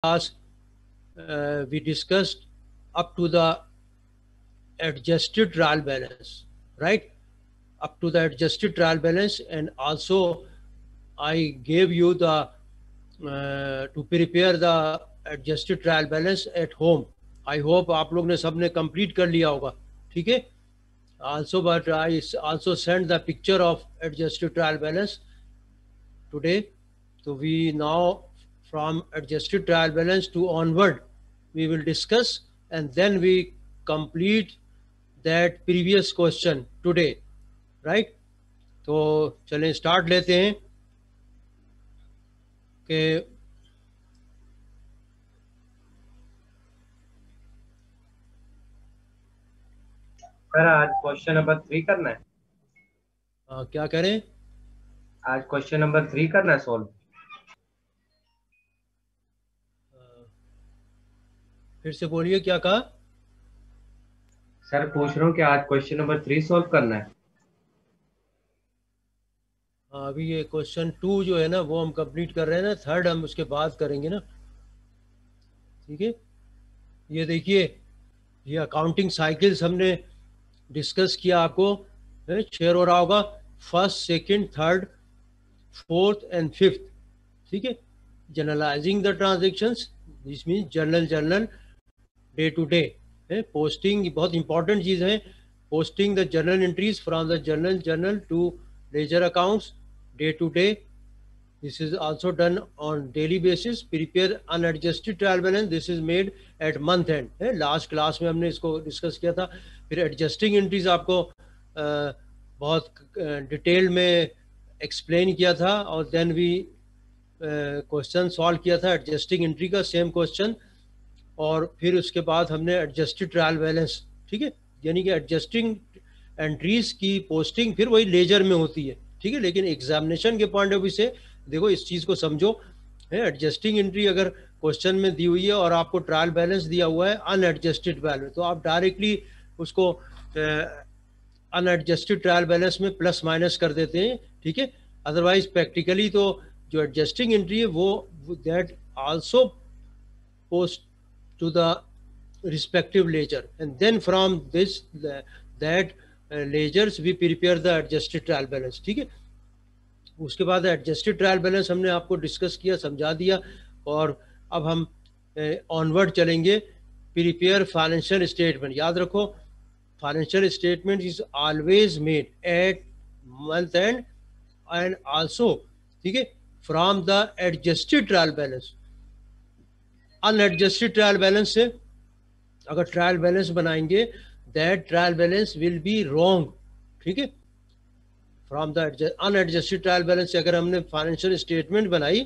class we discussed up to the adjusted trial balance, right? Up to the adjusted trial balance, and also I gave you the to prepare the adjusted trial balance at home. I hope आप लोग ने सबने complete कर लिया होगा, ठीक है? Also, but I also sent the picture of adjusted trial balance today. So we now from adjusted trial balance to onward we will discuss, and then we complete that previous question today, right? तो चलें start लेते हैं कि sir आज question number 3 करना है। क्या करें? आज क्वेश्चन नंबर 3 करना है सॉल्व। फिर से बोलिए, क्या कहा? सर पूछ रहा हूँ कि आज क्वेश्चन नंबर 3 सॉल्व करना है। अभी ये क्वेश्चन 2 जो है ना वो हम कंप्लीट कर रहे हैं ना, थर्ड हम उसके बाद करेंगे ना, ठीक है? ये देखिए, ये अकाउंटिंग साइकिल्स हमने डिस्कस किया, आपको शेयर हो रहा होगा, first, second, third, fourth and fifth, ठीक है? Generalising the transactions, this mean journal day to day, posting बहुत इंपॉर्टेंट चीज़ है, posting the journal entries from the journal to ledger accounts day to day. This is also done on daily basis. Prepare unadjusted trial balance. This is made at month end. Last class में हमने इसको discuss किया था. फिर adjusting entries आपको बहुत detail में explain किया था, और देन वी क्वेश्चन सॉल्व किया था एडजस्टिंग एंट्री का, सेम क्वेश्चन. और फिर उसके बाद हमने एडजस्टेड ट्रायल बैलेंस, ठीक है, यानी कि एडजस्टिंग एंट्रीज की पोस्टिंग फिर वही लेजर में होती है, ठीक है? लेकिन एग्जामिनेशन के पॉइंट ऑफ व्यू से देखो, इस चीज़ को समझो, है एडजस्टिंग एंट्री अगर क्वेश्चन में दी हुई है और आपको ट्रायल बैलेंस दिया हुआ है अनएडजस्टेड बैलेंस, तो आप डायरेक्टली उसको अनएडजस्टेड ट्रायल बैलेंस में प्लस माइनस कर देते हैं, ठीक है? अदरवाइज प्रैक्टिकली तो जो एडजस्टिंग एंट्री है वो that also post to the respective ledger, and then from this that ledgers we prepare the adjusted trial balance, ठीक है? उसके बाद एडजस्टेड ट्रायल बैलेंस हमने आपको डिस्कस किया, समझा दिया, और अब हम ऑनवर्ड चलेंगे. Prepare financial statement. याद रखो, financial statement is always made at month end and also, ठीक है, from the adjusted trial balance. Unadjusted trial balance से अगर ट्रायल बैलेंस बनाएंगे, that trial balance will be wrong, ठीक है? From the unadjusted trial balance से अगर हमने फाइनेंशियल स्टेटमेंट बनाई,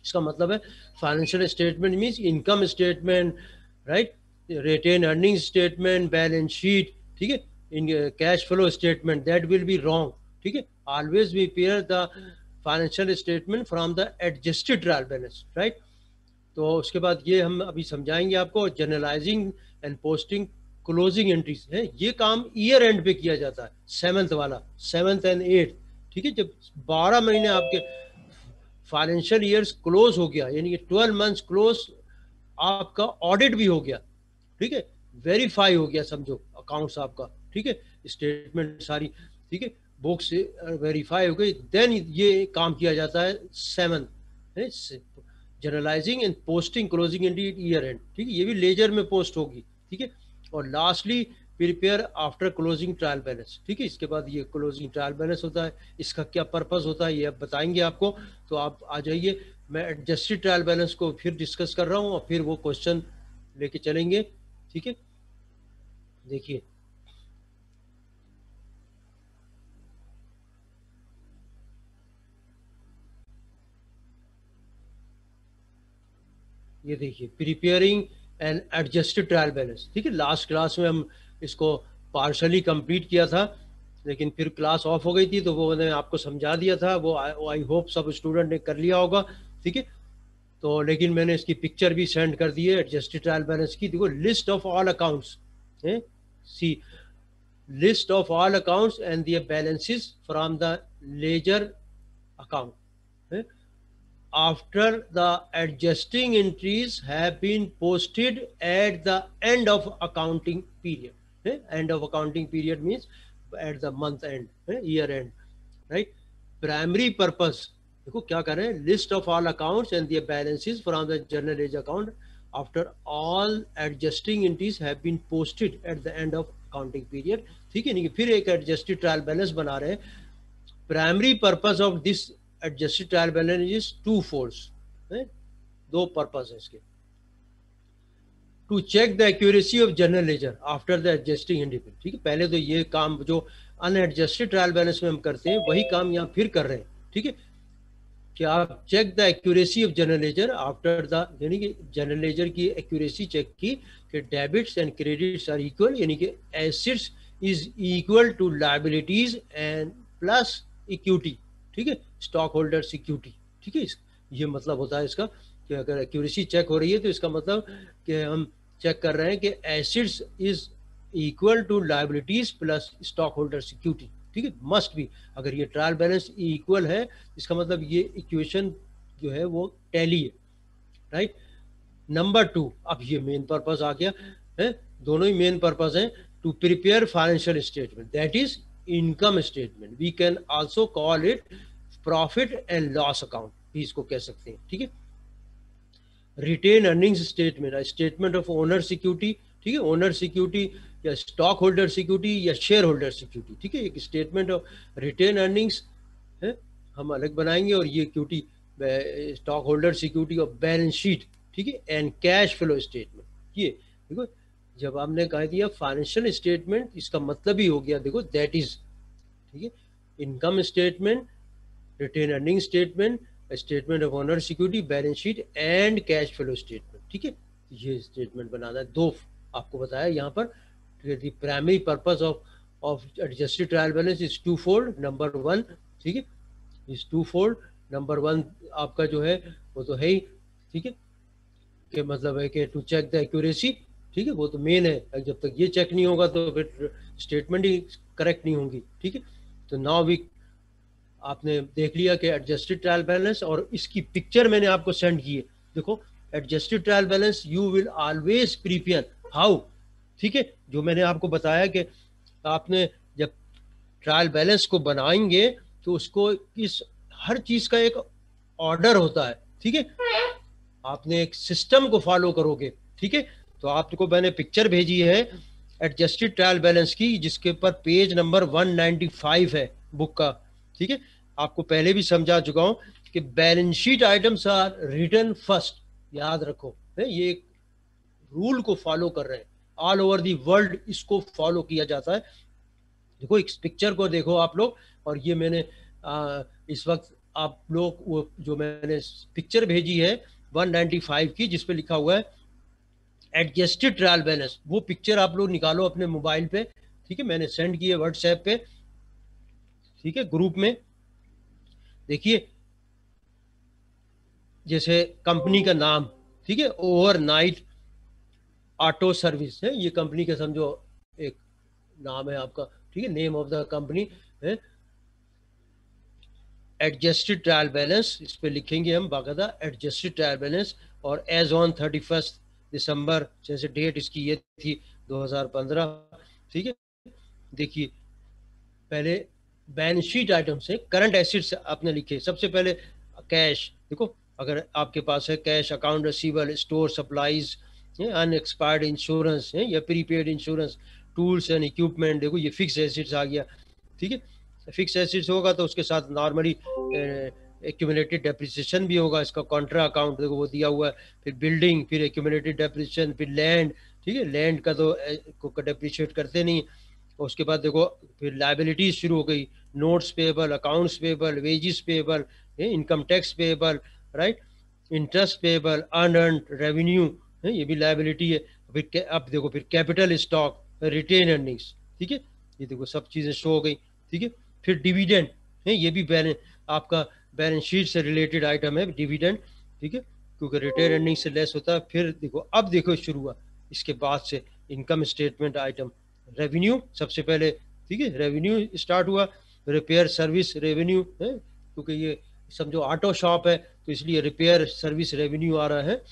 इसका मतलब है financial statement means income statement, right, retained earning statement, balance sheet, ठीक है, in cash flow statement, that will be wrong, ठीक है? Always we prepare the financial statement from the adjusted trial balance, right? तो उसके बाद ये हम अभी समझाएंगे आपको. Generalising and posting closing entries है, ये काम ईयर एंड पे किया जाता है, सेवंथ वाला, सेवंथ एंड एट्थ, ठीक है? जब 12 महीने आपके फाइनेंशियल ईयर्स क्लोज हो गया, यानी कि 12 मंथ्स क्लोज, आपका ऑडिट भी हो गया, ठीक है, वेरीफाई हो गया, समझो अकाउंट्स आपका, ठीक है, स्टेटमेंट सारी, ठीक है, बुक्स वेरीफाई हो गई, देन ये काम किया जाता है seventh, generalising and posting closing entry year end, ठीक है, ये भी लेजर में पोस्ट होगी, ठीक है? और lastly prepare after closing trial balance, ठीक है? इसके बाद ये क्लोजिंग ट्रायल बैलेंस होता है, इसका क्या पर्पस होता है ये अब बताएंगे आपको. तो आप आ जाइए, मैं एडजस्टेड ट्रायल बैलेंस को फिर डिस्कस कर रहा हूँ और फिर वो क्वेश्चन लेके चलेंगे, ठीक है? देखिए, ये देखिए, preparing and adjusted trial balance, ठीक है? लास्ट क्लास में हम इसको पार्शली कंप्लीट किया था, लेकिन फिर क्लास ऑफ हो गई थी, तो वो मैंने आपको समझा दिया था, वो आई होप सब स्टूडेंट ने कर लिया होगा, ठीक है? तो लेकिन मैंने इसकी पिक्चर भी सेंड कर दी है एडजस्टेड ट्रायल बैलेंस की. देखो, लिस्ट ऑफ ऑल अकाउंट्स है, see list of all accounts and the balances from the ledger account, after the adjusting entries have been posted at the end of accounting period. End of accounting period means at the month end, year end, right? Primary purpose, देखो क्या कर रहे हैं, list of all accounts and their balances from the journal ledger account after all adjusting entries have been posted at the end of accounting period. ठीक है, नहीं फिर एक adjusted trial balance बना रहे हैं. Primary purpose of this adjusted trial balance is two folds, दो purpose है इसके. To check the accuracy of general ledger after the adjusting independent. ठीक है, पहले तो ये काम जो अनएडजस्टेड ट्रायल बैलेंस में हम करते हैं वही काम यहाँ फिर कर रहे हैं. ठीक है, कि आप check the accuracy of general ledger after the, यानी कि जनरल लेजर की एक्यूरेसी चेक की कि debits and credits are equal, यानी कि assets is equal to liabilities and plus equity. ठीक है, स्टॉक होल्डर सिक्योरिटी. ठीक है, ये मतलब होता है इसका कि अगर एक्यूरेसी चेक हो रही है तो इसका मतलब कि हम चेक कर रहे हैं कि assets is equal to liabilities plus stock holder security. ठीक है, मस्ट भी. अगर ये ट्रायल बैलेंस इक्वल है इसका मतलब ये इक्वेशन जो है वो टैली है, राइट. नंबर 2, अब ये मेन पर्पस आ गया है, दोनों ही मेन पर्पस हैं. To prepare financial statement, that is income statement. We can also call it profit and loss account भी इसको कह सकते हैं. ठीक है, retained earnings statement, statement of owner security. ठीक है, ओनर सिक्योरिटी या स्टॉक होल्डर सिक्योरिटी या शेयर होल्डर सिक्योरिटी. ठीक है, एक स्टेटमेंट ऑफ रिटेन अर्निंग्स है हम अलग बनाएंगे और ये इक्विटी स्टॉक होल्डर सिक्योरिटी और बैलेंस शीट. ठीक है, एंड कैश फ्लो स्टेटमेंट. ये देखो जब आपने कह दिया फाइनेंशियल स्टेटमेंट इसका मतलब ही हो गया, देखो दैट इज. ठीक है, income statement, retained earning statement, statement of owner security, balance sheet and cash flow statement. ठीक है, ये स्टेटमेंट बनाना है. दो आपको बताया यहाँ पर. the primary purpose of adjusted trial balance is twofold. Number 1, ठीक है, is twofold. Number 1 आपका जो है वो तो है ही. ठीक है, कि मतलब है कि टू चेक द एक्यूरेसी. ठीक है, वो तो मेन है. जब तक ये चेक नहीं होगा तो फिर स्टेटमेंट ही करेक्ट नहीं होंगी. ठीक है, तो नाउ वी आपने देख लिया कि एडजस्टेड ट्रायल बैलेंस और इसकी पिक्चर मैंने आपको सेंड की है. देखो adjusted trial balance you will always prepare how. ठीक है, जो मैंने आपको बताया कि आपने जब ट्रायल बैलेंस को बनाएंगे तो उसको इस हर चीज का एक ऑर्डर होता है. ठीक है, आपने एक सिस्टम को फॉलो करोगे. ठीक है, तो आपको मैंने पिक्चर भेजी है एडजस्टेड ट्रायल बैलेंस की जिसके ऊपर पेज नंबर 195 है बुक का. ठीक है, आपको पहले भी समझा चुका हूं कि balance sheet items are written first. याद रखो, ये एक रूल को फॉलो कर रहे हैं. ऑल ओवर दी वर्ल्ड इसको फॉलो किया जाता है. देखो इस पिक्चर को देखो आप लोग, और ये मैंने इस वक्त आप लोग वो जो मैंने पिक्चर भेजी है 195 की जिस पे लिखा हुआ है एडजस्टेड ट्रायल बैलेंस, वो पिक्चर आप लोग निकालो अपने मोबाइल पे. ठीक है, मैंने सेंड किया व्हाट्सएप पे. ठीक है, ग्रुप में. देखिए जैसे कंपनी का नाम. ठीक है, ओवरनाइट ऑटो सर्विस है, ये कंपनी का समझो एक नाम है आपका. ठीक है, नेम ऑफ द कंपनी है. एडजस्टेड ट्रायल बैलेंस इस पे लिखेंगे हम बाकायदा एडजस्टेड ट्रायल बैलेंस. और एज ऑन 31 दिसंबर, जैसे डेट इसकी ये थी 2015. ठीक है, देखिए पहले बैलेंस शीट आइटम्स है, करंट एसेट्स आपने लिखे. सबसे पहले कैश. देखो अगर आपके पास है cash, account receivable, store supplies, unexpired insurance है या prepaid insurance, tools and equipment. देखो ये फिक्स एसेट्स आ गया. ठीक है, फिक्स एसेट्स होगा तो उसके साथ नॉर्मली एक्यूमुलेटेड डेप्रिसिएशन भी होगा. इसका कॉन्ट्रा अकाउंट देखो वो दिया हुआ है. फिर बिल्डिंग, फिर एक्यूमुलेटेड डेप्रिसिएशन, फिर लैंड. ठीक है, लैंड का तो डेप्रिशिएट करते नहीं. उसके बाद देखो फिर लायबिलिटीज शुरू हो गई. Notes payable, accounts payable, wages payable, income tax payable, right, interest payable, unearned revenue, ये भी लायबिलिटी है. फिर अब देखो फिर कैपिटल स्टॉक, रिटेन अर्निंग्स. ठीक है, ये देखो सब चीजें शो हो गई. ठीक है, फिर डिविडेंड है, ये भी बैलेंस आपका बैलेंस शीट से रिलेटेड आइटम है डिविडेंड. ठीक है, क्योंकि रिटेन अर्निंग से लेस होता है. फिर देखो अब देखो शुरू हुआ इसके बाद से इनकम स्टेटमेंट आइटम. रेवेन्यू सबसे पहले. ठीक है, रेवेन्यू स्टार्ट हुआ. रिपेयर सर्विस रेवेन्यू है, क्योंकि ये समझो ऑटो शॉप है तो तो इसलिए रिपेयर सर्विस रेवेन्यू आ रहा है।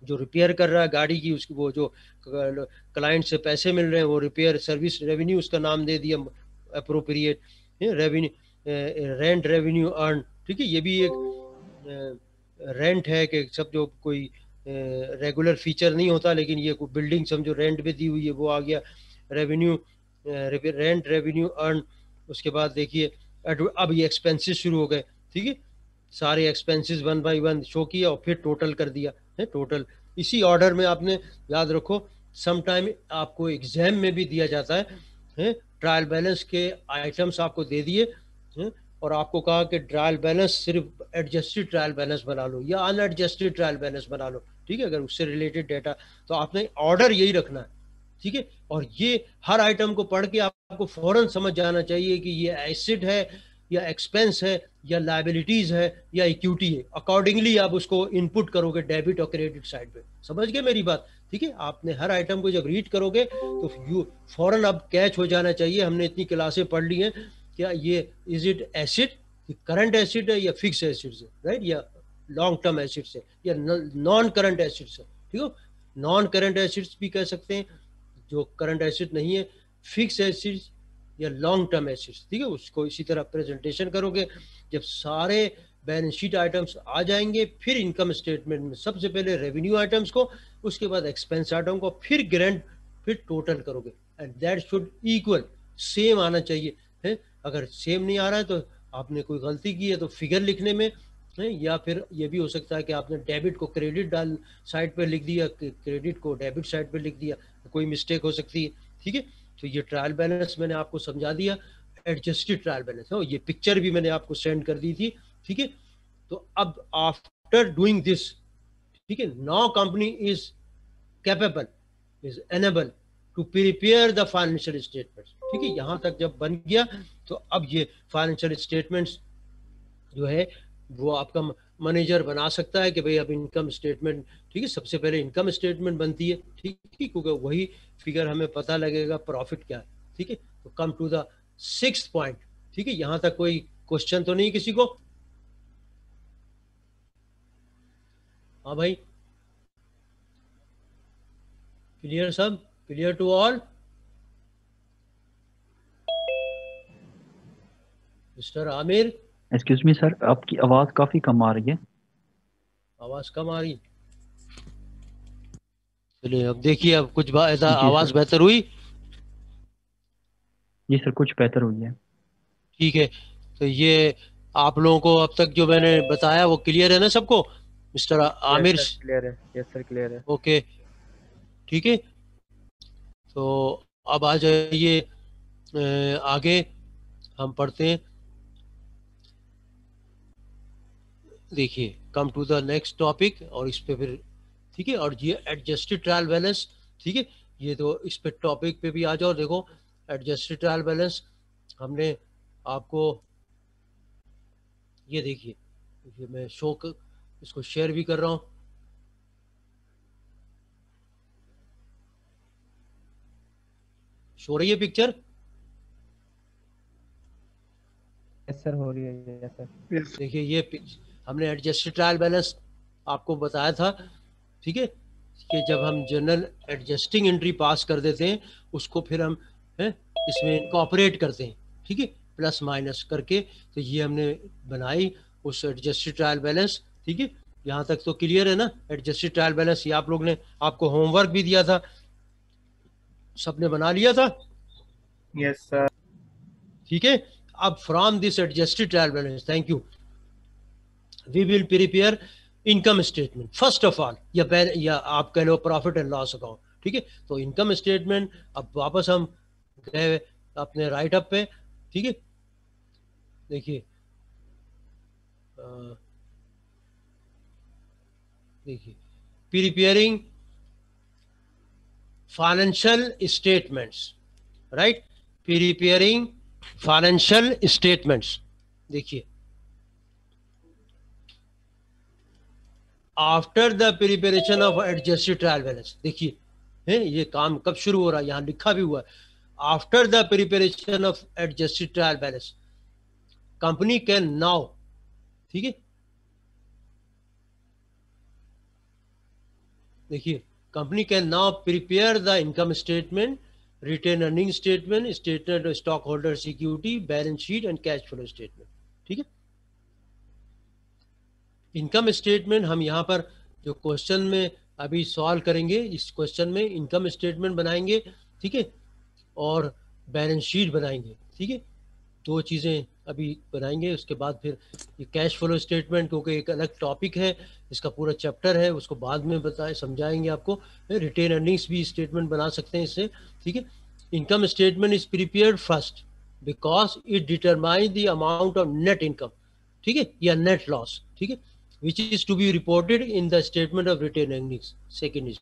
जो रिपेयर कर रहा है गाड़ी की, उसकी वो जो क्लाइंट से पैसे मिल रहे हैं वो रिपेयर सर्विस रेवेन्यू उसका नाम दे दिया appropriate revenue, rent revenue earn. ठीक है, ये भी एक रेंट है कि सब जो कोई रेगुलर फीचर नहीं होता, लेकिन ये कोई बिल्डिंग समझो रेंट पे दी हुई है, वो आ गया रेवेन्यू, रेंट रेवेन्यू अर्न। उसके बाद देखिए अब ये एक्सपेंसेस शुरू हो गए। ठीक है, सारे expenses one by one show किया और फिर टोटल कर दिया है। टोटल इसी ऑर्डर में आपने याद रखो, सम टाइम आपको एग्जाम में भी दिया जाता है ट्रायल बैलेंस के आइटम्स आपको दे दिए हैं और आपको कहा कि ट्रायल बैलेंस सिर्फ एडजस्टेड ट्रायल बैलेंस बना लो या अनएडजस्टेड ट्रायल बैलेंस बना लो। ठीक है, अगर उससे रिलेटेड डेटा, तो आपने ऑर्डर यही रखना है। ठीक है, और ये हर आइटम को पढ़ के आपको फौरन समझ जाना चाहिए कि ये एसेट है या एक्सपेंस है या लायबिलिटीज है या इक्विटी है। अकॉर्डिंगली आप उसको इनपुट करोगे डेबिट और क्रेडिट साइड पे। समझ गए मेरी बात? ठीक है, आपने हर आइटम को जब रीड करोगे तो यू फौरन अब कैच हो जाना चाहिए, हमने इतनी क्लासें पढ़ ली हैं, क्या ये is it asset, current asset है या फिक्स एसेट्स है, राइट, या लॉन्ग टर्म एसेट्स है या नॉन करंट एसेट्स है। ठीक है, नॉन करंट एसेट्स भी कह सकते हैं, जो करंट एसेट नहीं है, फिक्स एसेट्स या लॉन्ग टर्म एसेट्स। ठीक है, उसको इसी तरह प्रेजेंटेशन करोगे। जब सारे बैलेंस शीट आइटम्स आ जाएंगे, फिर इनकम स्टेटमेंट में सबसे पहले रेवेन्यू आइटम्स को, उसके बाद एक्सपेंस आइटम को, फिर ग्रेंड, फिर टोटल करोगे। And that should equal, same आना चाहिए है। अगर सेम नहीं आ रहा है तो आपने कोई गलती की है तो फिगर लिखने में है, या फिर ये भी हो सकता है कि आपने डेबिट को क्रेडिट डाल साइड पे लिख दिया, क्रेडिट को डेबिट साइड पे लिख दिया, कोई मिस्टेक हो सकती है। ठीक है, तो ये ट्रायल बैलेंस मैंने आपको समझा दिया, एडजस्टेड ट्रायल बैलेंस है। ये पिक्चर भी मैंने आपको सेंड कर दी थी। ठीक है, तो अब आफ्टर डूइंग दिस, ठीक है, now company is capable, is enable to prepare the financial statements. ठीक है, यहां तक जब बन गया तो अब ये फाइनेंशियल स्टेटमेंट्स जो है वो आपका मैनेजर बना सकता है कि भाई अब इनकम स्टेटमेंट, ठीक है, सबसे पहले इनकम स्टेटमेंट बनती है। ठीक है, क्योंकि वही फिगर हमें पता लगेगा प्रॉफिट क्या है। ठीक है, तो कम टू द 6th पॉइंट। ठीक है, यहां तक कोई क्वेश्चन तो नहीं किसी को? हाँ भाई, क्लियर सब? Clear to all? Mister Aamir, excuse me sir, आपकी आवाज काफी कम आ रही है। आवाज कम आ रही? चलिए अब देखिए, अब कुछ जी आवाज सर। बेहतर हुई? जी सर, कुछ बेहतर हुई है। ठीक है, तो ये आप लोगों को अब तक जो मैंने बताया वो क्लियर है ना सबको? Mister Aamir? Yes sir clear है, यस सर क्लियर है। ओके, ठीक है, तो अब आ जाइए आगे हम पढ़ते हैं। देखिए, come to the next topic, और इस पे फिर, ठीक है, और ये एडजस्टेड ट्रायल बैलेंस। ठीक है, ये तो इस पे टॉपिक पे भी आ जाओ। देखो, एडजस्टेड ट्रायल बैलेंस हमने आपको, ये देखिए, ये मैं इसको शेयर भी कर रहा हूँ। शो रही है पिक्चर? यस सर हो रही है, यस सर। देखिए, ये हमने एडजस्टेड ट्रायल बैलेंस आपको बताया था। ठीक है, कि जब हम जनरल एडजस्टिंग एंट्री पास कर देते हैं, उसको फिर हम इसमें इनकॉर्पोरेट करते हैं। ठीक है, प्लस माइनस करके, तो ये हमने बनाई उस एडजस्टेड ट्रायल बैलेंस। ठीक है, यहाँ तक तो क्लियर है ना? एडजस्टेड ट्रायल बैलेंस ये आप लोग ने, आपको होमवर्क भी दिया था, सबने बना लिया था? Yes sir. ठीक है, अब from this adjusted trial balance, thank you, we will prepare income statement first of all, या आप कह लो प्रॉफिट एंड लॉस अकाउंट। ठीक है, तो इनकम स्टेटमेंट, अब वापस हम गए अपने राइट अप पे। ठीक है, देखिए, देखिए, preparing financial statements, right, preparing financial statements. देखिए, after the preparation of adjusted trial balance, देखिए है ये काम कब शुरू हो रहा है, यहां लिखा भी हुआ है, after the preparation of adjusted trial balance company can now, ठीक है, देखिए, company can now prepare the income statement, retained earning statement, statement of stock holder security, balance sheet and cash flow statement. ठीक है, income statement हम यहाँ पर जो question में अभी सॉल्व करेंगे, इस क्वेश्चन में इनकम स्टेटमेंट बनाएंगे, ठीक है, और बैलेंस शीट बनाएंगे। ठीक है, दो चीज़ें अभी बनाएंगे, उसके बाद फिर ये कैश फ्लो स्टेटमेंट, क्योंकि एक अलग टॉपिक है, इसका पूरा चैप्टर है, उसको बाद में बताए समझाएंगे आपको। रिटेन अर्निंग्स भी स्टेटमेंट बना सकते हैं इससे। ठीक है, income statement is prepared first because it determine the amount of net income, ठीक है, या नेट लॉस, ठीक है, which is to be reported in the statement of retained earnings, second is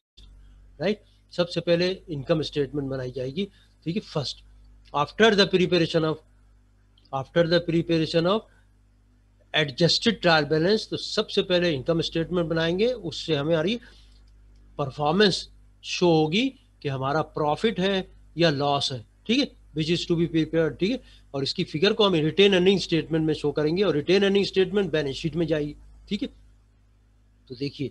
right। सबसे पहले इनकम स्टेटमेंट बनाई जाएगी, ठीक है, first after the preparation of adjusted trial balance. तो सबसे पहले इनकम स्टेटमेंट बनाएंगे, उससे हमारी परफॉर्मेंस शो होगी कि हमारा प्रॉफिट है या लॉस है, ठीक है, which is to be prepared. ठीक है, और इसकी फिगर को हम रिटेन अर्निंग स्टेटमेंट में शो करेंगे, और retained earning statement balance sheet में जाएगी। ठीक है, तो देखिए,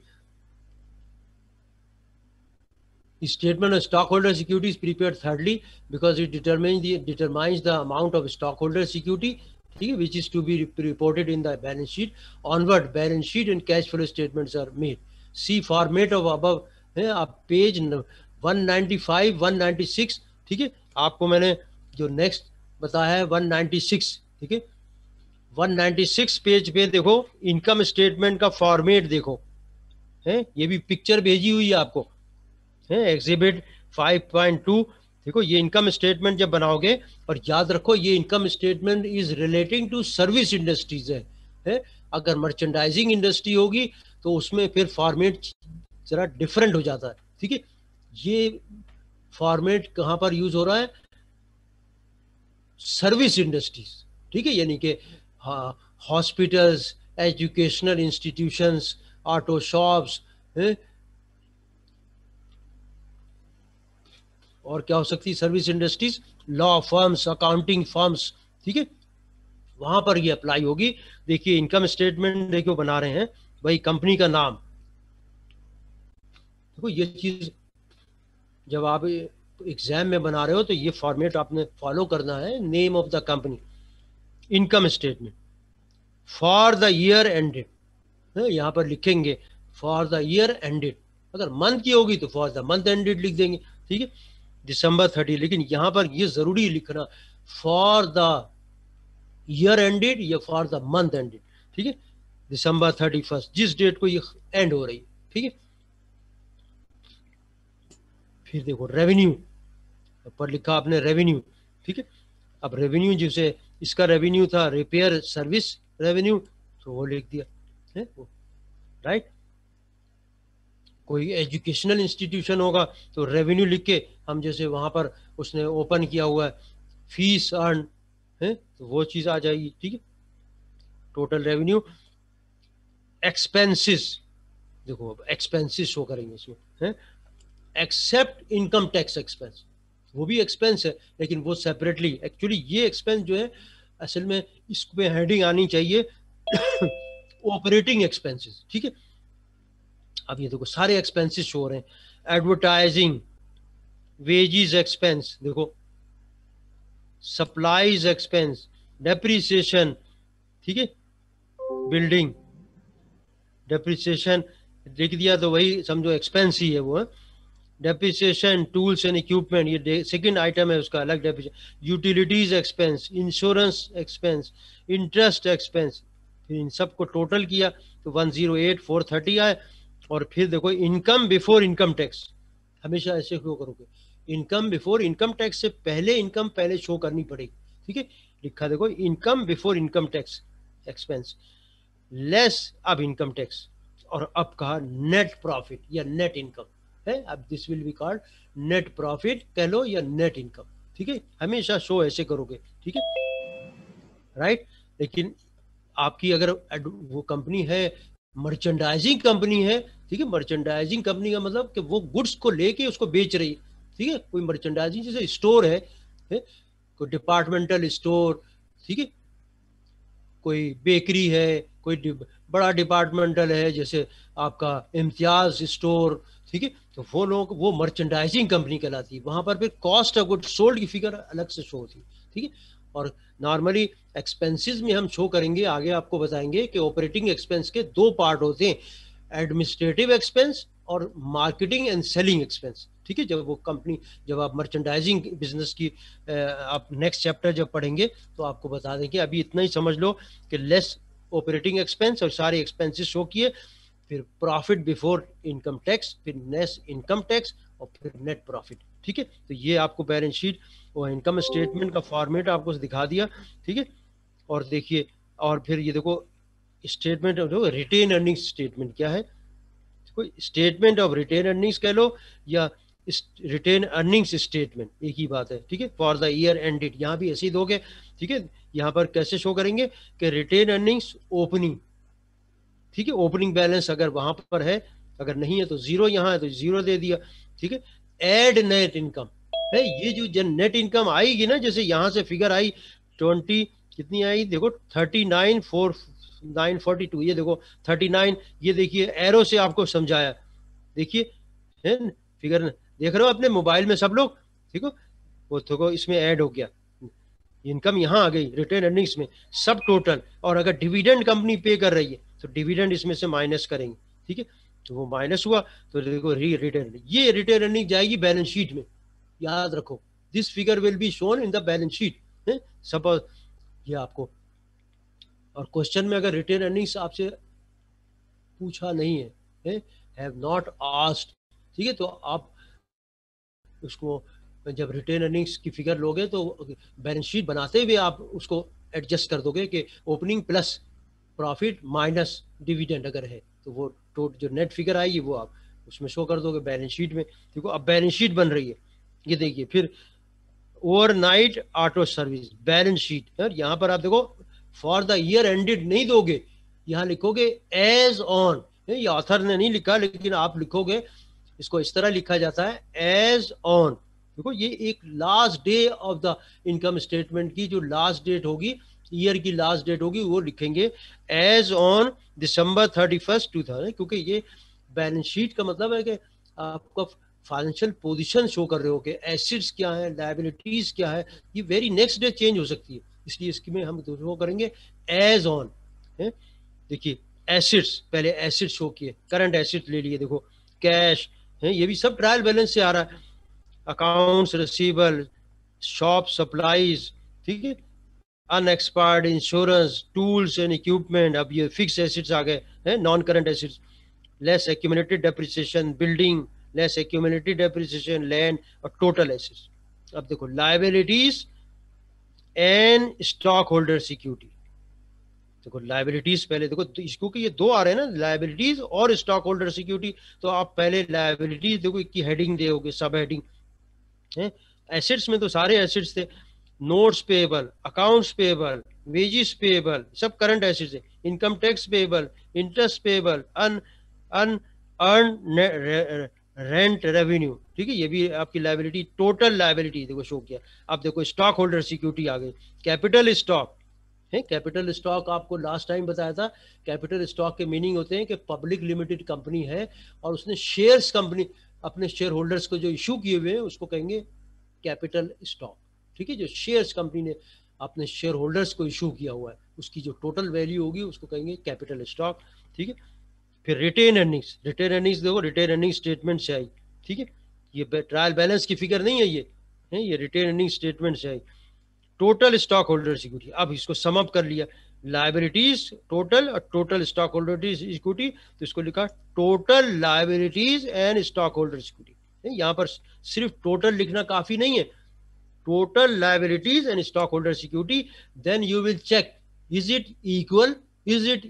statement of stock holder security is prepared thirdly because it determines the amount of stock holder security, ठीक है, which is to be reported in the balance sheet. Onward balance sheet and cash flow statements are made. See format of above है, आप page 195 196, ठीक है, आपको मैंने जो next बताया है 196, ठीक है, 196 पेज पे देखो इनकम स्टेटमेंट का फॉर्मेट देखो, है, ये भी पिक्चर भेजी हुई है आपको, है, एग्जिबिट 5.2। देखो, ये इनकम स्टेटमेंट जब बनाओगे, और याद रखो ये income statement is relating to service industries है। अगर मर्चेंडाइजिंग इंडस्ट्री होगी तो उसमें फिर फॉर्मेट जरा डिफरेंट हो जाता है। ठीक है, ये फॉर्मेट कहाँ पर यूज हो रहा है? सर्विस इंडस्ट्रीज, ठीक है, यानी कि hospitals, educational institutions, auto shops, और क्या हो सकती है service industries, law firms, accounting firms, ठीक है, वहां पर ये अप्लाई होगी। देखिए, इनकम स्टेटमेंट देखिए बना रहे हैं, भाई कंपनी का नाम, देखो ये चीज जब आप एग्जाम में बना रहे हो तो ये फॉर्मेट आपने फॉलो करना है। Name of the company, income statement for the year ended, यहाँ पर लिखेंगे फॉर द ईयर एंडेड, अगर मंथ की होगी तो फॉर द मंथ एंडेड लिख देंगे, ठीक है, December 30। लेकिन यहाँ पर ये जरूरी लिखना फॉर द ईयर एंडेड या फॉर द मंथ एंडेड, ठीक है, December 31, जिस डेट को ये एंड हो रही है, ठीक है। फिर देखो रेवेन्यू पर लिखा आपने रेवेन्यू, ठीक है, अब रेवेन्यू जिसे इसका रेवेन्यू था रिपेयर सर्विस रेवेन्यू, तो वो लिख दिया है, राइट। कोई एजुकेशनल इंस्टीट्यूशन होगा तो रेवेन्यू लिख के हम, जैसे वहां पर उसने ओपन किया हुआ है फीस अर्न है, तो वो चीज आ जाएगी, ठीक है, टोटल रेवेन्यू। एक्सपेंसेस, देखो एक्सपेंसेस शो करेंगे इसमें, है, एक्सेप्ट इनकम टैक्स एक्सपेंस, वो भी एक्सपेंस है लेकिन वो सेपरेटली, एक्चुअली ये एक्सपेंस जो है असल में इस पे हेडिंग आनी चाहिए ऑपरेटिंग एक्सपेंसेस, ठीक है। अब ये देखो सारे एक्सपेंसेस शो हो रहे हैं, एडवर्टाइजिंग, वेजेस एक्सपेंस, देखो सप्लाईज एक्सपेंस, डेप्रिसिएशन, ठीक है, बिल्डिंग डेप्रिसिएशन लिख दिया तो वही समझो एक्सपेंस ही है वो, डेप्रिसिएशन, टूल्स एंड इक्विपमेंट, ये सेकंड आइटम है उसका अलग depreciation, utilities expense, insurance expense, interest expense, फिर इन सबको टोटल किया तो 108,430 आए। और फिर देखो इनकम बिफोर इनकम टैक्स, हमेशा ऐसे शो करोगे, इनकम बिफोर इनकम टैक्स से पहले इनकम पहले शो करनी पड़ेगी, ठीक है, लिखा देखो income before income tax expense less अब इनकम टैक्स, और अब कहा नेट प्रॉफिट या नेट इनकम है, अब this will be called net profit कह लो या नेट इनकम, ठीक है, हमेशा शो ऐसे करोगे, ठीक है, राइट। लेकिन आपकी अगर वो कंपनी है मर्चेंडाइजिंग कंपनी है, ठीक है, मर्चेंडाइजिंग कंपनी का मतलब कि वो गुड्स को लेके उसको बेच रही है, ठीक है, कोई मर्चेंडाइजिंग जैसे स्टोर है, कोई डिपार्टमेंटल स्टोर, ठीक है, कोई बेकरी है, कोई बड़ा डिपार्टमेंटल है, जैसे आपका इम्तियाज स्टोर, ठीक है, तो वो लोग वो मर्चेंडाइजिंग कंपनी कहलाती है। वहां पर फिर कॉस्ट ऑफ गुड सोल्ड की फिगर अलग से शो होती है, ठीक है। और नॉर्मली एक्सपेंसेस में हम शो करेंगे, आगे आपको बताएंगे कि ऑपरेटिंग एक्सपेंस के दो पार्ट होते हैं, एडमिनिस्ट्रेटिव एक्सपेंस और मार्केटिंग एंड सेलिंग एक्सपेंस, ठीक है। जब वो कंपनी, जब आप मर्चेंडाइजिंग बिजनेस की आप नेक्स्ट चैप्टर जब पढ़ेंगे तो आपको बता देंगे। अभी इतना ही समझ लो कि लेस ऑपरेटिंग एक्सपेंस और सारे एक्सपेंसेस शो किए, फिर प्रॉफिट बिफोर इनकम टैक्स, फिर नेट इनकम टैक्स और फिर नेट प्रॉफिट, ठीक है। तो ये आपको बैलेंस शीट और इनकम स्टेटमेंट का फॉर्मेट आपको दिखा दिया, ठीक है। और देखिए, और फिर ये देखो statement of retained earnings statement क्या है, कोई स्टेटमेंट ऑफ रिटेन अर्निंग्स कह लो या रिटेन अर्निंग्स स्टेटमेंट, एक ही बात है, ठीक है। फॉर द ईयर एंडेड, यहाँ भी ऐसे ही दोगे, ठीक है। यहाँ पर कैसे शो करेंगे कि रिटेन अर्निंग्स ओपनिंग, ठीक है, ओपनिंग बैलेंस अगर वहां पर है, अगर नहीं है तो जीरो, यहाँ है तो जीरो दे दिया, ठीक है। एड नेट इनकम है, ये जो नेट इनकम आएगी ना, जैसे यहाँ से फिगर आई 20 कितनी आई देखो 39,942, ये देखो 39, ये देखिए एरो से आपको समझाया, देखिए है फिगर देख रहे हो अपने मोबाइल में सब लोग, ठीक है। वो देखो इसमें ऐड हो गया, इनकम यहाँ आ गई रिटेन अर्निंग्स में सब टोटल। और अगर डिविडेंड कंपनी पे कर रही है तो डिविडेंड इसमें से माइनस करेंगे, ठीक है। तो वो माइनस हुआ तो देखो रिटेन, ये रिटेन अर्निंग जाएगी बैलेंस शीट में, याद रखो। This figure will be shown in the balance sheet, suppose ये आपको। और क्वेश्चन में अगर रिटेन अर्निंग्स आपसे पूछा नहीं है, हैव नॉट आस्क्ड, ठीक है, तो आप उसको जब रिटेन अर्निंग्स की फिगर लोगे तो बैलेंस शीट बनाते हुए आप उसको एडजस्ट कर दोगे कि opening plus profit minus dividend अगर है तो वो जो नेट फिगर आएगी वो आप उसमें शो कर दोगे बैलेंस शीट में। देखो अब बैलेंस शीट बन रही है, ये देखिए। फिर overnight auto service balance sheet, यहाँ पर आप देखो फॉर द ईयर एंडेड नहीं दोगे, यहाँ लिखोगे एज ऑन, ये ऑथर ने नहीं लिखा लेकिन आप लिखोगे, इसको इस तरह लिखा जाता है एज ऑन। देखो ये एक last day of the income statement की जो लास्ट डेट होगी, ईयर की लास्ट डेट होगी, वो लिखेंगे एज ऑन December 31st 2000, क्योंकि ये बैलेंस शीट का मतलब है कि आपका फाइनेंशियल पोजीशन शो कर रहे हो कि एसेट्स क्या है, लायबिलिटीज क्या है, ये वेरी नेक्स्ट डे चेंज हो सकती है, इसलिए इसकी में हम शो करेंगे एज ऑन। देखिए एसेट्स, पहले एसेट्स शो किए, करंट एसेट्स ले लिए, देखो कैश है, ये भी सब ट्रायल बैलेंस से आ रहा है, अकाउंट्स रिसीवेबल, शॉप सप्लाईज, ठीक है, unexpired insurance, tools and equipment, अब ये फिक्स एसेट्स आ गए हैं, non current assets, less accumulated depreciation building, less accumulated depreciation land, और टोटल एसेट्स। अब देखो liabilities and stock holder security, देखो लायबिलिटीज पहले देखो, क्योंकि ये दो आ रहे हैं ना, लायबिलिटीज और स्टॉक होल्डर सिक्योरिटी, तो आप पहले लायबिलिटीज देखो की हेडिंग दोगे, सब हेडिंग है। एसेट्स में तो सारे एसेट्स थे, notes payable, accounts payable, wages payable, सब करंट एसेट्स है, income tax payable, interest payable, unearned rent revenue, ठीक है, ये भी आपकी लायबिलिटी, टोटल लायबिलिटी देखो शो किया। अब देखो स्टॉक होल्डर सिक्योरिटी आ गई, कैपिटल स्टॉक है, कैपिटल स्टॉक आपको लास्ट टाइम बताया था, कैपिटल स्टॉक के मीनिंग होते हैं कि पब्लिक लिमिटेड कंपनी है और उसने शेयर्स कंपनी अपने शेयर होल्डर्स को जो इशू किए हुए हैं उसको कहेंगे कैपिटल स्टॉक, ठीक है। जो शेयर्स कंपनी ने अपने शेयर होल्डर्स को इशू किया हुआ है उसकी जो टोटल वैल्यू होगी उसको कहेंगे कैपिटल स्टॉक, ठीक है। फिर रिटेन अर्निंग्स, रिटेन अर्निंग्स देखो रिटेन अर्निंग स्टेटमेंट से आई, ठीक है, ये ट्रायल बैलेंस की फिगर नहीं है, ये रिटेन अर्निंग स्टेटमेंट से आई। टोटल स्टॉक होल्डर सिक्योरिटी, अब इसको सम अप कर लिया, लायबिलिटीज टोटल और टोटल स्टॉक होल्डर इक्विटी, तो इसको लिखा total liabilities and stock holder security. यहाँ पर सिर्फ टोटल लिखना काफी नहीं है, total liabilities and stock holder security, then you will check is it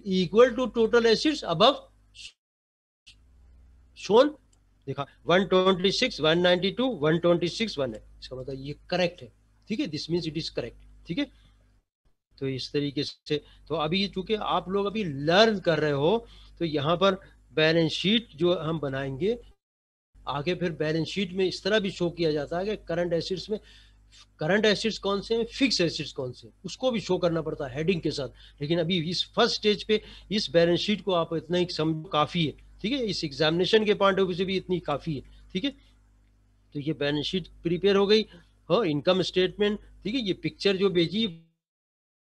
equal to total assets above shown, देखा 126, 192, 126, 1 है, इसका मतलब ये करेक्ट है, ठीक है, this means it is correct, ठीक है। तो इस तरीके से, तो अभी चूंकि आप लोग अभी लर्न कर रहे हो तो यहाँ पर बैलेंस शीट जो हम बनाएंगे आगे, फिर बैलेंस शीट में इस तरह भी शो किया जाता है कि करंट एसेट्स में करंट एसेट्स कौन से हैं, फिक्स एसेट्स कौन से हैं, उसको भी शो करना पड़ता है हेडिंग के साथ। लेकिन अभी इस फर्स्ट स्टेज पे इस बैलेंस शीट को आप इतना ही समझो काफी है, ठीक है, इस एग्जामिनेशन के पॉइंट ऑफ व्यू से भी इतनी काफ़ी है। ठीक है, तो ये बैलेंस शीट प्रिपेयर हो गई। हाँ, इनकम स्टेटमेंट, ठीक है, ये पिक्चर जो भेजी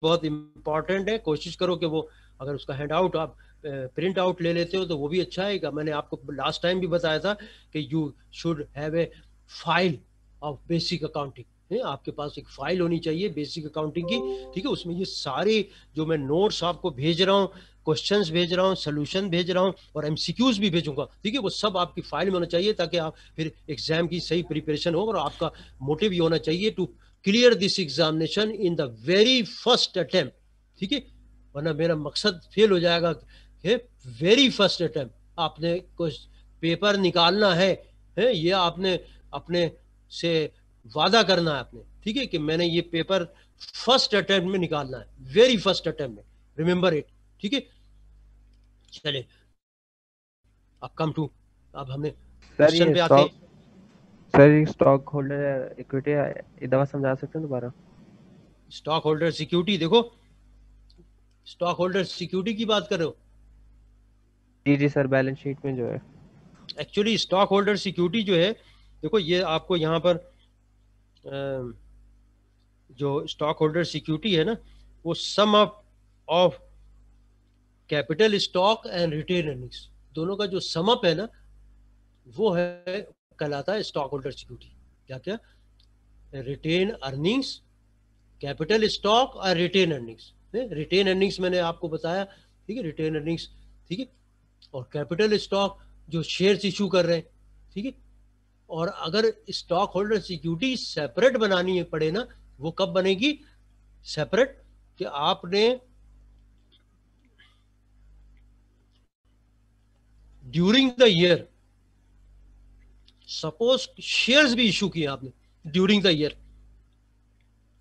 बहुत इंपॉर्टेंट है, कोशिश करो कि वो अगर उसका हैंड आउट आप प्रिंट आउट ले लेते हो तो वो भी अच्छा है। मैंने आपको लास्ट टाइम भी बताया था कि you should have a file of basic accounting, आपके पास एक फाइल होनी चाहिए बेसिक अकाउंटिंग की। ठीक है, उसमें ये सारे जो मैं नोट्स आपको भेज रहा हूँ, क्वेश्चंस भेज रहा हूँ, सोल्यूशन भेज रहा हूँ और एमसीक्यूज भी भेजूंगा, ठीक है, वो सब आपकी फाइल में होना चाहिए ताकि आप फिर एग्जाम की सही प्रिपरेशन हो। और आपका मोटिव ये होना चाहिए to clear this examination in the very first attempt. ठीक है, वरना मेरा मकसद फेल हो जाएगा। वेरी फर्स्ट अटेम्प्ट आपने कुछ पेपर निकालना है, ये आपने अपने से वादा करना है आपने, ठीक है, कि मैंने ये पेपर फर्स्ट अटेम्प्ट में निकालना है, वेरी फर्स्ट अटेम्प्ट में, रिमेंबर इट। ठीक है, चले अब कम टू, अब हमने क्वेश्चन पे आते हैं। सर ये स्टॉक होल्डर इक्विटी एक दफा समझा सकते हैं दोबारा? स्टॉक होल्डर सिक्योरिटी, देखो स्टॉक होल्डर सिक्योरिटी की बात कर रहे हो? जी जी सर, बैलेंस शीट में जो है। एक्चुअली स्टॉक होल्डर सिक्योरिटी जो है, देखो ये आपको यहाँ पर जो स्टॉक होल्डर सिक्योरिटी है ना, वो sum of capital stock and retained earnings, दोनों का जो सम अप है ना, वो है कहलाता है स्टॉक होल्डर सिक्योरिटी। क्या क्या? रिटेन अर्निंग्स, कैपिटल स्टॉक और रिटेन अर्निंग्स। रिटेन अर्निंग्स मैंने आपको बताया, ठीक है, रिटेन अर्निंग्स, ठीक है, और कैपिटल स्टॉक जो शेयर्स इशू कर रहे हैं, ठीक है। और अगर स्टॉक होल्डर सिक्योरिटी सेपरेट बनानी पड़े ना, वो कब बनेगी सेपरेट? कि आपने during the year, suppose shares भी इशू किए आपने ड्यूरिंग द ईयर,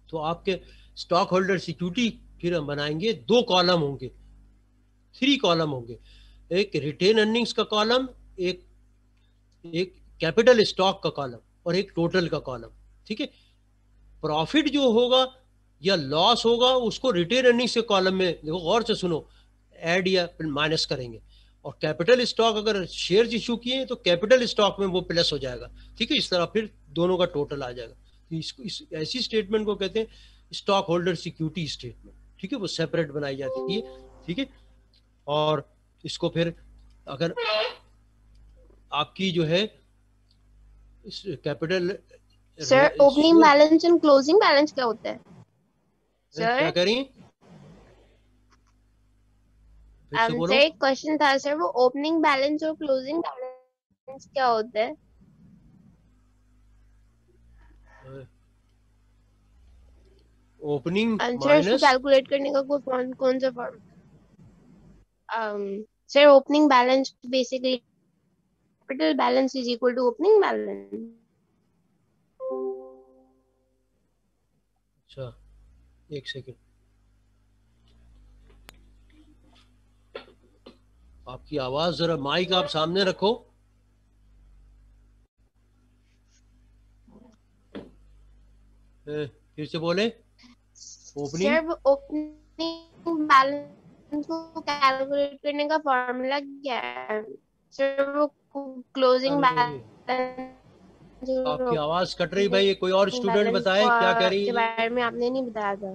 तो आपके स्टॉक होल्डर सिक्योरिटी फिर हम बनाएंगे, 2 कॉलम होंगे, 3 कॉलम होंगे, एक रिटेन अर्निंग्स का कॉलम, एक कैपिटल स्टॉक का कॉलम और एक टोटल का कॉलम। ठीक है, प्रॉफिट जो होगा या लॉस होगा उसको रिटेन अर्निंग्स के कॉलम में, देखो गौर से सुनो, ऐड या माइनस करेंगे। और कैपिटल स्टॉक अगर शेयर्स इशू किए तो कैपिटल स्टॉक में वो प्लस हो जाएगा। ठीक है, इस तरह फिर दोनों का टोटल आ जाएगा। तो इसको ऐसी स्टेटमेंट को कहते हैं स्टॉक होल्डर सिक्योरिटी स्टेटमेंट। ठीक है, वो सेपरेट बनाई जाती है। ठीक है, और इसको फिर अगर आपकी जो है capital, sir opening balance and closing balance क्या होता है सर? क्या करें? सर एक क्वेश्चन था सर, वो ओपनिंग बैलेंस और क्लोजिंग बैलेंस क्या होता है? ओपनिंग माइनस कैलकुलेट करने का कौन सा form? Sir opening balance basically capital balance is equal to opening balance. अच्छा, एक सेकंड, आपकी आवाज जरा, माइक आप सामने रखो। फिर से बोले। सर ओपनिंग बैलेंस को कैलकुलेट करने का फॉर्मूला क्या है सर? वो क्लोजिंग बैलेंस, आपकी आवाज कट रही भाई, कोई और स्टूडेंट बताए क्या कह रही है? के बारे में आपने नहीं बताया था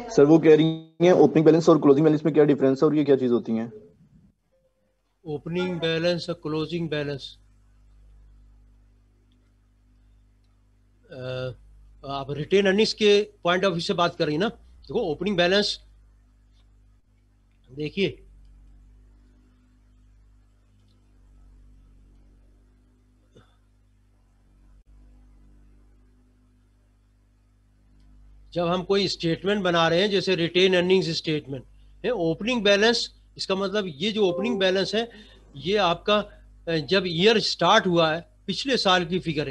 सर। वो कह रही हैं ओपनिंग बैलेंस और क्लोजिंग बैलेंस में क्या डिफरेंस है और ये क्या चीज होती है? ओपनिंग बैलेंस और क्लोजिंग बैलेंस, आप रिटेन अर्निंग्स के पॉइंट ऑफ व्यू से बात कर रही ना। देखो ओपनिंग बैलेंस, देखिए जब हम कोई स्टेटमेंट बना रहे हैं जैसे रिटेन अर्निंग्स स्टेटमेंट है, ओपनिंग बैलेंस, इसका मतलब ये जो ओपनिंग बैलेंस है ये आपका जब ईयर स्टार्ट हुआ है पिछले साल की फिगर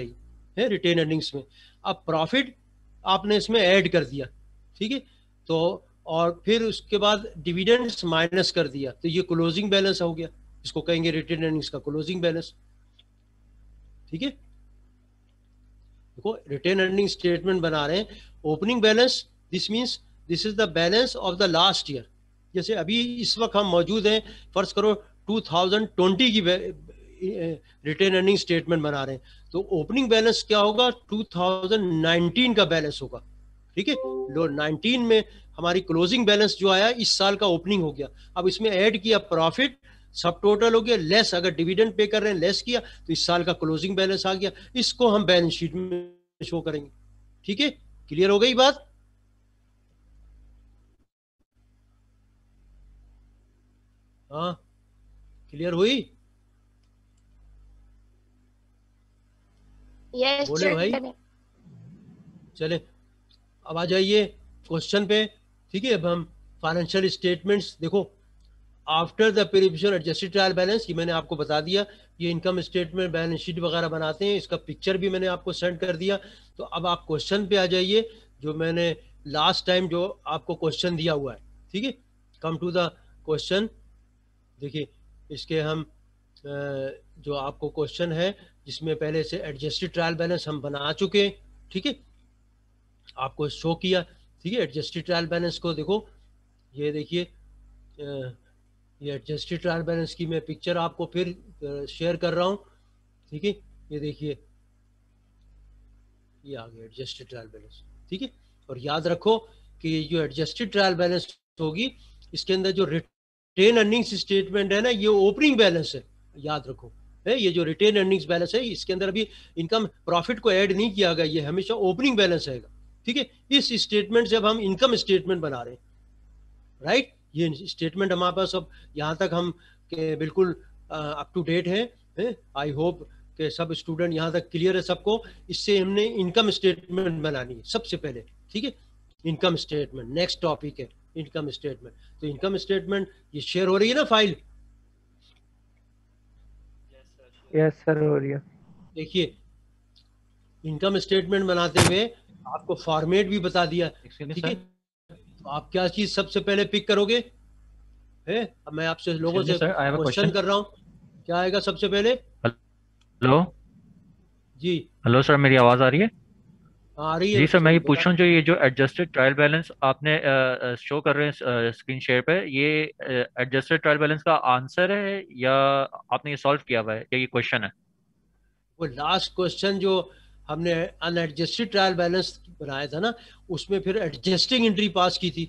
है रिटेन अर्निंग्स में। अब प्रॉफिट आपने इसमें ऐड कर दिया, ठीक है, तो और फिर उसके बाद डिविडेंड्स माइनस कर दिया, तो ये क्लोजिंग बैलेंस हो गया, इसको कहेंगे रिटेन अर्निंग्स का क्लोजिंग बैलेंस। ठीक है, देखो रिटेन अर्निंग स्टेटमेंट बना रहे हैं, opening balance, this means this is the balance of the last year, जैसे अभी इस वक्त हम मौजूद हैं, फर्ज करो 2020 की रिटेन अर्निंग स्टेटमेंट बना रहे हैं, तो ओपनिंग बैलेंस क्या होगा, 2019 का बैलेंस होगा, ठीक है। लो 19 में हमारी क्लोजिंग बैलेंस जो आया इस साल का ओपनिंग हो गया, अब इसमें ऐड किया प्रॉफिट, सब टोटल हो गया, लेस अगर डिविडेंड पे कर रहे हैं लेस किया तो इस साल का क्लोजिंग बैलेंस आ गया, इसको हम बैलेंस शीट में शो करेंगे, ठीक है। क्लियर हो गई बात? हाँ क्लियर हुई? यस बोले भाई। चले अब आ जाइए क्वेश्चन पे, ठीक है। अब हम फाइनेंशियल स्टेटमेंट्स देखो, after the preparation adjusted trial balance, ये मैंने आपको बता दिया, ये इनकम स्टेटमेंट बैलेंस शीट वगैरह बनाते हैं, इसका पिक्चर भी मैंने आपको सेंड कर दिया। तो अब आप क्वेश्चन पे आ जाइए, जो मैंने लास्ट टाइम जो आपको क्वेश्चन दिया हुआ है, ठीक है। कम टू द क्वेश्चन, देखिए इसके हम जो आपको क्वेश्चन है जिसमें पहले से एडजस्टेड ट्रायल बैलेंस हम बना चुके हैं, ठीक है, आपको शो किया, ठीक है। एडजस्टेड ट्रायल बैलेंस को देखो, ये देखिए ये एडजस्टेड ट्रायल बैलेंस की मैं पिक्चर आपको फिर शेयर कर रहा हूँ, ठीक है। ये देखिए ये आ गया एडजस्टेड ट्रायल बैलेंस, ठीक है। और याद रखो कि ये जो एडजस्टेड ट्रायल बैलेंस होगी, इसके अंदर जो रिटेन अर्निंग्स स्टेटमेंट है ना, ये ओपनिंग बैलेंस है, याद रखो है। ये जो रिटेन अर्निंग्स बैलेंस है, इसके अंदर अभी इनकम प्रॉफिट को ऐड नहीं किया गया, ये हमेशा ओपनिंग बैलेंस रहेगा, ठीक है। इस स्टेटमेंट से अब हम इनकम स्टेटमेंट बना रहे हैं, राइट। ये स्टेटमेंट हमारे पास अब यहाँ तक हम बिल्कुल अप टू डेट है। आई होप कि सब स्टूडेंट यहाँ तक क्लियर है सबको। इससे हमने इनकम स्टेटमेंट बनानी है सबसे पहले, ठीक है। इनकम स्टेटमेंट नेक्स्ट टॉपिक है, इनकम स्टेटमेंट। तो इनकम स्टेटमेंट ये शेयर हो रही है ना फाइल? यस सर हो रही है। देखिए इनकम स्टेटमेंट बनाते हुए आपको फॉर्मेट भी बता दिया, ठीक है। तो आप क्या चीज सबसे पहले पिक करोगे है? अब मैं आपसे लोगों से क्वेश्चन कर रहा हूँ, क्या आएगा सबसे पहले? हेलो जी हेलो सर, मेरी आवाज आ रही है? आ रही है जी सर, मैं ये पूछ रहा हूँ, जो ये जो एडजस्टेड ट्रायल बैलेंस आपने शो कर रहे हैं स्क्रीन शेयर पे, ये एडजस्टेड ट्रायल बैलेंस का आंसर है या आपने ये सॉल्व किया हुआ है या ये क्वेश्चन है? वो लास्ट क्वेश्चन जो हमने अनएडजस्टेड ट्रायल बैलेंस बनाया था ना, उसमें फिर एडजस्टिंग एंट्री पास की थी,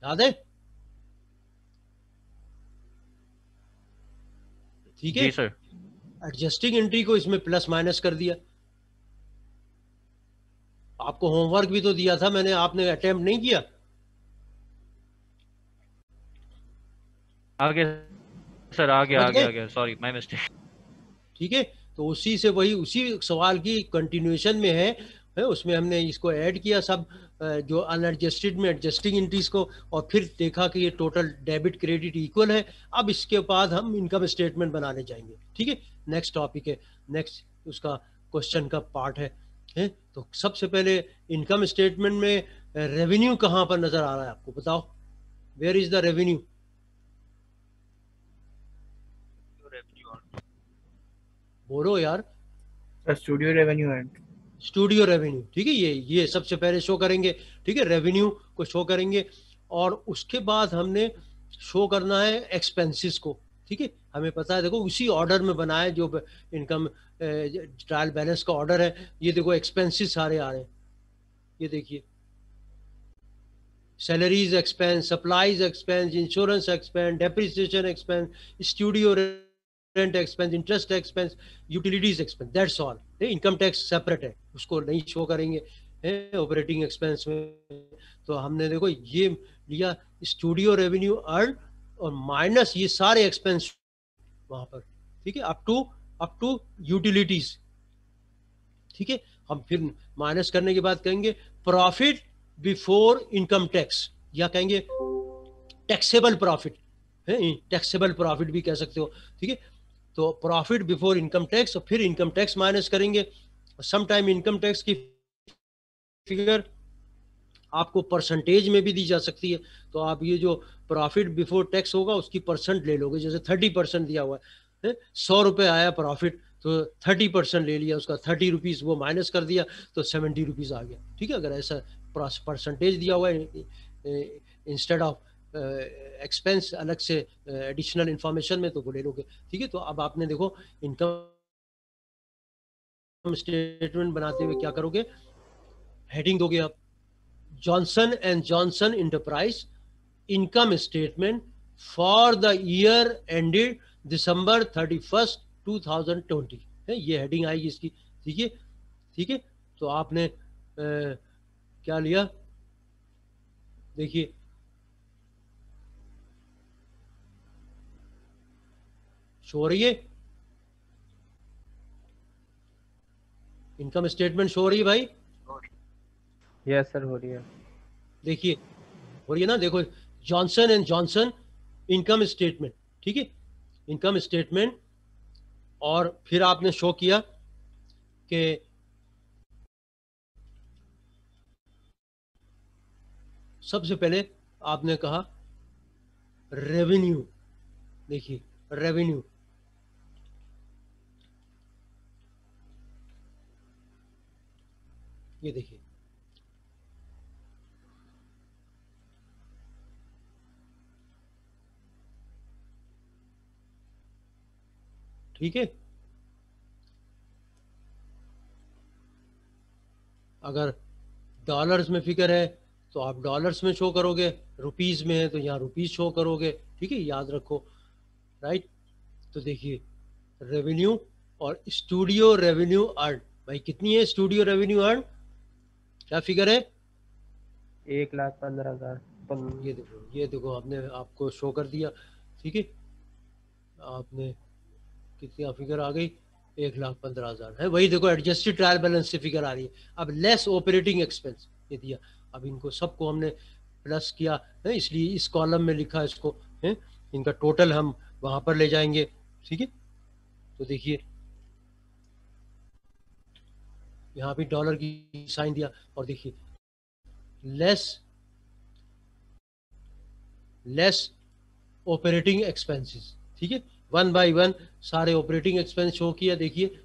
याद है? ठीक है जी सर। एडजस्टिंग एंट्री को इसमें प्लस माइनस कर दिया। आपको होमवर्क भी तो दिया था मैंने, आपने अटेम्प्ट नहीं किया? आ गया सर, आ गया, सॉरी माय मिस्टेक। ठीक है, तो उसी से वही उसी सवाल की कंटिन्यूएशन में है उसमें हमने इसको ऐड किया सब जो अनएडजस्टेड में एडजस्टिंग एंट्रीज को, और फिर देखा कि ये टोटल डेबिट क्रेडिट इक्वल है। अब इसके बाद हम इनकम स्टेटमेंट बनाने जाएंगे, ठीक है। नेक्स्ट टॉपिक है, नेक्स्ट उसका क्वेश्चन का पार्ट है। तो सबसे पहले इनकम स्टेटमेंट में रेवेन्यू कहाँ पर नजर आ रहा है आपको, बताओ, वेयर इज द रेवेन्यू? बोलो यार। Studio revenue and studio revenue, ठीक है, ये सबसे पहले शो करेंगे, ठीक है, रेवेन्यू को शो करेंगे। और उसके बाद हमने शो करना है एक्सपेंसेस को, ठीक है। हमें पता है, देखो उसी ऑर्डर में बना है जो इनकम ट्रायल बैलेंस का ऑर्डर है। ये देखो एक्सपेंसेस सारे आ रहे हैं, ये देखिए, salaries expense, supplies expense, insurance expense, depreciation expense, studio rent expense, interest expense, utilities expense, that's all. Income tax separate है, उसको नहीं शो करेंगे ऑपरेटिंग एक्सपेंस में। तो हमने देखो ये लिया स्टूडियो रेवेन्यू अर्न और माइनस ये सारे एक्सपेंस वहां पर, ठीक है, अप टू यूटिलिटीज, ठीक है। हम फिर माइनस करने के बाद कहेंगे प्रॉफिट बिफोर इनकम टैक्स, या कहेंगे टैक्सेबल प्रॉफिट है, टैक्सेबल प्रॉफिट भी कह सकते हो, ठीक है। तो प्रॉफिट बिफोर इनकम टैक्स, और फिर इनकम टैक्स माइनस करेंगे। सम टाइम इनकम टैक्स की फिगर आपको परसेंटेज में भी दी जा सकती है, तो आप ये जो प्रॉफिट बिफोर टैक्स होगा उसकी परसेंट ले लोगे। जैसे 30% दिया हुआ है, 100 रुपये आया प्रॉफिट, तो 30% ले लिया उसका, 30 रुपीज़ वो माइनस कर दिया तो 70 रुपीज़ आ गया, ठीक है। अगर ऐसा परसेंटेज दिया हुआ है इंस्टेड ऑफ एक्सपेंस अलग से एडिशनल इंफॉर्मेशन में तो वो ले लोगे, ठीक है। तो अब आपने देखो इनकम स्टेटमेंट बनाते हुए क्या करोगे, हेडिंग दोगे आप, Johnson and Johnson enterprise income statement for the year ended December 31st 2020 है, ये हेडिंग आएगी इसकी, ठीक है, ठीक है। तो आपने क्या लिया, देखिए शो हो रही है इनकम स्टेटमेंट, शो हो रही है भाई? यस सर, हो रही है। देखिए हो रही है ना, देखो Johnson and Johnson income statement, ठीक है, इनकम स्टेटमेंट। और फिर आपने शो किया कि सबसे पहले आपने कहा रेवेन्यू, देखिए रेवेन्यू, ये देखिए ठीक है। अगर डॉलर्स में फिगर है तो आप डॉलर्स में शो करोगे, रुपीस में है तो यहाँ रुपीस शो करोगे, ठीक है, याद रखो, राइट। तो देखिए रेवेन्यू और स्टूडियो रेवेन्यू अर्न, भाई कितनी है स्टूडियो रेवेन्यू अर्न, क्या फिगर है? 1,15,000। ये देखो आपने आपको शो कर दिया, ठीक है, आपने कितनी फिगर आ गई, 1,15,000 है, वही देखो एडजस्टेड ट्रायल बैलेंस से फिगर आ रही है। अब लेस ऑपरेटिंग एक्सपेंस ये दिया, अब इनको सबको हमने प्लस किया है, इसलिए इस कॉलम में लिखा इसको है, इनका टोटल हम वहां पर ले जाएंगे, ठीक है। तो देखिए यहाँ भी डॉलर की साइन दिया, और देखिए लेस ऑपरेटिंग एक्सपेंसेस, ठीक है, 1 by 1 सारे ऑपरेटिंग एक्सपेंस शो किया, देखिए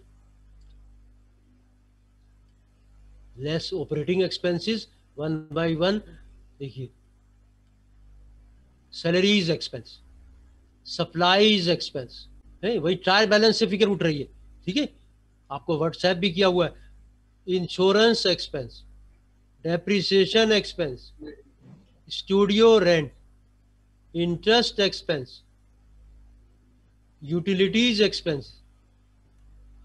लेस ऑपरेटिंग एक्सपेंसेस 1 by 1, देखिए सैलरीज एक्सपेंस, सप्लाईज एक्सपेंस है, वही ट्रायल बैलेंस से फिगर उठ रही है, ठीक है, आपको व्हाट्सएप भी किया हुआ है। Insurance expense, depreciation expense, studio rent, interest expense, utilities expense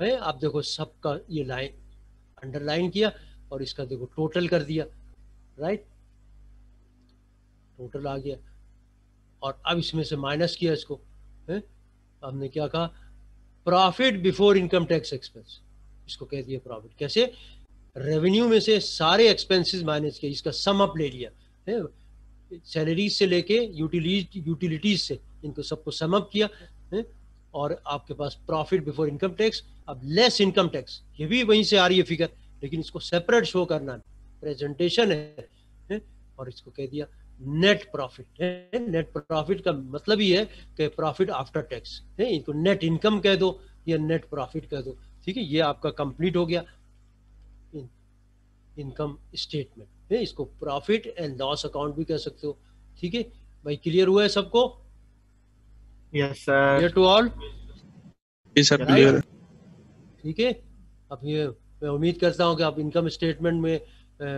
है। आप देखो सबका ये लाइन अंडरलाइन किया और इसका देखो टोटल कर दिया, राइट, टोटल आ गया। और अब इसमें से माइनस किया इसको है, हमने क्या कहा, profit before income tax expense, इसको कह दिया प्रॉफिट, कैसे, रेवेन्यू में से सारे एक्सपेंसेस माइनस किया, इसका सम अप ले लिया है, सैलरीज से लेके यूटिलिटीज से, इनको सबको सम अप किया है, और आपके पास प्रॉफिट बिफोर इनकम टैक्स। अब लेस इनकम टैक्स, ये भी वहीं से आ रही है फिगर, लेकिन इसको सेपरेट शो करना है, प्रेजेंटेशन है, और इसको कह दिया नेट प्रॉफिट है। नेट प्रॉफिट का मतलब ही है कि प्रॉफिट आफ्टर टैक्स है, इनको नेट इनकम कह दो या नेट प्रॉफिट कह दो, ठीक है। ये आपका कंप्लीट हो गया इनकम स्टेटमेंट है, इसको प्रॉफिट एंड लॉस अकाउंट भी कह सकते हो, ठीक है भाई। क्लियर हुआ है सबको? Yes sir. Clear to all? जी सर, क्लियर। ठीक है, अब ये मैं उम्मीद करता हूँ कि आप इनकम स्टेटमेंट में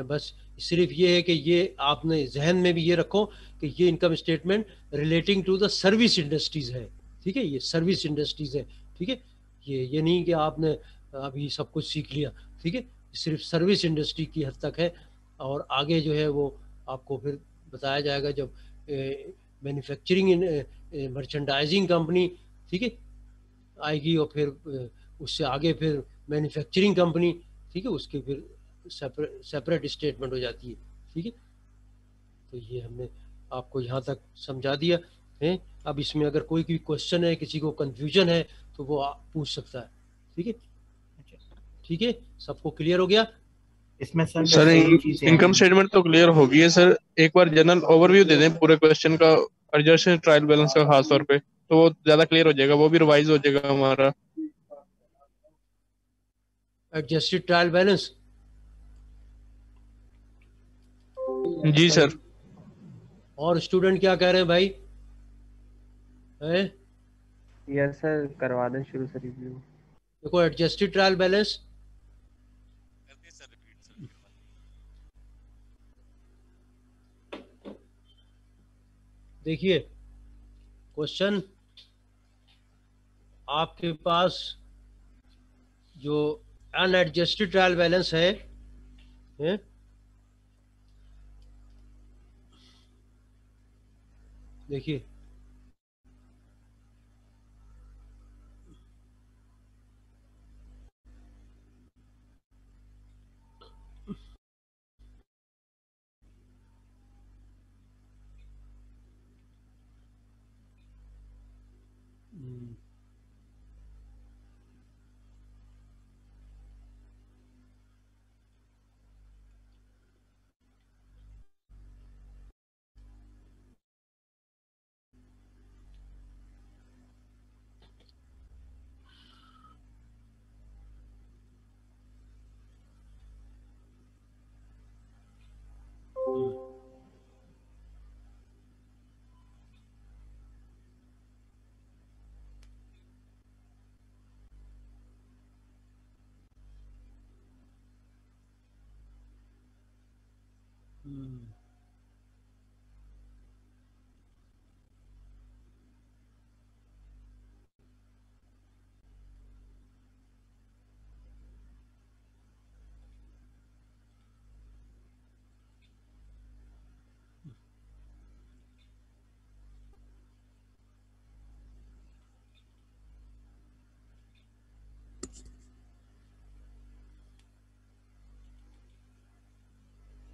बस सिर्फ ये है कि ये आपने जहन में भी ये रखो कि ये income statement relating to the service industries है, ठीक है, ये सर्विस इंडस्ट्रीज है, ठीक है, ये नहीं कि आपने अभी सब कुछ सीख लिया, ठीक है, सिर्फ सर्विस इंडस्ट्री की हद तक है, और आगे जो है वो आपको फिर बताया जाएगा जब मैन्युफैक्चरिंग मर्चेंडाइजिंग कंपनी, ठीक है, आएगी, और फिर उससे आगे फिर मैन्युफैक्चरिंग कंपनी, ठीक है, उसके फिर सेपरेट स्टेटमेंट हो जाती है, ठीक है। तो ये हमने आपको यहाँ तक समझा दिया है। अब इसमें अगर कोई भी क्वेश्चन है, किसी को कंफ्यूजन है, तो वो पूछ सकता है, ठीक है, ठीक है, सबको क्लियर हो गया? इसमें सर इनकम स्टेटमेंट तो क्लियर हो गई है सर, एक बार जनरल ओवरव्यू दे दें पूरे क्वेश्चन का, एडजस्टेड ट्रायल बैलेंस का खास तौर पे, तो वो ज्यादा क्लियर हो जाएगा, वो भी रिवाइज हो जाएगा हमारा। एडजस्टेड ट्रायल बैलेंस, जी सर। और स्टूडेंट क्या कह रहे हैं भाई? हैं? यस सर, करवा दें शुरू से रिव्यू। देखो एडजस्टेड ट्रायल बैलेंस, देखिए क्वेश्चन आपके पास जो अनएडजस्टेड ट्रायल बैलेंस है, देखिए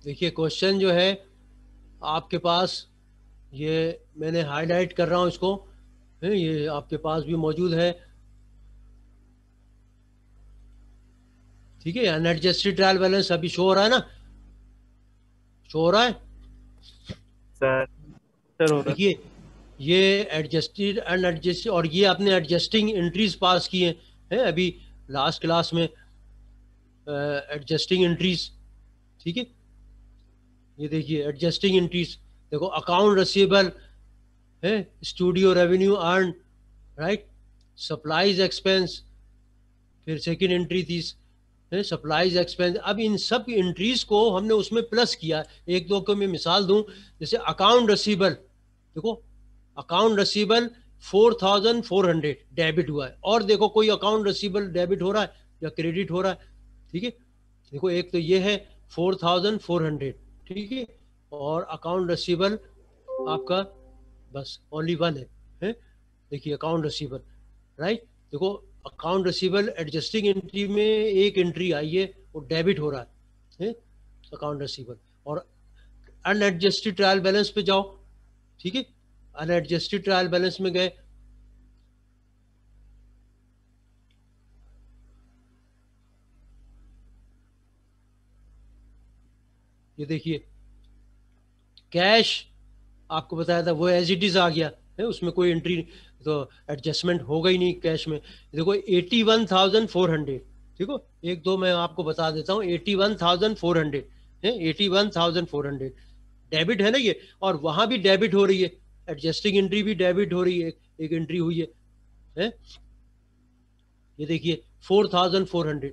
देखिए क्वेश्चन जो है आपके पास, ये मैंने हाईलाइट कर रहा हूं इसको, ये आपके पास भी मौजूद है, ठीक है। अनएडजस्टेड ट्रायल बैलेंस अभी शो हो रहा है ना, शो हो रहा है सर सर हो रहा है। देखिए ये एडजस्टेड अनएडजस्टेड, और ये आपने एडजस्टिंग एंट्रीज पास किए हैं अभी लास्ट क्लास में, एडजस्टिंग एंट्रीज, ठीक है। ये देखिए एडजस्टिंग एंट्रीज, देखो अकाउंट रिसीवेबल है, studio revenue earn, right, supplies expense, फिर सेकंड एंट्री थी सप्लाईज एक्सपेंस। अब इन सब एंट्रीज को हमने उसमें प्लस किया। एक दो को मैं मिसाल दूं, जैसे अकाउंट रिसीवेबल, देखो अकाउंट रिसीवेबल 4400 डेबिट हुआ है, और देखो कोई अकाउंट रिसीवेबल डेबिट हो रहा है या क्रेडिट हो रहा है, ठीक है। देखो एक तो ये है 4400, ठीक है, और अकाउंट रिसीवेबल आपका बस ओनली वन है? देखिए अकाउंट रिसीवेबल, राइट, देखो अकाउंट रिसीवेबल एडजस्टिंग एंट्री में एक एंट्री आई है, वो डेबिट हो रहा है अकाउंट रिसीवेबल। और अनएडजस्टेड ट्रायल बैलेंस पे जाओ, ठीक है, अनएडजस्टेड ट्रायल बैलेंस में गए, ये देखिए कैश आपको बताया था वो एज इट इज आ गया है, उसमें कोई एंट्री तो एडजस्टमेंट हो गई नहीं कैश में। देखो 81,400, ठीक हो, एक दो मैं आपको बता देता हूँ, 81,400 है, 81,400 डेबिट है ना ये, और वहां भी डेबिट हो रही है, एडजस्टिंग एंट्री भी डेबिट हो रही है, एक एंट्री हुई है? ये देखिए 4,400,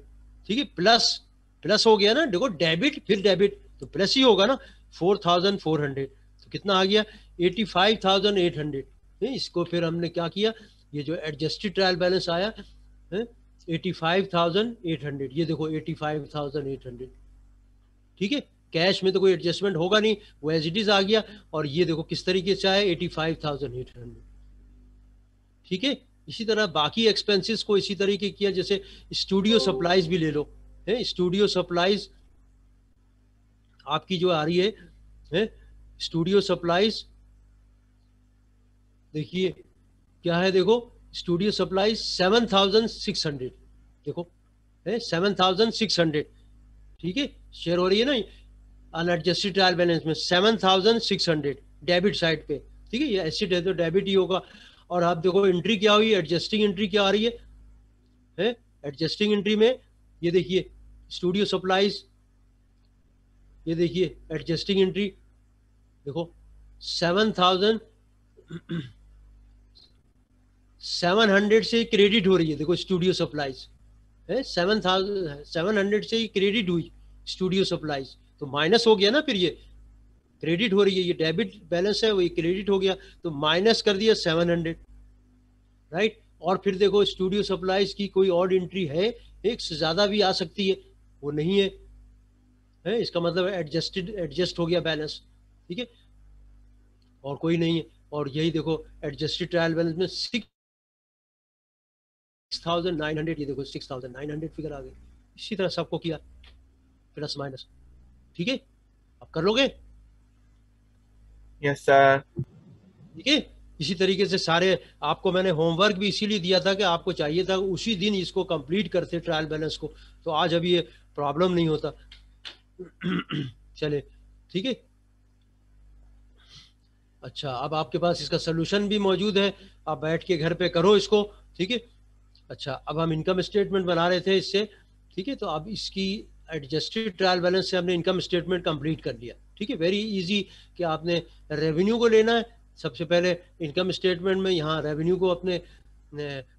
ठीक है, प्लस प्लस हो गया ना, देखो डेबिट फिर डेबिट तो प्लस ही होगा ना, 4,400, तो कितना आ गया 85,800। इसको फिर हमने क्या किया, ये जो एडजस्टेड ट्रायल बैलेंस आया है 85,800, ये देखो 85,800, ठीक है, कैश में तो कोई एडजस्टमेंट होगा नहीं, वो एज इट इज आ गया, और ये देखो किस तरीके से आया 85,800, ठीक है। इसी तरह बाकी एक्सपेंसेस को इसी तरीके किया, जैसे स्टूडियो सप्लाईज भी ले लो, है स्टूडियो सप्लाईज आपकी जो आ रही है स्टूडियो सप्लाईज, देखिए क्या है, देखो स्टूडियो सप्लाईज 7,600, देखो है 7,600, ठीक है, शेयर हो रही है ना अनएडजस्टेड ट्रायल बैलेंस में 7,600 डेबिट साइड पे, ठीक है, ये एसेट है तो डेबिट ही होगा। और आप देखो एंट्री क्या हुई, एडजस्टिंग एंट्री क्या आ रही है एडजस्टिंग एंट्री में ये देखिए स्टूडियो सप्लाईज, ये देखिए एडजस्टिंग एंट्री देखो 7,700 से क्रेडिट हो रही है, देखो स्टूडियो सप्लाईज है 7,700 से ही क्रेडिट हुई स्टूडियो सप्लाईज, तो माइनस हो गया ना, फिर ये क्रेडिट हो रही है, ये डेबिट बैलेंस है, वो ये क्रेडिट हो गया, तो माइनस कर दिया 700, राइट। और फिर देखो स्टूडियो सप्लाईज की कोई और एंट्री है, एक से ज्यादा भी आ सकती है, वो नहीं है, इसका मतलब एडजस्ट हो गया बैलेंस, ठीक है, और कोई नहीं है। और यही देखो एडजस्टेड ट्रायल बैलेंस में 6,900, ये देखो 6,900 फिगर आ गई। इसी तरह सबको किया प्लस माइनस, ठीक है, अब कर लोगे? Yes sir. ठीक है, इसी तरीके से सारे आपको मैंने होमवर्क भी इसीलिए दिया था कि आपको चाहिए था उसी दिन इसको कंप्लीट करते ट्रायल बैलेंस को, तो आज अभी ये प्रॉब्लम नहीं होता। चले, ठीक है, अच्छा, अब आपके पास इसका सोल्यूशन भी मौजूद है, आप बैठ के घर पे करो इसको, ठीक है। अच्छा, अब हम इनकम स्टेटमेंट बना रहे थे इससे, ठीक है, तो अब इसकी एडजस्टेड ट्रायल बैलेंस से हमने इनकम स्टेटमेंट कंप्लीट कर लिया, ठीक है, वेरी इजी कि आपने रेवेन्यू को लेना है सबसे पहले इनकम स्टेटमेंट में, यहाँ रेवेन्यू को अपने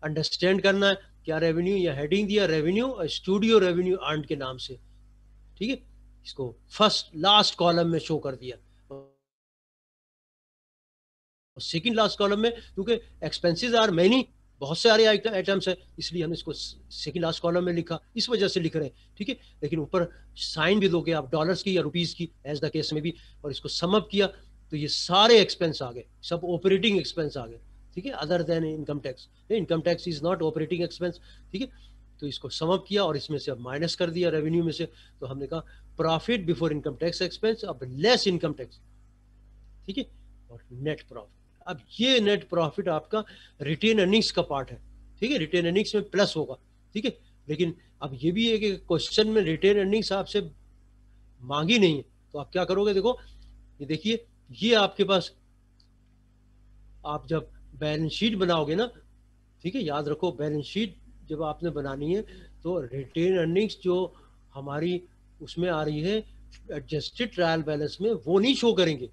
अंडरस्टैंड करना है, क्या रेवेन्यू, या हेडिंग दिया रेवेन्यू स्टूडियो रेवेन्यू अर्न्ड के नाम से, ठीक है, इसको फर्स्ट लास्ट कॉलम में शो कर दिया, सेकंड लास्ट कॉलम में क्योंकि एक्सपेंसेस आर मैनी, बहुत सारे आइटम्स है, इसलिए हमने इसको सेकंड लास्ट कॉलम में लिखा, इस वजह से लिख रहे हैं, ठीक है, लेकिन ऊपर साइन भी दोगे आप डॉलर्स की या रुपीस की एज द केस में भी, और इसको सम अप किया तो ये सारे एक्सपेंस आ गए, सब ऑपरेटिंग एक्सपेंस आ गए, ठीक है, other than income tax, income tax is not operating expense, ठीक है, तो इसको सम अप किया और इसमें से अब माइनस कर दिया रेवेन्यू में से, तो हमने कहा profit before income tax expense, अब लेस इनकम टैक्स, ठीक है, और नेट प्रॉफिट। अब ये नेट प्रॉफिट आपका रिटेन अर्निंग्स का पार्ट है, ठीक है, रिटेन अर्निंग्स में प्लस होगा, ठीक है, लेकिन अब ये भी है कि क्वेश्चन में रिटेन अर्निंग्स आपसे मांगी नहीं है, तो आप क्या करोगे, देखो ये देखिए, ये आपके पास आप जब बैलेंस शीट बनाओगे ना, ठीक है, याद रखो बैलेंस शीट जब आपने बनानी है तो रिटेन अर्निंग्स जो हमारी उसमें आ रही है एडजस्टेड ट्रायल बैलेंस में, वो नहीं शो करेंगे,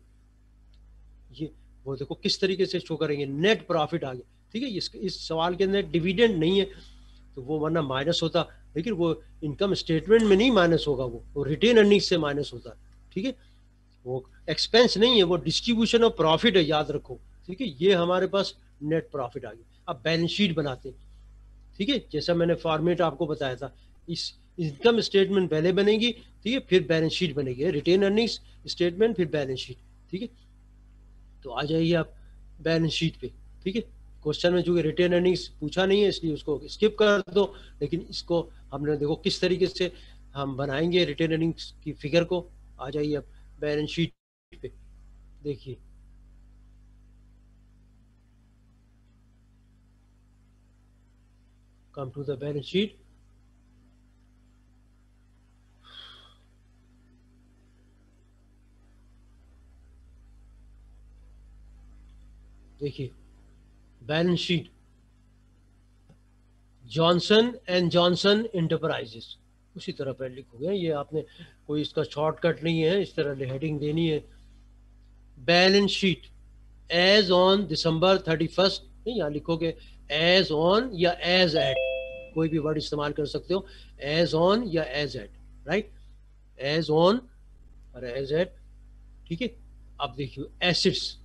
ये वो देखो किस तरीके से शो करेंगे, नेट प्रॉफिट आ गया, ठीक है, इस सवाल के अंदर डिविडेंड नहीं है तो वो वरना माइनस होता, लेकिन वो इनकम स्टेटमेंट में नहीं माइनस होगा, वो रिटेन अर्निंग्स से माइनस होता है, ठीक है, वो एक्सपेंस नहीं है, वो डिस्ट्रीब्यूशन ऑफ प्रॉफिट है, याद रखो, ठीक है, ये हमारे पास नेट प्रॉफिट आ गया। अब बैलेंस शीट बनाते हैं, ठीक है, जैसा मैंने फॉर्मेट आपको बताया था, इस इनकम स्टेटमेंट पहले बनेगी, ठीक है, फिर बैलेंस शीट बनेगी, रिटेन अर्निंग्स स्टेटमेंट फिर बैलेंस शीट, ठीक है, तो आ जाइए आप बैलेंस शीट पे, ठीक है, क्वेश्चन में चूंकि रिटेन अर्निंग्स पूछा नहीं है इसलिए उसको स्किप कर दो, लेकिन इसको हमने देखो किस तरीके से हम बनाएंगे रिटेन अर्निंग्स की फिगर को। आ जाइए आप बैलेंस शीट पे, देखिए come to the balance sheet, देखिए balance sheet Johnson and Johnson enterprises, उसी तरह पर लिखोगे, ये आपने कोई इसका शॉर्टकट नहीं है, इस तरह हेडिंग देनी है, balance sheet as on December 31, नहीं यहाँ लिखोगे एज ऑन या एज एट, कोई भी वर्ड इस्तेमाल कर सकते हो, एज ऑन या as at, right, as on और एज एट, ठीक है। अब देखिए एसिड्स,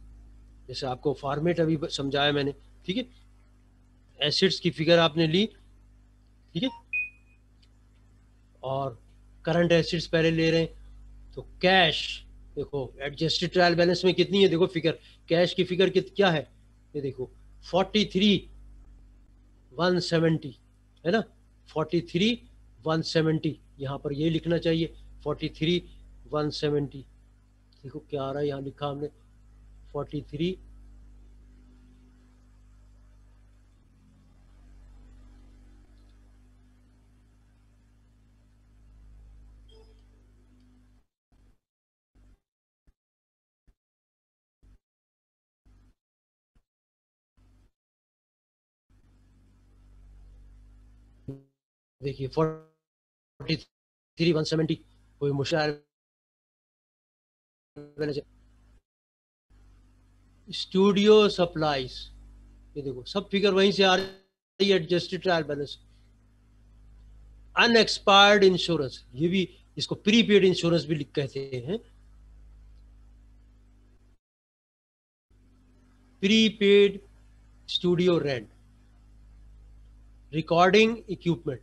जैसे आपको फॉर्मेट अभी समझाया मैंने, ठीक है, एसिड्स की फिगर आपने ली, ठीक है, और करंट एसिड्स पहले ले रहे हैं, तो कैश देखो एडजस्टेड ट्रायल बैलेंस में कितनी है, देखो फिगर, कैश की फिगर क्या है, ये देखो 43,170 है ना, 43,170, यहाँ पर ये लिखना चाहिए 43,170, देखो क्या आ रहा है, यहाँ लिखा हमने 43, देखिए 43,170 कोई मुश्किल, स्टूडियो सप्लाईज, ये देखो सब फिगर वहीं से आ रही है, adjusted trial balance. Unexpired insurance, ये भी इसको प्रीपेड इंश्योरेंस भी कहते हैं, prepaid studio rent, recording equipment.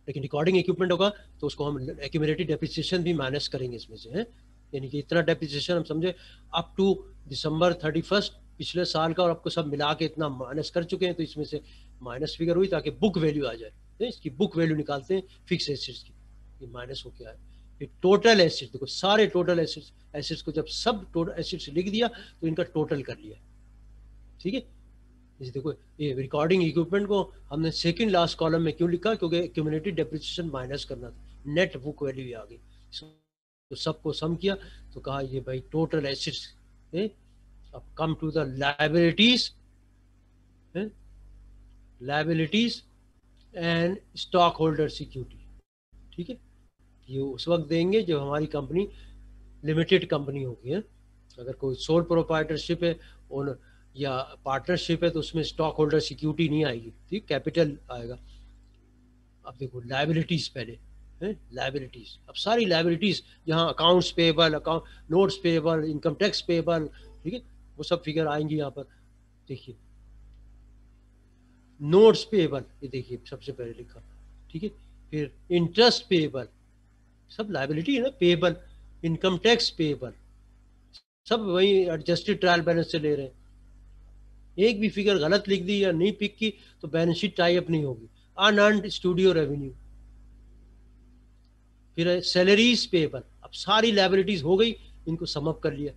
लेकिन रिकॉर्डिंग इक्विपमेंट होगा तो उसको हम एक्यूमुलेटेड डेप्रिसिएशन भी माइनस करेंगे इसमें से, है यानी कि इतना डेप्रिसिएशन हम समझे अप टू December 31 पिछले साल का, और आपको सब मिला के इतना माइनस कर चुके हैं, तो इसमें से माइनस फिगर हुई ताकि बुक वैल्यू आ जाए। इसकी बुक वैल्यू निकालते हैं फिक्स एसेट्स की, ये माइनस हो गया है। फिर टोटल एसेट्स, देखो सारे टोटल एसेट्स को जब सब टोटल एसेट्स लिख दिया तो इनका टोटल कर लिया, ठीक है। जैसे देखो ये रिकॉर्डिंग इक्विपमेंट को हमने सेकंड लास्ट कॉलम में क्यों लिखा, क्योंकि एक्यूमुलेटेड डेप्रिसिएशन माइनस करना था, नेट बुक वैल्यू आ गई, तो सबको सम किया तो कहा ये भाई टोटल एसेट्स। अब come to the liabilities, liabilities and stock holder security, ठीक है। ये उस वक्त देंगे जब हमारी कंपनी लिमिटेड कंपनी होगी, है। अगर कोई सोल प्रोप्राइटरशिप है ओनर या पार्टनरशिप है तो उसमें स्टॉक होल्डर सिक्योरिटी नहीं आएगी, ठीक, कैपिटल आएगा। अब देखो लायबिलिटीज पहले है, लायबिलिटीज, अब सारी लायबिलिटीज जहाँ accounts payable, account notes payable, income tax payable, ठीक है, वो सब फिगर आएंगी यहाँ पर। देखिए नोट्स पेएबल, ये देखिए सबसे पहले लिखा, ठीक है। फिर इंटरेस्ट पेएबल, सब लायबिलिटी है ना, पेएबल, इनकम टैक्स पेएबल, सब वही एडजस्टेड ट्रायल बैलेंस से ले रहे हैं। एक भी फिगर गलत लिख दी या नहीं पिक की तो बैलेंस शीट टाई अप नहीं होगी। अनअर्न्ड स्टूडियो रेवेन्यू, फिर सैलरीज पेएबल, अब सारी लायबिलिटीज हो गई, इनको सम अप कर लिया,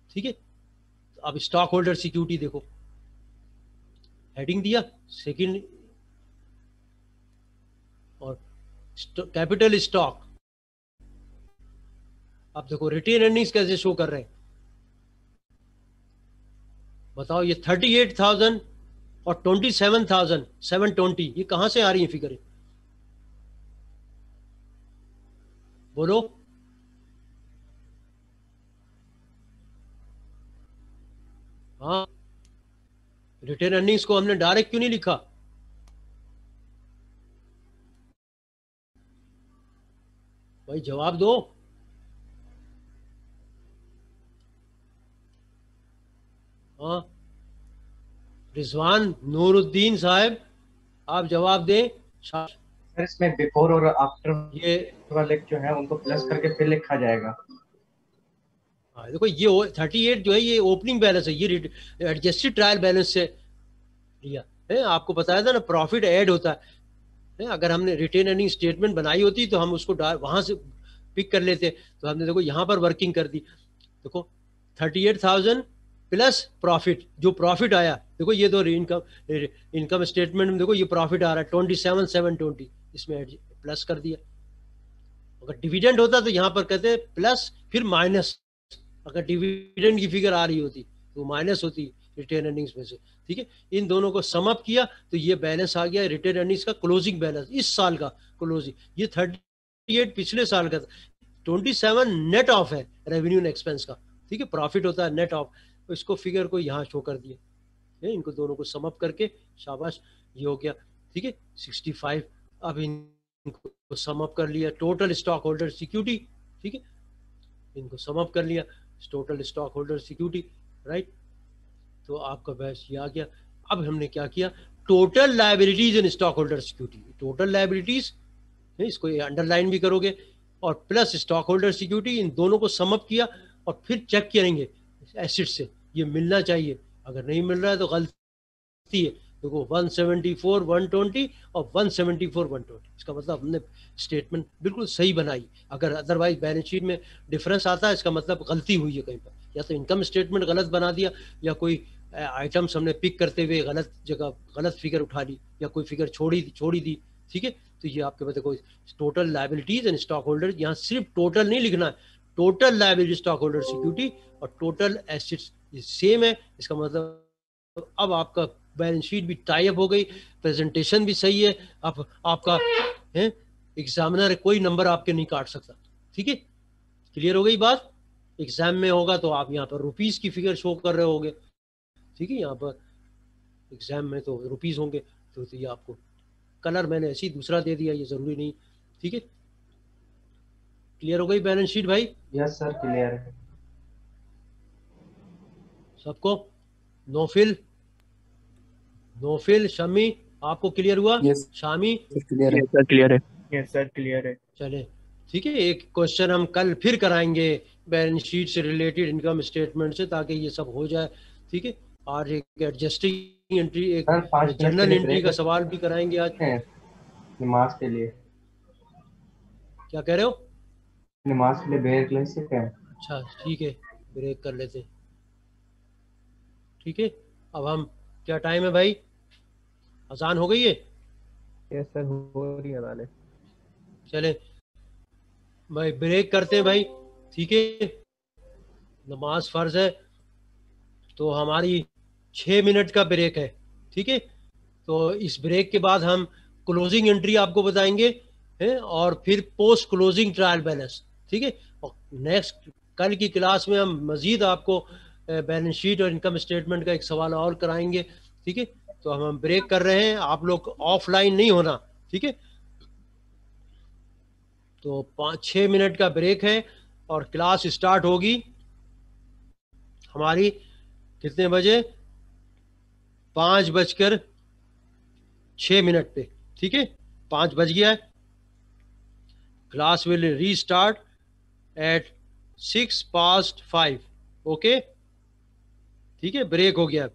ठीक है। अब स्टॉक होल्डर सिक्योरिटी देखो, हेडिंग दिया सेकंड, और कैपिटल स्टॉक। अब देखो रिटेन अर्निंग्स कैसे शो कर रहे हैं, बताओ ये 38,000 और 27,720, ये कहां से आ रही है फिगर, बोलो। हाँ, रिटेन अर्निंग्स को हमने डायरेक्ट क्यों नहीं लिखा, भाई जवाब दो। हाँ, रिजवान नूरुद्दीन साहब आप जवाब दें। सर इसमें बिफोर और आफ्टर ये वाले जो है उनको प्लस करके फिर लिखा जाएगा। हाँ देखो ये 38 जो है ये ओपनिंग बैलेंस है, ये एडजस्टेड ट्रायल बैलेंस से लिया है। आपको बताया था ना प्रॉफिट ऐड होता है, अगर हमने रिटेन अर्निंग स्टेटमेंट बनाई होती तो हम उसको वहां से पिक कर लेते, तो हमने देखो यहाँ पर वर्किंग कर दी। देखो 38,000 प्लस प्रॉफिट, जो प्रॉफिट आया, देखो ये दो इनकम स्टेटमेंट में देखो ये प्रॉफिट आ रहा है 27,720, इसमें प्लस कर दिया। अगर डिविडेंड होता तो यहाँ पर कहते प्लस फिर माइनस, अगर डिविडेंड की फिगर आ रही होती तो माइनस होती रिटेन अर्निंग्स में से, ठीक है। इन दोनों को सम अप किया तो ये बैलेंस आ गया रिटेन अर्निंग्स का क्लोजिंग बैलेंस, इस साल का क्लोजिंग। ये 38 पिछले साल का था, 27 नेट ऑफ है रेवेन्यू एंड एक्सपेंस का, ठीक है, प्रॉफिट होता है नेट ऑफ। तो इसको फिगर को यहाँ शो कर दिया, इनको दोनों को सम अप करके, शाबाश, ये हो गया, ठीक है 65। अब इनको सम अप कर लिया, टोटल स्टॉक होल्डर सिक्योरिटी, ठीक है, इनको सम अप कर लिया, total stock holder security, right. तो आपका बैच ये आ गया। अब हमने क्या किया, total liabilities and stock holder security, total liabilities इसको अंडरलाइन भी करोगे, और प्लस स्टॉक होल्डर सिक्योरिटी, इन दोनों को सम अप किया और फिर चेक करेंगे एसिड से ये मिलना चाहिए, अगर नहीं मिल रहा है तो गलती है। देखो 174 120 और 174 120, इसका मतलब हमने स्टेटमेंट बिल्कुल सही बनाई। अगर अदरवाइज बैलेंस शीट में डिफरेंस आता है इसका मतलब गलती हुई है कहीं पर, या तो इनकम स्टेटमेंट गलत बना दिया, या कोई आइटम्स हमने पिक करते हुए गलत जगह गलत फिगर उठा ली, या कोई फिगर छोड़ी दी, ठीक है। तो ये आपके पास देखो total liabilities and stock holder, यहाँ सिर्फ टोटल नहीं लिखना है, total liability stock holder security और टोटल एसेट्स सेम है। इसका मतलब अब आपका बैलेंस शीट भी टाई अप हो गई, प्रेजेंटेशन भी सही है, आपका एग्जामिनर कोई नंबर आपके नहीं काट सकता, ठीक है। क्लियर हो गई बात, एग्जाम में होगा तो आप यहाँ पर रुपीस की फिगर शो कर रहे होगे, ठीक है। यहाँ पर एग्जाम में तो रुपीस होंगे, तो ये आपको कलर मैंने ऐसे ही दूसरा दे दिया, ये जरूरी नहीं, ठीक है। क्लियर हो गई बैलेंस शीट भाई यस सर, क्लियर है। सबको? नोफिल, नोफिल, शमी, आपको क्लियर हुआ? यस शामी? क्लियर है। सर क्लियर है। यस सर, क्लियर है। चले, ठीक है। एक क्वेश्चन हम कल फिर कराएंगे बैलेंस शीट से रिलेटेड, इनकम स्टेटमेंट से, ताकि ये सब हो जाए, ठीक है। और एक एडजस्टिंग एंट्री, एक सर 5 मिनट के जनरल लिए एंट्री ब्रेक का सवाल भी कराएंगे आज। है नमाज के लिए। क्या कह रहे हो? नमाज के लिए ब्रेक ले सकते हैं? अच्छा ठीक है, ब्रेक कर लेते हैं, ठीक है। अब हम, क्या टाइम है भाई? अजान हो गई है? यस सर, हो रही है मैंने। चले भाई, ब्रेक करते हैं भाई, ठीक है। नमाज फर्ज है, तो हमारी 6 मिनट का ब्रेक है, ठीक है। तो इस ब्रेक के बाद हम क्लोजिंग एंट्री आपको बताएंगे, हैं, और फिर पोस्ट क्लोजिंग ट्रायल बैलेंस, ठीक है। और नेक्स्ट कल की क्लास में हम मजीद आपको बैलेंस शीट और इनकम स्टेटमेंट का एक सवाल और कराएंगे, ठीक है। तो हम ब्रेक कर रहे हैं, आप लोग ऑफलाइन नहीं होना, ठीक है। तो 5-6 मिनट का ब्रेक है, और क्लास स्टार्ट होगी हमारी कितने बजे? 5:06 पे, ठीक है। 5 बज गया है। Class will restart at 5:06। Okay, ठीक है, ब्रेक हो गया।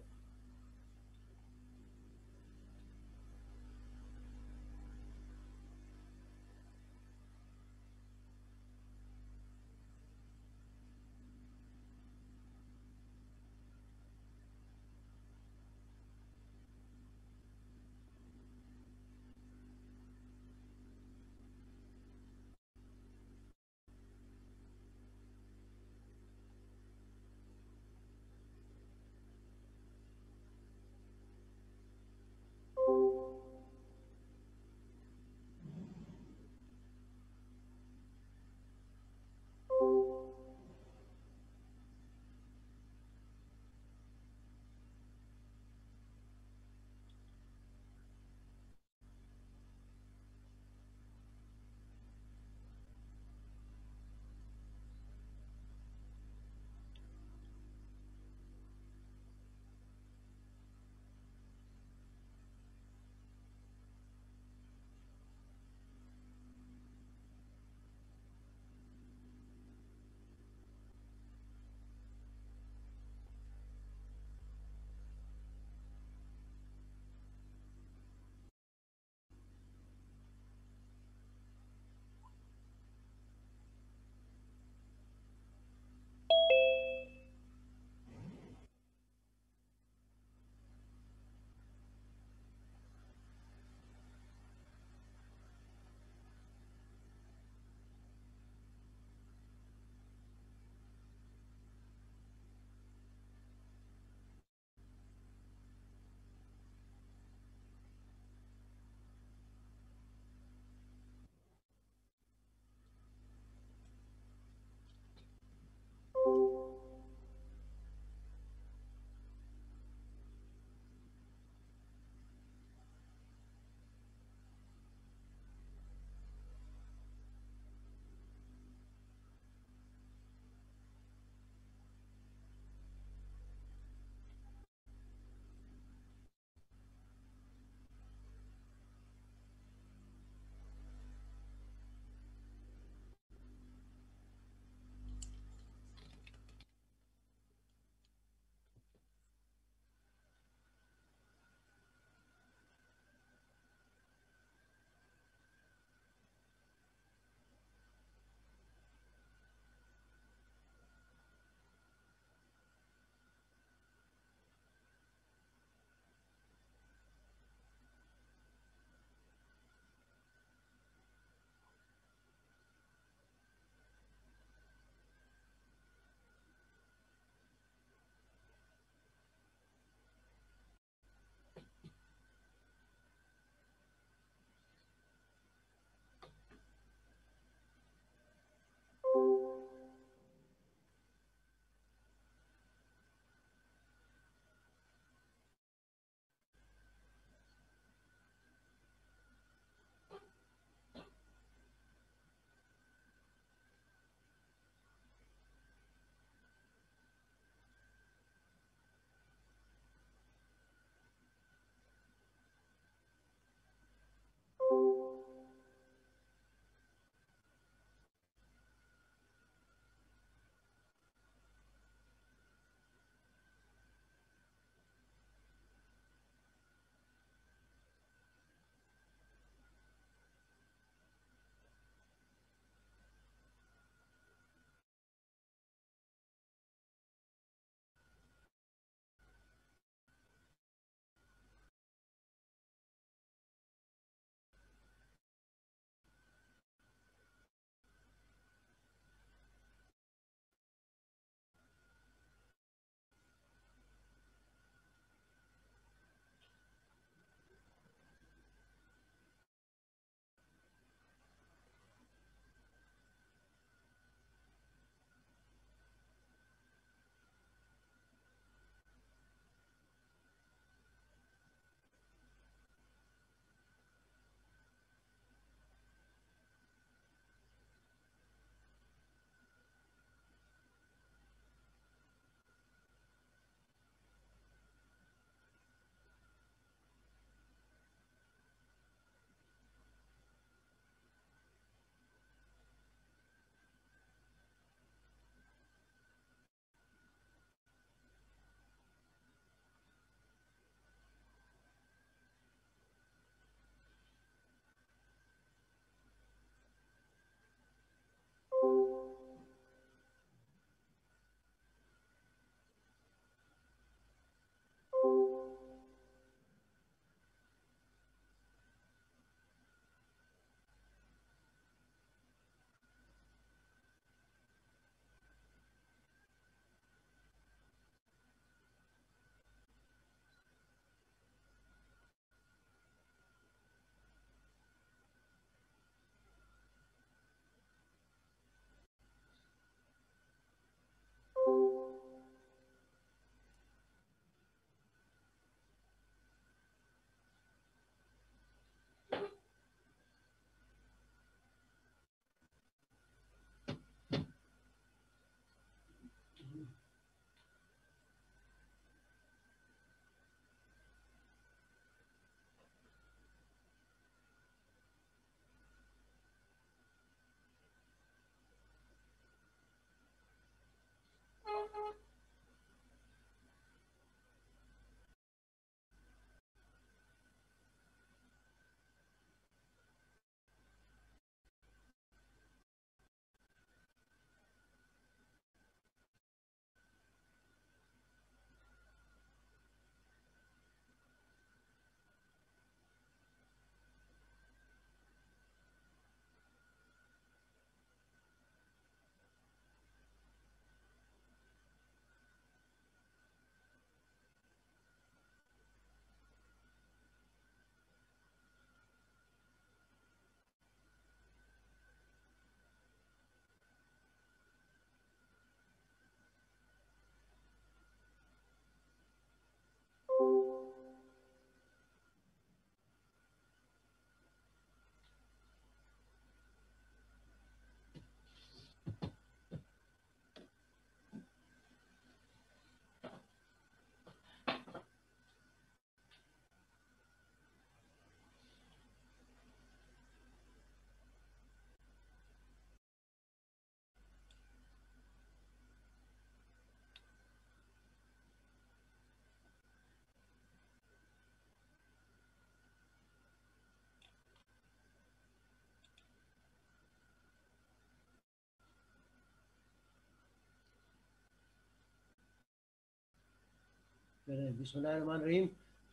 बिस्मिल्लाहिर्रहमानिर्रहीम,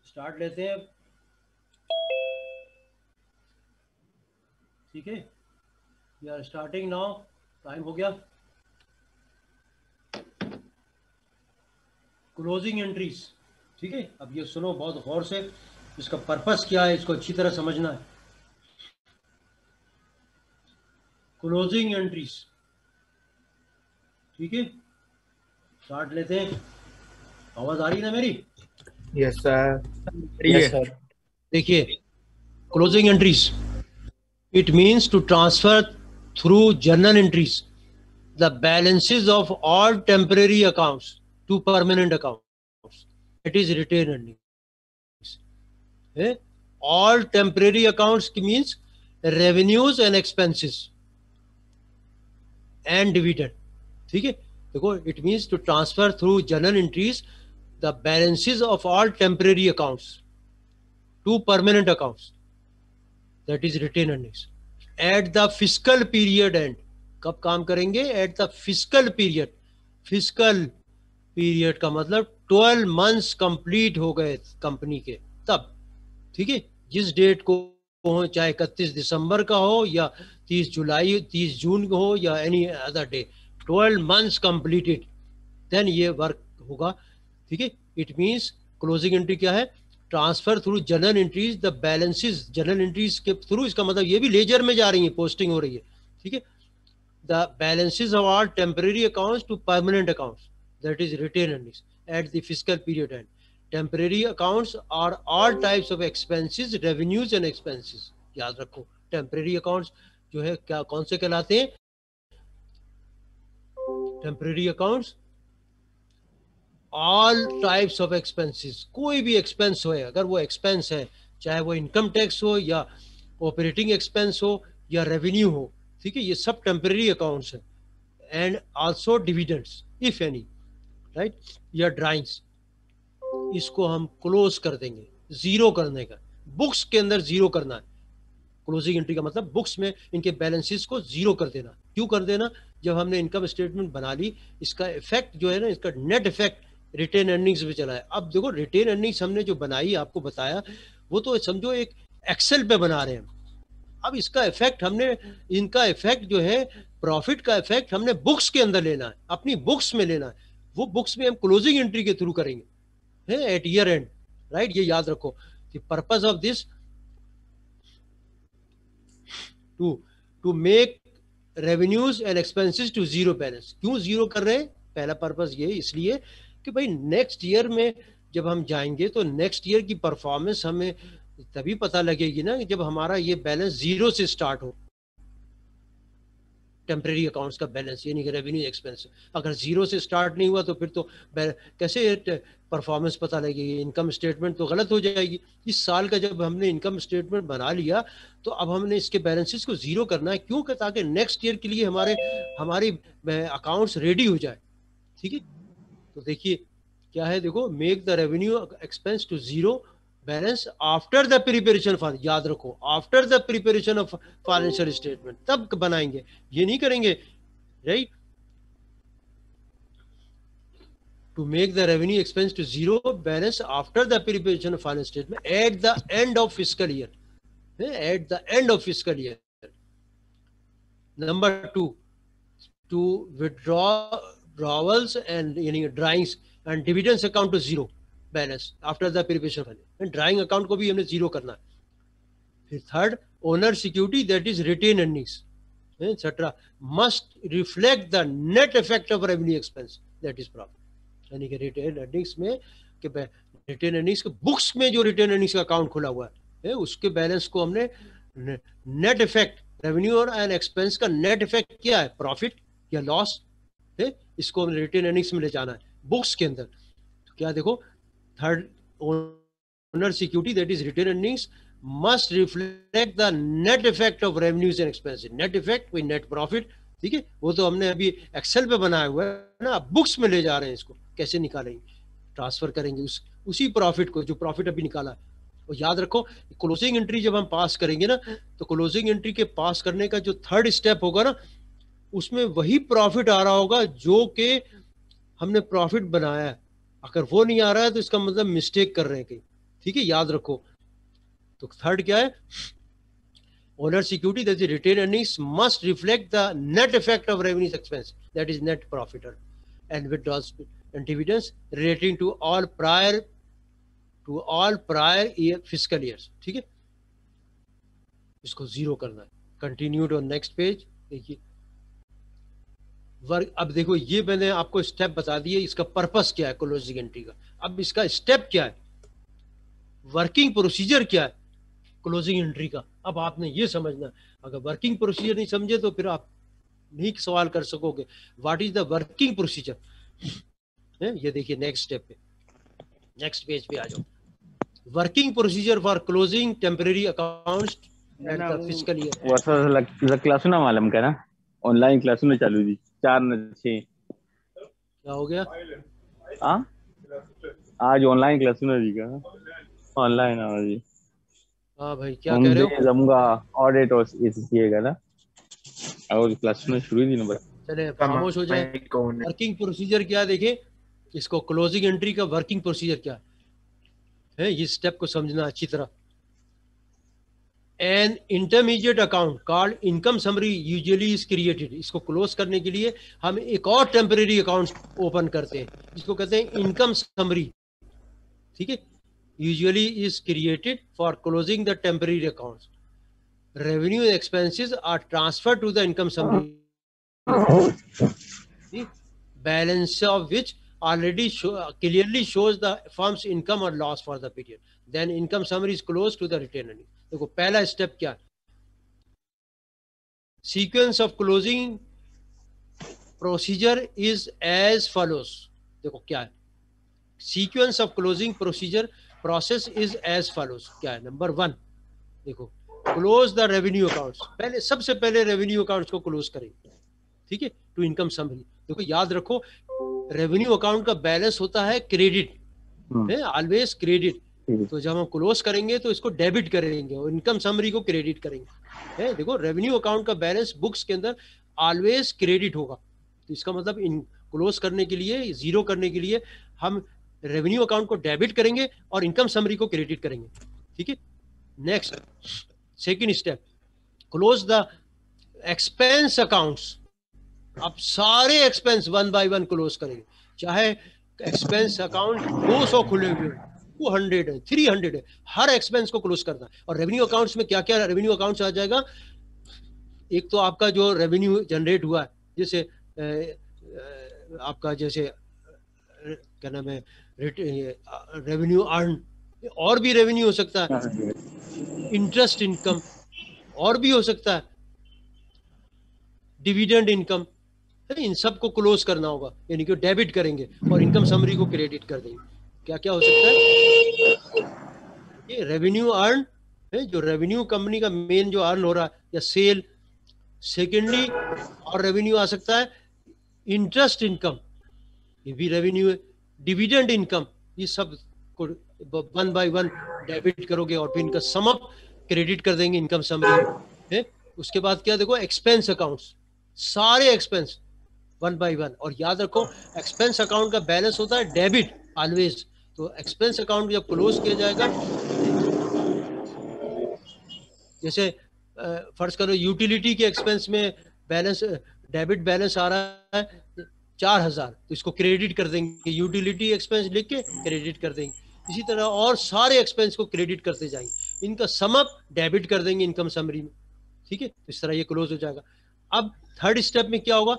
स्टार्ट लेते हैं। ठीक है, we are starting now. Time हो गया। Closing entries. ठीक है, अब ये सुनो बहुत गौर से, इसका पर्पस क्या है इसको अच्छी तरह समझना है। क्लोजिंग एंट्रीज, ठीक है, स्टार्ट लेते हैं। आवाज आ रही है ना मेरी? Yes sir. Yes sir. देखिए, closing entries, it means to transfer through journal entries the balances of all temporary accounts to permanent accounts. That is retained earnings. All temporary accounts means revenues and expenses and dividend. ठीक है, देखो, it means to transfer through journal entries the balances of all temporary accounts to permanent accounts. That is retained earnings. At the fiscal period end, कब काम करेंगे? At the fiscal period. Fiscal period का मतलब 12 months complete हो गए company के तब। ठीक है, जिस डेट को हो, चाहे 31 दिसंबर का हो या 30 जुलाई 30 जून को हो या any other day, 12 months completed, then ये वर्क होगा। ठीक है, इट मींस क्लोजिंग एंट्री क्या है? Transfer through journal entries the balances. Journal entries के थ्रू, इसका मतलब ये भी लेजर में जा रही है, पोस्टिंग हो रही है। ठीक है, the balances of all temporary accounts to permanent accounts, that is retained earnings at the fiscal period end. Temporary accounts are all types of expenses, revenues and expenses. याद रखो, temporary accounts जो है क्या, कौन से कहलाते हैं? Temporary accounts all types of expenses. कोई भी expense हो, अगर वो expense है, चाहे वो income tax हो या operating expense हो या revenue हो, ठीक है, ये सब टेम्परेरी अकाउंट्स हैं। And also dividends if any, right, या ड्राइंग्स, इसको हम क्लोज कर देंगे, जीरो करने का, बुक्स के अंदर जीरो करना है। क्लोजिंग एंट्री का मतलब बुक्स में इनके बैलेंसेस को जीरो कर देना। क्यों कर देना? जब हमने इनकम स्टेटमेंट बना ली, इसका इफेक्ट जो है ना, इसका नेट इफेक्ट रिटेन अर्निंग्स पे चला है। अब देखो, रिटेन अर्निंग्स हमने जो बनाई, आपको बताया, वो तो समझो एक एक्सेल पे बना रहे हैं। अब इसका इफेक्ट हमने, इनका इफेक्ट जो है, प्रॉफिट का इफेक्ट हमने बुक्स के अंदर लेना है, अपनी बुक्स में लेना है। वो बुक्स में हम क्लोजिंग एंट्री के थ्रू करेंगे एट ईयर एंड, राइट। ये याद रखो, the purpose of this to make revenues and expenses to zero balance. क्यों जीरो कर रहे हैं? पहला पर्पस ये इसलिए कि भाई नेक्स्ट ईयर में जब हम जाएंगे तो नेक्स्ट ईयर की परफॉर्मेंस हमें तभी पता लगेगी ना, जब हमारा ये बैलेंस जीरो से स्टार्ट हो। टेम्परेरी अकाउंट्स का बैलेंस, यानी कि रेवेन्यू एक्सपेंस, अगर जीरो से स्टार्ट नहीं हुआ तो फिर तो कैसे परफॉर्मेंस पता लगेगी? इनकम स्टेटमेंट तो गलत हो जाएगी। इस साल का जब हमने इनकम स्टेटमेंट बना लिया तो अब हमने इसके बैलेंसेस को जीरो करना है। क्यों? ताकि नेक्स्ट ईयर के लिए हमारी अकाउंट्स रेडी हो जाए। ठीक है, तो देखिए क्या है, देखो, make the revenue expense to zero balance after the preparation for, याद रखो, after the preparation of financial statement, तब बनाएंगे, ये नहीं करेंगे, right. To make the revenue expense to zero balance after the preparation of financial statement at the end of fiscal year, at the end of fiscal year. Number 2, to withdrawals and यानी drawings and dividends account to zero balance after the preparation finance, drawing account को भी हमने zero करना है। फिर third, owner security that is retained earnings etcetera must reflect the net effect of revenue expense that is profit. यानी कि retain earnings में, कि रिटेन अर्निंग्स के बुक्स में जो रिटेन अर्निंग्स का अकाउंट खुला हुआ है, उसके बैलेंस को हमने नेट इफेक्ट, रेवेन्यू और एंड एक्सपेंस का नेट इफेक्ट क्या है, प्रॉफिट या लॉस है, इसको हमने रिटेन अर्निंग्स में ले जाना है बुक्स के अंदर। तो क्या देखो, third, owner security that is retained earnings must reflect the net effect of revenues and expenses. Net effect with net profit, ठीक है, वो तो हमने अभी एक्सेल पे बनाया हुआ है ना, बुक्स में ले जा रहे हैं। इसको कैसे निकालेंगे? ट्रांसफर करेंगे उसी प्रॉफिट को, जो प्रॉफिट अभी निकाला है। और याद रखो, क्लोजिंग एंट्री जब हम पास करेंगे ना, तो क्लोजिंग एंट्री के पास करने का जो थर्ड स्टेप होगा ना, उसमें वही प्रॉफिट आ रहा होगा जो कि हमने प्रॉफिट बनाया है। अगर वो नहीं आ रहा है तो इसका मतलब मिस्टेक कर रहे हैं कहीं, ठीक है, याद रखो। तो थर्ड क्या है, owner's equity that is retained earnings must reflect the net effect of revenues expense that is net profit and withdrawals and dividends relating to all prior year fiscal years, ठीक है, इसको जीरो करना है। Continued on next page. देखिए work, अब देखो ये मैंने आपको स्टेप बता दिए, इसका पर्पस क्या है क्लोजिंग एंट्री का। अब इसका स्टेप क्या है, वर्किंग प्रोसीजर क्या है क्लोजिंग एंट्री का, अब आपने ये समझना है। अगर वर्किंग प्रोसीजर नहीं समझे तो फिर आप नहीं सवाल कर सकोगे। What is the working procedure, ये देखिए नेक्स्ट स्टेप पे, नेक्स्ट पेज पे आ जाओ। Working procedure for closing temporary accounts at the fiscal year. Varsha class ना मालूम क्या ना, ऑनलाइन क्लास में चालू जी 4 न 6 क्या हो गया? हाँ आज ऑनलाइन क्लास में जी का ऑनलाइन आ जी। हाँ भाई क्या कह रहे हो? जमूंगा ऑडिट और एसीसीए का ना, और क्लास में शुरू ही नहीं बस। चले खामोश हो जाए। वर्किंग प्रोसीजर क्या है देखें, इसको क्लोजिंग एंट्री का वर्किंग प्रोसीजर क्या है, ये स्टेप को समझना अच्छी तरह। An intermediate account called income summary usually is created, इसको क्लोज करने के लिए हम एक और टेम्परेरी अकाउंट ओपन करते हैं, इसको कहते हैं इनकम समरी, ठीक है। Usually is created for closing the temporary accounts. Revenue expenses are transfer to the income summary, balance of which already clearly shows the firm's income or loss for the period. Then income summary is closed to the retained earnings. देखो पहला step क्या है, sequence of closing procedure is as follows। देखो क्या है, sequence of closing procedure process is as follows। क्या है, number 1 देखो क्लोज द रेवेन्यू अकाउंट्स, पहले सबसे पहले रेवेन्यू अकाउंट्स को क्लोज करेंगे, ठीक है, टू इनकम समरी। देखो याद रखो रेवेन्यू अकाउंट का बैलेंस होता है क्रेडिट, ऑलवेज क्रेडिट। तो जब हम क्लोज करेंगे तो इसको डेबिट करेंगे और इनकम समरी को क्रेडिट करेंगे, है। देखो रेवेन्यू अकाउंट का बैलेंस बुक्स के अंदर ऑलवेज क्रेडिट होगा, तो इसका मतलब इन क्लोज करने के लिए, जीरो करने के लिए हम रेवेन्यू अकाउंट को डेबिट करेंगे और इनकम समरी को क्रेडिट करेंगे, ठीक है। Next second step, close the expense accounts. आप सारे एक्सपेंस 1 बाय 1 क्लोज करेंगे, चाहे एक्सपेंस अकाउंट 200 खुले हुए, 200 है, 300 है, हर एक्सपेंस को क्लोज करना है। और रेवेन्यू अकाउंट्स में क्या क्या रेवेन्यू अकाउंट्स आ जाएगा, एक तो आपका जो रेवेन्यू जनरेट हुआ है, जैसे आपका जैसे क्या नाम है रेवेन्यू अर्न, और भी रेवेन्यू हो सकता है, इंटरेस्ट इनकम और भी हो सकता है, डिविडेंड इनकम, इन सबको क्लोज करना होगा, यानी कि डेबिट करेंगे और इनकम समरी को क्रेडिट कर देंगे। क्या क्या हो सकता है, ये रेवेन्यू अर्न है, जो रेवेन्यू कंपनी का मेन जो अर्न हो रहा है, या सेल। सेकेंडली और रेवेन्यू आ सकता है इंटरेस्ट इनकम, ये भी रेवेन्यू है। डिविडेंड इनकम, ये सब को 1 बाय 1 डेबिट करोगे और फिर इनका सम अप क्रेडिट कर देंगे इनकम समरी है। उसके बाद क्या, देखो एक्सपेंस अकाउंट्स, सारे एक्सपेंस 1 बाय 1। और याद रखो एक्सपेंस अकाउंट का बैलेंस होता है डेबिट ऑलवेज, तो एक्सपेंस अकाउंट जब क्लोज किया जाएगा, जैसे फर्ज करो यूटिलिटी के एक्सपेंस में बैलेंस डेबिट बैलेंस आ रहा है 4000, तो इसको क्रेडिट कर देंगे, यूटिलिटी एक्सपेंस लिख के क्रेडिट कर देंगे। इसी तरह और सारे एक्सपेंस को क्रेडिट करते जाएंगे, इनका सम अप डेबिट कर देंगे इनकम समरी में, ठीक है। तो इस तरह ये क्लोज हो जाएगा। अब थर्ड स्टेप में क्या होगा,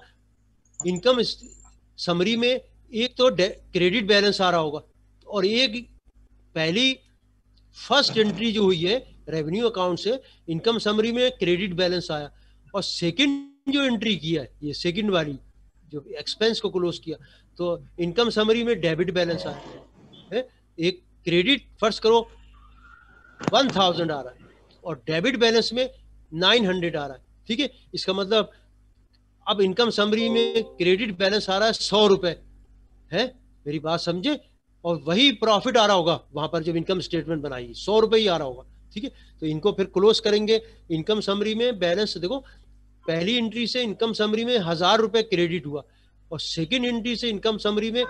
इनकम समरी में एक तो क्रेडिट बैलेंस आ रहा होगा, और एक पहली फर्स्ट एंट्री जो हुई है रेवेन्यू अकाउंट से इनकम समरी में क्रेडिट बैलेंस आया, और सेकंड जो एंट्री किया है, ये सेकंड वाली जो एक्सपेंस को क्लोज किया, तो इनकम समरी में डेबिट बैलेंस आया है। एक क्रेडिट फर्स्ट करो 1000 आ रहा है और डेबिट बैलेंस में 900 आ रहा है, ठीक है। इसका मतलब अब इनकम समरी में क्रेडिट बैलेंस आ रहा है 100 रुपए, है, मेरी बात समझे, और वही प्रॉफिट आ रहा होगा वहां पर जब इनकम स्टेटमेंट बनाई 100 रुपए ही आ रहा होगा, ठीक है। तो इनको फिर क्लोज करेंगे इनकम समरी में बैलेंस। देखो पहली एंट्री से इनकम समरी में 1000 रुपए क्रेडिट हुआ, और सेकेंड एंट्री से इनकम समरी में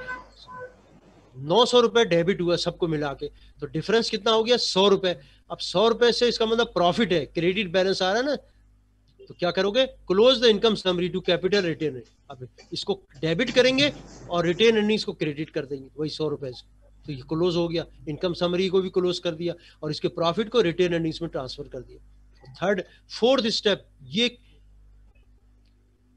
900 रुपए डेबिट हुआ सबको मिला के, तो डिफरेंस कितना हो गया 100 रुपए। अब 100 रुपए से इसका मतलब प्रॉफिट है, क्रेडिट बैलेंस आ रहा है ना, तो क्या करोगे, close the income summary to capital retained. अब इसको डेबिट करेंगे और रिटेन अर्निंग्स को क्रेडिट कर देंगे वही 100 रुपए से, तो ये क्लोज हो गया, इनकम समरी को भी क्लोज कर दिया और इसके प्रॉफिट को रिटेन अर्निंग्स में ट्रांसफर कर दिया। थर्ड फोर्थ स्टेप ये,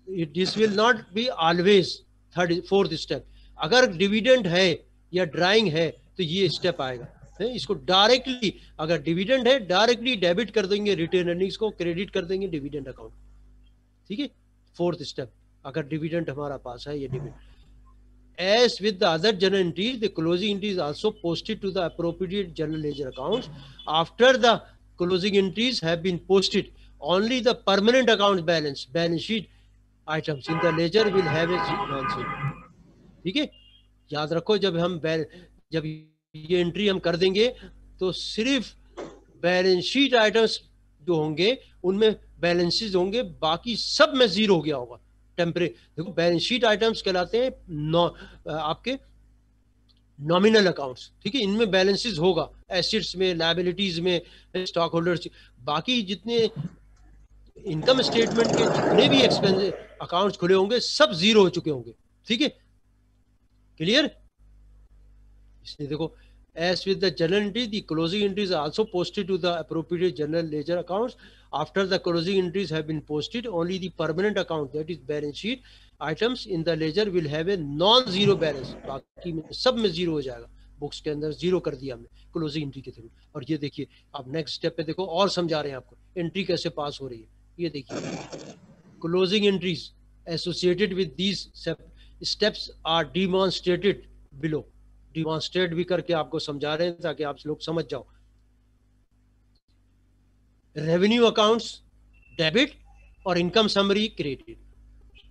this will not be always third fourth step, अगर डिविडेंड है या ड्राइंग है तो ये स्टेप आएगा है, इसको डायरेक्टली अगर डिविडेंड है डायरेक्टली डेबिट कर देंगे, रिटेन अर्निंग्स को क्रेडिट कर देंगे डिविडेंड अकाउंट। ठीक है, फोर्थ स्टेप, अगर डिविडेंड हमारा पास है ये dividend. As with the other journal entries, the closing entry is also posted to the appropriate journal ledger accounts. After the closing entries have been posted, only the permanent account balance sheet items in the ledger will have a non-zero. ठीक है, याद रखो जब ये entry हम कर देंगे तो सिर्फ बैलेंस शीट आइटम्स जो होंगे उनमें बैलेंसेस होंगे, बाकी सब में जीरो हो गया होगा टेम्परेरी। देखो बैलेंस शीट आइटम्स कहलाते हैं आपके नॉमिनल अकाउंट्स। ठीक है, इनमें बैलेंसेस होगा एसेट्स में, लायबिलिटीज में, स्टॉक होल्डर्स, बाकी जितने इनकम स्टेटमेंट के जितने भी एक्सपेंस अकाउंट्स खुले होंगे सब जीरो हो चुके होंगे। ठीक है, क्लियर। इसलिए देखो, as with the journal entry, the closing entries are also posted to the appropriate journal ledger accounts. After the closing entries have been posted, only the permanent account, that is balance sheet items in the ledger will have a non-zero balance. बाकी में सब में zero हो जाएगा, books के अंदर zero कर दिया हमने क्लोजिंग एंट्री के थ्रू। और ये देखिए अब नेक्स्ट स्टेप पे देखो और समझा रहे हैं आपको एंट्री कैसे पास हो रही है। ये देखिए, closing entries associated with these steps are demonstrated below. Demonstrate भी करके आपको समझा रहे हैं ताकि आप लोग समझ जाओ। रेवेन्यू अकाउंट्स डेबिट और इनकम समरी क्रेडिट।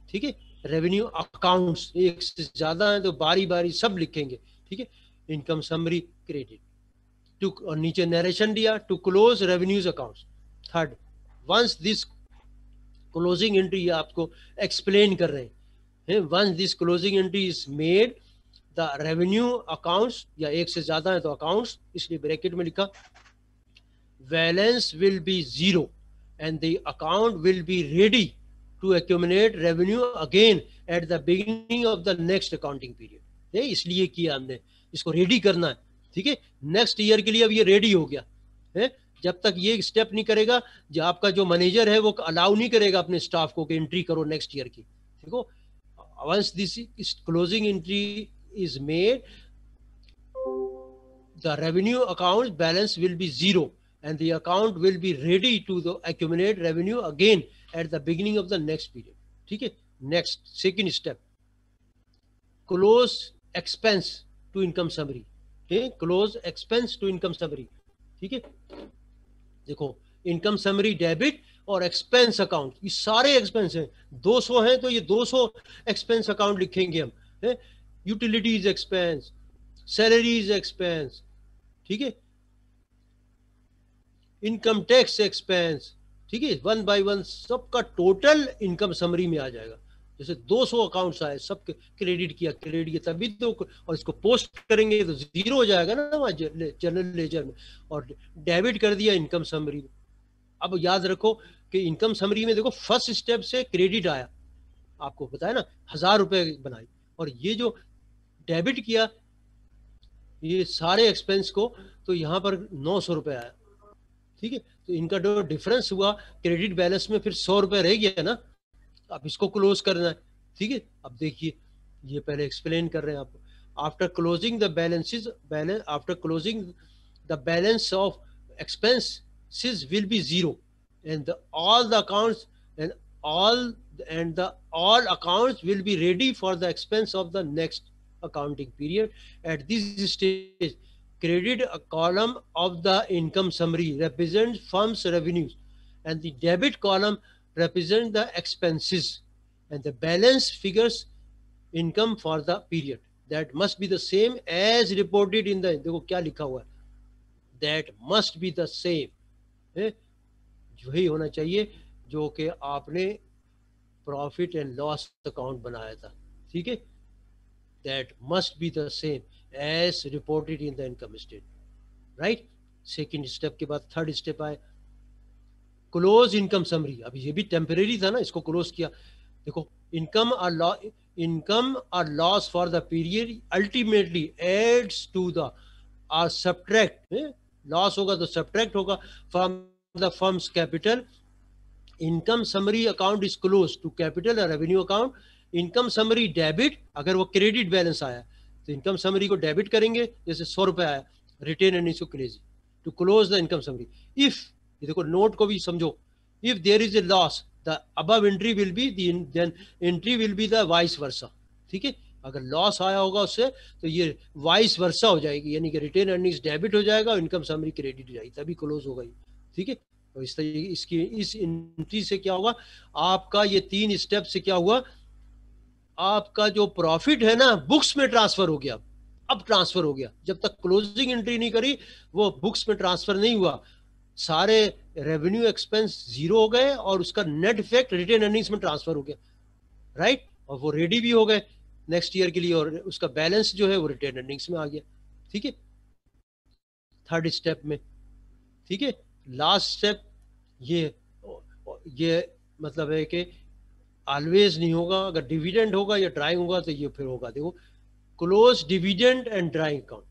ठीक है, रेवेन्यू अकाउंट्स एक से ज्यादा है तो बारी बारी सब लिखेंगे। ठीक है, इनकम समरी क्रेडिट टू, और नीचे नरेशन दिया to close revenues accounts. Third, once this closing entry आपको एक्सप्लेन कर रहे हैं, once this closing entry is made the revenue accounts, या एक से ज्यादा है तो अकाउंट्स, इसलिए ब्रैकेट में लिखा, balance will be zero and the account will be ready to accumulate revenue again at the beginning of the next accounting period. इसलिए किया हमने, इसको रेडी करना है। ठीक है, नेक्स्ट ईयर के लिए अब ये रेडी हो गया है। जब तक ये स्टेप नहीं करेगा, जो आपका जो मैनेजर है वो अलाउ नहीं करेगा अपने स्टाफ को कि एंट्री करो नेक्स्ट ईयर की। देखो, once this closing entry is made, the revenue account balance will be zero and the account will be ready to accumulate revenue again at the beginning of the next period. ठीक है, next second step, close expense to income summary. close expense to income summary. ठीक है, देखो income summary debit और expense account, ये सारे expense हैं। 200 हैं तो ये 200 एक्सपेंस अकाउंट लिखेंगे हम। यूटिलिटीज एक्सपेंस, सैलरीज एक्सपेंस, ठीक है, इनकम टैक्स एक्सपेंस। ठीक है, वन बाय वन सबका टोटल इनकम समरी में आ जाएगा। जैसे 200 अकाउंट्स आए, सब क्रेडिट किया तभी तो, और इसको पोस्ट करेंगे तो जीरो हो जाएगा ना वहाँ जनरल लेजर में, और डेबिट कर दिया इनकम समरी में। अब याद रखो कि इनकम समरी में देखो फर्स्ट स्टेप से क्रेडिट आया, आपको बताया ना 1000 रुपए बनाई, और ये जो डेबिट किया ये सारे एक्सपेंस को, तो यहाँ पर 900 रुपए आया। ठीक है, तो इनका जो डिफरेंस हुआ क्रेडिट बैलेंस में, फिर 100 रुपए रह गया ना, अब इसको क्लोज करना है। ठीक है, अब देखिए ये पहले एक्सप्लेन कर रहे हैं आपको। After closing the balances, after closing the balance of expenses will be zero and all the accounts and all accounts will be ready for the expense of the next accounting period. At this stage, credit column of the income summary represents firm's revenues and the debit column represents the expenses, and the balance figures income for the period. That must be the same as reported in the, देखो क्या लिखा हुआ है, that must be the same, वही होना चाहिए जो कि आपने प्रॉफिट एंड लॉस अकाउंट बनाया था. ठीक है, that must be the same as reported in the income statement, right. Second step के बाद थर्ड स्टेप आए, क्लोज इनकम समरी। अभी ये भी टेम्परेरी था ना, इसको क्लोज किया। देखो, इनकम और loss for the period ultimately adds to the और सब्ट्रैक्ट, लॉस होगा तो सब्ट्रैक्ट होगा from the firm's capital. Income summary account is close to capital और revenue account. Income summary debit, अगर वो क्रेडिट बैलेंस आया तो इनकम समरी को डेबिट करेंगे, जैसे 100 रुपए आया, रिटेन अर्निंग्स को credit to close the income summary. If, ये देखो नोट को भी समझो, if there is a loss the above entry will be then entry will be the vice versa, ठीक है। अगर लॉस आया होगा उससे तो ये वाइस वर्सा हो जाएगी, यानी कि रिटेन अर्निंग्स डेबिट हो जाएगा और इनकम समरी क्रेडिट हो जाएगी, तभी क्लोज होगा ये, ठीक है। और इस तरीके इसकी इस एंट्री से क्या होगा, आपका ये 3 स्टेप से क्या हुआ, आपका जो प्रॉफिट है ना बुक्स में ट्रांसफर हो गया। अब ट्रांसफर हो गया, जब तक क्लोजिंग एंट्री नहीं करी वो बुक्स में ट्रांसफर नहीं हुआ। सारे रेवेन्यू एक्सपेंस जीरो हो गए और उसका नेट इफेक्ट रिटेन अर्निंग्स में ट्रांसफर हो गया, राइट। और वो रेडी भी हो गए नेक्स्ट ईयर के लिए, और उसका बैलेंस जो है वो रिटेन अर्निंग्स में आ गया, ठीक है, थर्ड स्टेप में, ठीक है। लास्ट स्टेप ये मतलब है कि ऑलवेज नहीं होगा, अगर डिविडेंड होगा या ड्राइंग होगा तो ये फिर होगा। देखो, close dividend and drawing account,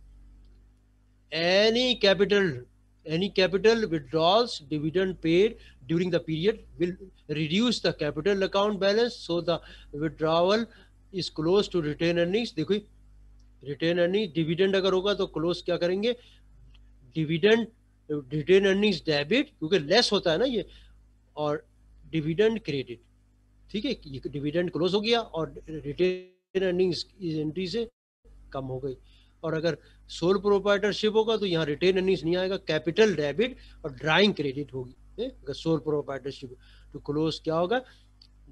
any capital withdrawals, dividend paid during the period will reduce the capital account balance, so the withdrawal is close to retain earnings। देखो, रिटेन अर्निंग डिविडेंड अगर होगा तो क्लोज क्या करेंगे, dividend retain earnings debit, क्योंकि less होता है ना ये, और डिविडेंड क्रेडिट, ठीक है। ये डिविडेंड क्लोज हो गया और रिटेन अर्निंग्स इस एंट्री से कम हो गई। और अगर सोल प्रोप्राइटरशिप होगा तो यहाँ रिटेन अर्निंग्स नहीं आएगा, कैपिटल डेबिट और ड्राइंग क्रेडिट होगी। अगर सोल प्रोप्राइटरशिप तो क्लोज क्या होगा,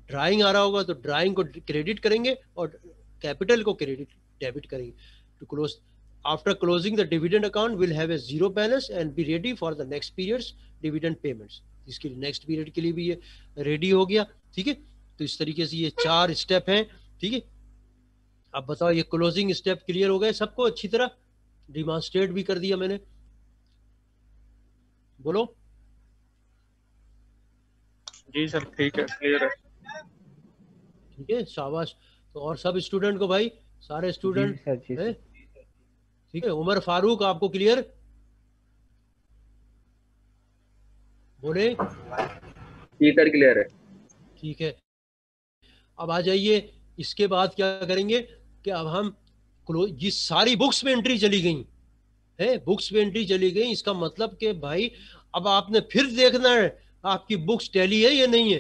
ड्राइंग आ रहा होगा तो ड्राइंग को क्रेडिट करेंगे और कैपिटल को क्रेडिट डेबिट करेंगे। To close after closing the dividend account will have a zero balance and be ready for the next period's dividend payments. इसके लिए नेक्स्ट पीरियड के लिए भी ये रेडी हो गया, ठीक है। तो इस तरीके से ये 4 स्टेप हैं, ठीक है। अब बताओ, ये क्लोजिंग स्टेप क्लियर हो गए सबको, अच्छी तरह डिमॉन्स्ट्रेट भी कर दिया मैंने, बोलो। जी सर, ठीक है, क्लियर है, ठीक है, शाबाश। तो और सब स्टूडेंट को भाई, सारे स्टूडेंट हैं, ठीक है। उमर फारूक, आपको क्लियर, बोले। जी सर, क्लियर है। ठीक है, अब आ जाइए, इसके बाद क्या करेंगे कि अब हम ये सारी बुक्स में एंट्री चली गई है, बुक्स में एंट्री चली गई, इसका मतलब कि भाई अब आपने फिर देखना है आपकी बुक्स टैली है या नहीं है,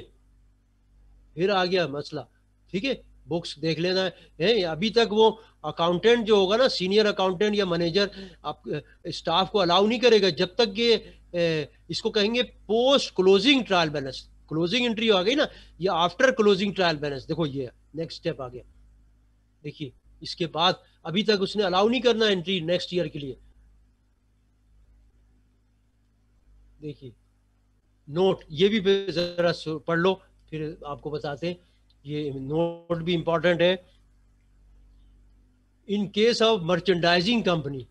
फिर आ गया मसला, ठीक है। बुक्स देख लेना है। अभी तक वो अकाउंटेंट जो होगा ना, सीनियर अकाउंटेंट या मैनेजर, आप स्टाफ को अलाउ नहीं करेगा जब तक ये इसको कहेंगे post closing trial balance. Closing entry आ गई ना, ये आफ्टर क्लोजिंग ट्रायल बैलेंस। देखो ये नेक्स्ट स्टेप आ गया, देखिए इसके बाद अभी तक उसने अलाउ नहीं करना एंट्री नेक्स्ट ईयर के लिए। देखिए नोट, ये भी जरा पढ़ लो, फिर आपको बताते हैं, ये नोट भी इंपॉर्टेंट है। In case of merchandising company,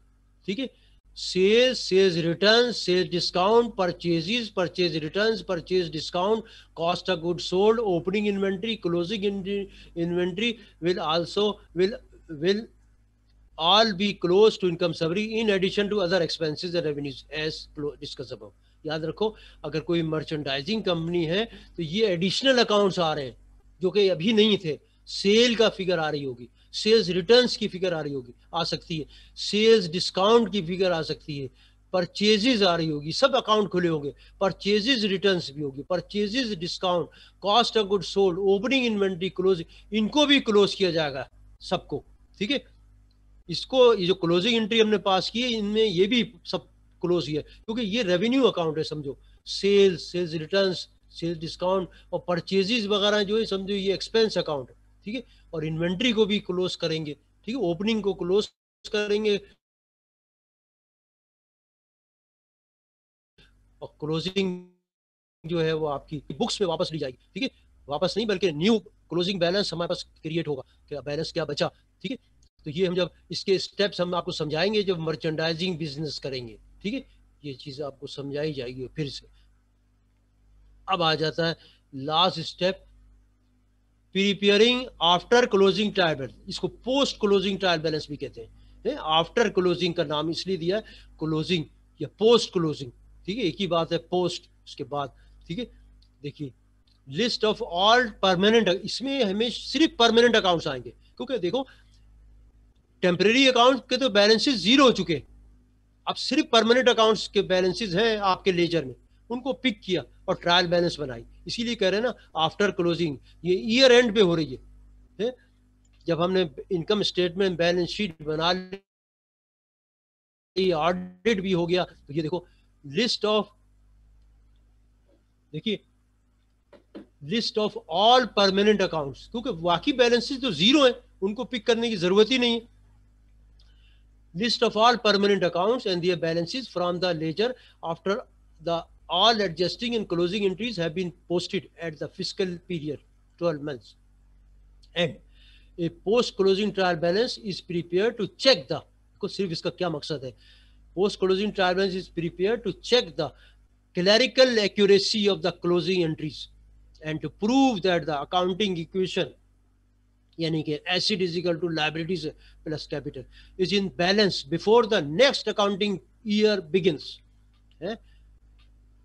ठीक है, sales, sales return, sales discount, purchases, purchase returns, purchase discount, cost of good sold, opening inventory, closing inventory will all be close to income summary in addition to other expenses and revenues as discussed above। याद रखो, अगर कोई merchandising company है तो ये additional accounts आ रहे हैं जो कि अभी नहीं थे। सेल का फिगर आ रही होगी, सेल्स रिटर्न्स की फिगर आ रही होगी, आ सकती है, सेल्स डिस्काउंट की फिगर आ सकती है, परचेजेस आ रही होगी, सब अकाउंट खुले होंगे, परचेजेस रिटर्न्स भी होगी, purchases discount, cost of good sold, opening inventory, closing, इनको भी क्लोज किया जाएगा सबको, ठीक है। इसको, ये जो क्लोजिंग एंट्री हमने पास की है, इनमें ये भी सब क्लोज किया, क्योंकि ये रेवेन्यू अकाउंट है, समझो। Sales, sales returns, sales discount और परचेजेस वगैरह जो है, समझो ये एक्सपेंस अकाउंट है, ठीक है। और इन्वेंट्री को भी क्लोज करेंगे, ठीक है, ओपनिंग को क्लोज करेंगे और क्लोजिंग जो है वो आपकी बुक्स में वापस ली जाएगी, ठीक है। वापस नहीं बल्कि न्यू क्लोजिंग बैलेंस हमारे पास क्रिएट होगा कि बैलेंस क्या बचा, ठीक है। तो ये हम जब इसके स्टेप्स हम आपको समझाएंगे जब मर्चेंडाइजिंग बिजनेस करेंगे, ठीक है, ये चीज़ आपको समझाई जाएगी फिर से। अब आ जाता है last step, preparing after closing trial balance, इसको पोस्ट क्लोजिंग ट्रायल बैलेंस भी कहते हैं। आफ्टर क्लोजिंग का नाम इसलिए दिया है, क्लोजिंग या पोस्ट क्लोजिंग, ठीक है, एक ही बात है, पोस्ट उसके बाद, ठीक है। देखिए लिस्ट ऑफ ऑल परमानेंट, इसमें हमें सिर्फ परमानेंट अकाउंट्स आएंगे, क्योंकि देखो टेम्परेरी अकाउंट के तो बैलेंसेस जीरो हो चुके, अब सिर्फ परमानेंट अकाउंट्स के बैलेंसेस हैं आपके लेजर में, उनको पिक किया और ट्रायल बैलेंस बनाई, इसीलिए कह रहे हैं ना आफ्टर क्लोजिंग, ये ईयर एंड पे हो रही है। जब हमने इनकम स्टेटमेंट बैलेंस शीट बना ली, ऑडिट भी हो गया, तो ये देखो लिस्ट ऑफ, देखिए list of all permanent accounts, क्योंकि बाकी बैलेंसेस तो जीरो है, उनको पिक करने की जरूरत ही नहीं है। List of all permanent accounts and their balances from the ledger after the all adjusting and closing entries have been posted at the fiscal period 12 months, and a post closing trial balance is prepared to check the, को सिर्फ इसका क्या मकसद है, post closing trial balance is prepared to check the clerical accuracy of the closing entries and to prove that the accounting equation, यानी कि asset is equal to liabilities plus capital, is in balance before the next accounting year begins।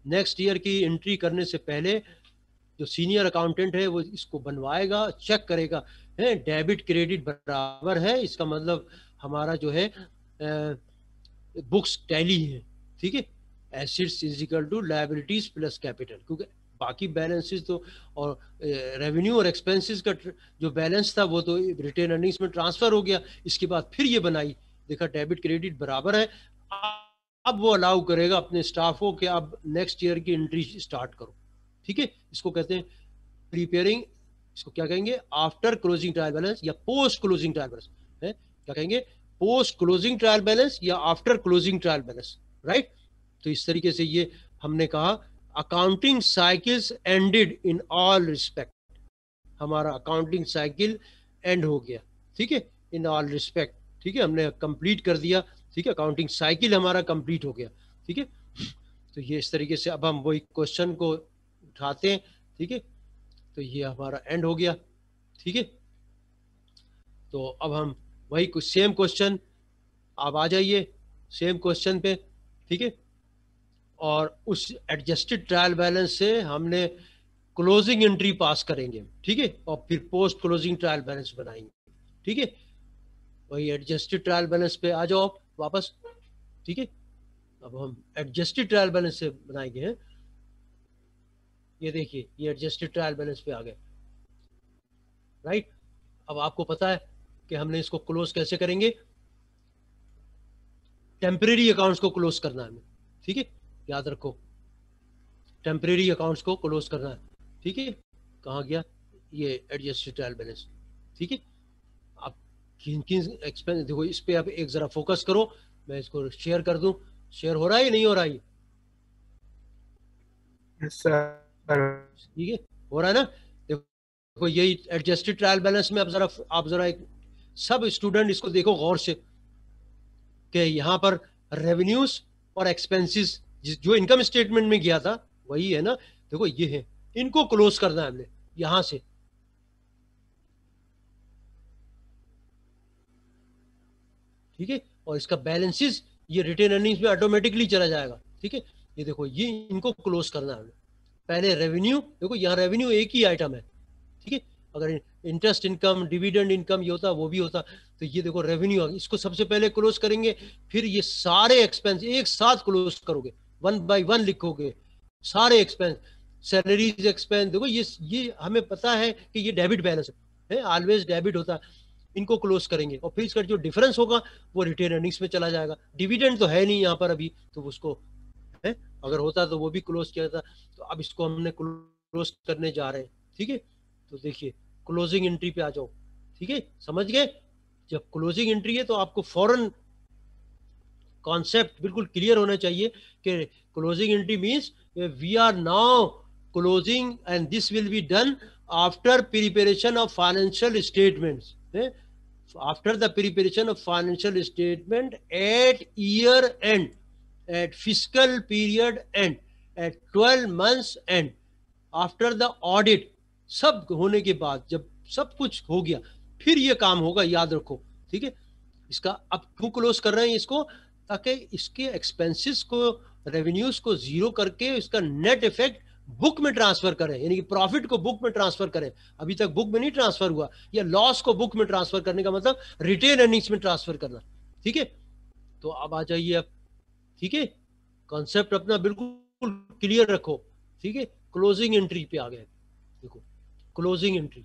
Next year की entry करने से पहले जो senior accountant है वो इसको बनवाएगा, चेक करेगा, है डेबिट क्रेडिट बराबर है, इसका मतलब हमारा जो है बुक्स टैली है, ठीक है, assets is equal to liabilities plus capital, क्योंकि बाकी बैलेंसेस तो और रेवेन्यू और एक्सपेंसेस का जो बैलेंस था वो तो रिटेन अर्निंग्स में ट्रांसफर हो गया, इसके बाद फिर ये बनाई, देखा डेबिट क्रेडिट बराबर है, अब वो अलाउ करेगा अपने स्टाफ को कि अब नेक्स्ट ईयर की एंट्री स्टार्ट करो, ठीक है। इसको कहते हैं प्रिपेयरिंग, इसको क्या कहेंगे, आफ्टर क्लोजिंग ट्रायल बैलेंस या पोस्ट क्लोजिंग ट्रायल बैलेंस है, क्या कहेंगे, पोस्ट क्लोजिंग ट्रायल बैलेंस या after closing trial balance, right. तो इस तरीके से ये हमने कहा accounting cycles ended in all respect, हमारा अकाउंटिंग साइकिल एंड हो गया, ठीक है, इन ऑल रिस्पेक्ट, ठीक है, हमने कंप्लीट कर दिया, ठीक है, अकाउंटिंग साइकिल हमारा कंप्लीट हो गया, ठीक है। तो ये इस तरीके से अब हम वही क्वेश्चन को उठाते हैं, ठीक है, तो ये हमारा एंड हो गया, ठीक है। तो अब हम वही कुछ सेम क्वेश्चन, आप आ जाइए सेम क्वेश्चन पे, ठीक है, और उस एडजस्टेड ट्रायल बैलेंस से हमने क्लोजिंग एंट्री पास करेंगे, ठीक है, और फिर पोस्ट क्लोजिंग ट्रायल बैलेंस बनाएंगे, ठीक है। वही एडजस्टेड ट्रायल बैलेंस पे आ जाओ वापस, ठीक है। अब हम एडजस्टेड ट्रायल बैलेंस से बनाएंगे हैं, ये देखिए ये एडजस्टेड ट्रायल बैलेंस पे आ गए, राइट। अब आपको पता है कि हमने इसको क्लोज कैसे करेंगे, टेम्परेरी अकाउंट्स को क्लोज करना है हमें, ठीक है, याद रखो टेम्परेरी अकाउंट्स को क्लोज करना है, ठीक है। कहाँ गया ये एडजस्टेड ट्रायल बैलेंस, ठीक है। आप किन किन एक्सपेंस, देखो इस पे आप एक जरा फोकस करो, मैं इसको शेयर कर दूं, शेयर हो रहा है नहीं हो रहा है, ठीक है, हो रहा है ना। देखो यही एडजस्टेड ट्रायल बैलेंस में आप जरा एक सब स्टूडेंट इसको देखो गौर से कि यहाँ पर रेवेन्यूज और एक्सपेंसेस जो इनकम स्टेटमेंट में गया था वही है ना, देखो ये है, इनको क्लोज करना है हमने यहां से, ठीक है, और इसका बैलेंसेस ये रिटेन अर्निंग्स में ऑटोमेटिकली चला जाएगा, ठीक है। ये देखो ये इनको क्लोज करना है, पहले रेवेन्यू, देखो यहाँ रेवेन्यू एक ही आइटम है, ठीक है, अगर इंटरेस्ट इनकम डिविडेंड इनकम ये होता वो भी होता, तो ये देखो रेवेन्यू, इसको सबसे पहले क्लोज करेंगे, फिर ये सारे एक्सपेंस एक साथ क्लोज करोगे, 1 बाय 1 लिखोगे सारे एक्सपेंस, सैलरीज एक्सपेंस, देखो ये हमें पता है कि ये डेबिट बैलेंस है, ऑलवेज डेबिट होता है, इनको क्लोज करेंगे और फिर इसका जो डिफरेंस होगा वो रिटेन अर्निंग्स में चला जाएगा, डिविडेंड तो है नहीं यहाँ पर अभी, तो उसको है, अगर होता तो वो भी क्लोज किया था, तो अब इसको हमने क्लोज करने जा रहे हैं, ठीक है। तो देखिए क्लोजिंग एंट्री पे आ जाओ, ठीक है, समझ गए, जब क्लोजिंग एंट्री है तो आपको फौरन कॉन्सेप्ट बिल्कुल क्लियर होना चाहिए कि closing entry means we are now closing and this will be done after preparation of financial statements, after the preparation of financial statement at year end, at fiscal period end, at 12 months end, after the audit, सब होने के बाद जब सब कुछ हो गया फिर ये काम होगा, याद रखो, ठीक है। इसका अब क्यों क्लोज कर रहे हैं इसको, ताकि इसके एक्सपेंसेस को, रेवेन्यूज को जीरो करके इसका नेट इफेक्ट बुक में ट्रांसफर करें, यानी कि प्रॉफिट को बुक में ट्रांसफर करें। अभी तक बुक में नहीं ट्रांसफर हुआ, या लॉस को बुक में ट्रांसफर करने का मतलब रिटेन अर्निंग्स में ट्रांसफर करना, ठीक है। तो अब आ जाइए अब, ठीक है, कॉन्सेप्ट अपना बिल्कुल क्लियर रखो, ठीक है। क्लोजिंग एंट्री पे आ गए, देखो क्लोजिंग एंट्री,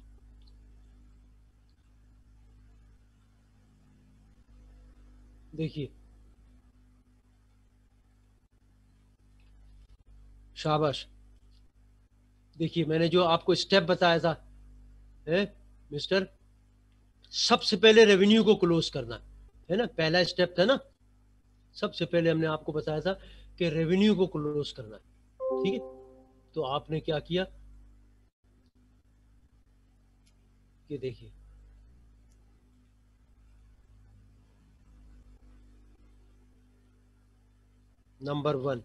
देखिए, शाबाश, देखिए मैंने जो आपको स्टेप बताया था, है मिस्टर, सबसे पहले रेवेन्यू को क्लोज करना है ना, पहला स्टेप था ना। सबसे पहले हमने आपको बताया था कि रेवेन्यू को क्लोज करना है, ठीक है। तो आपने क्या किया, ये देखिए, नंबर 1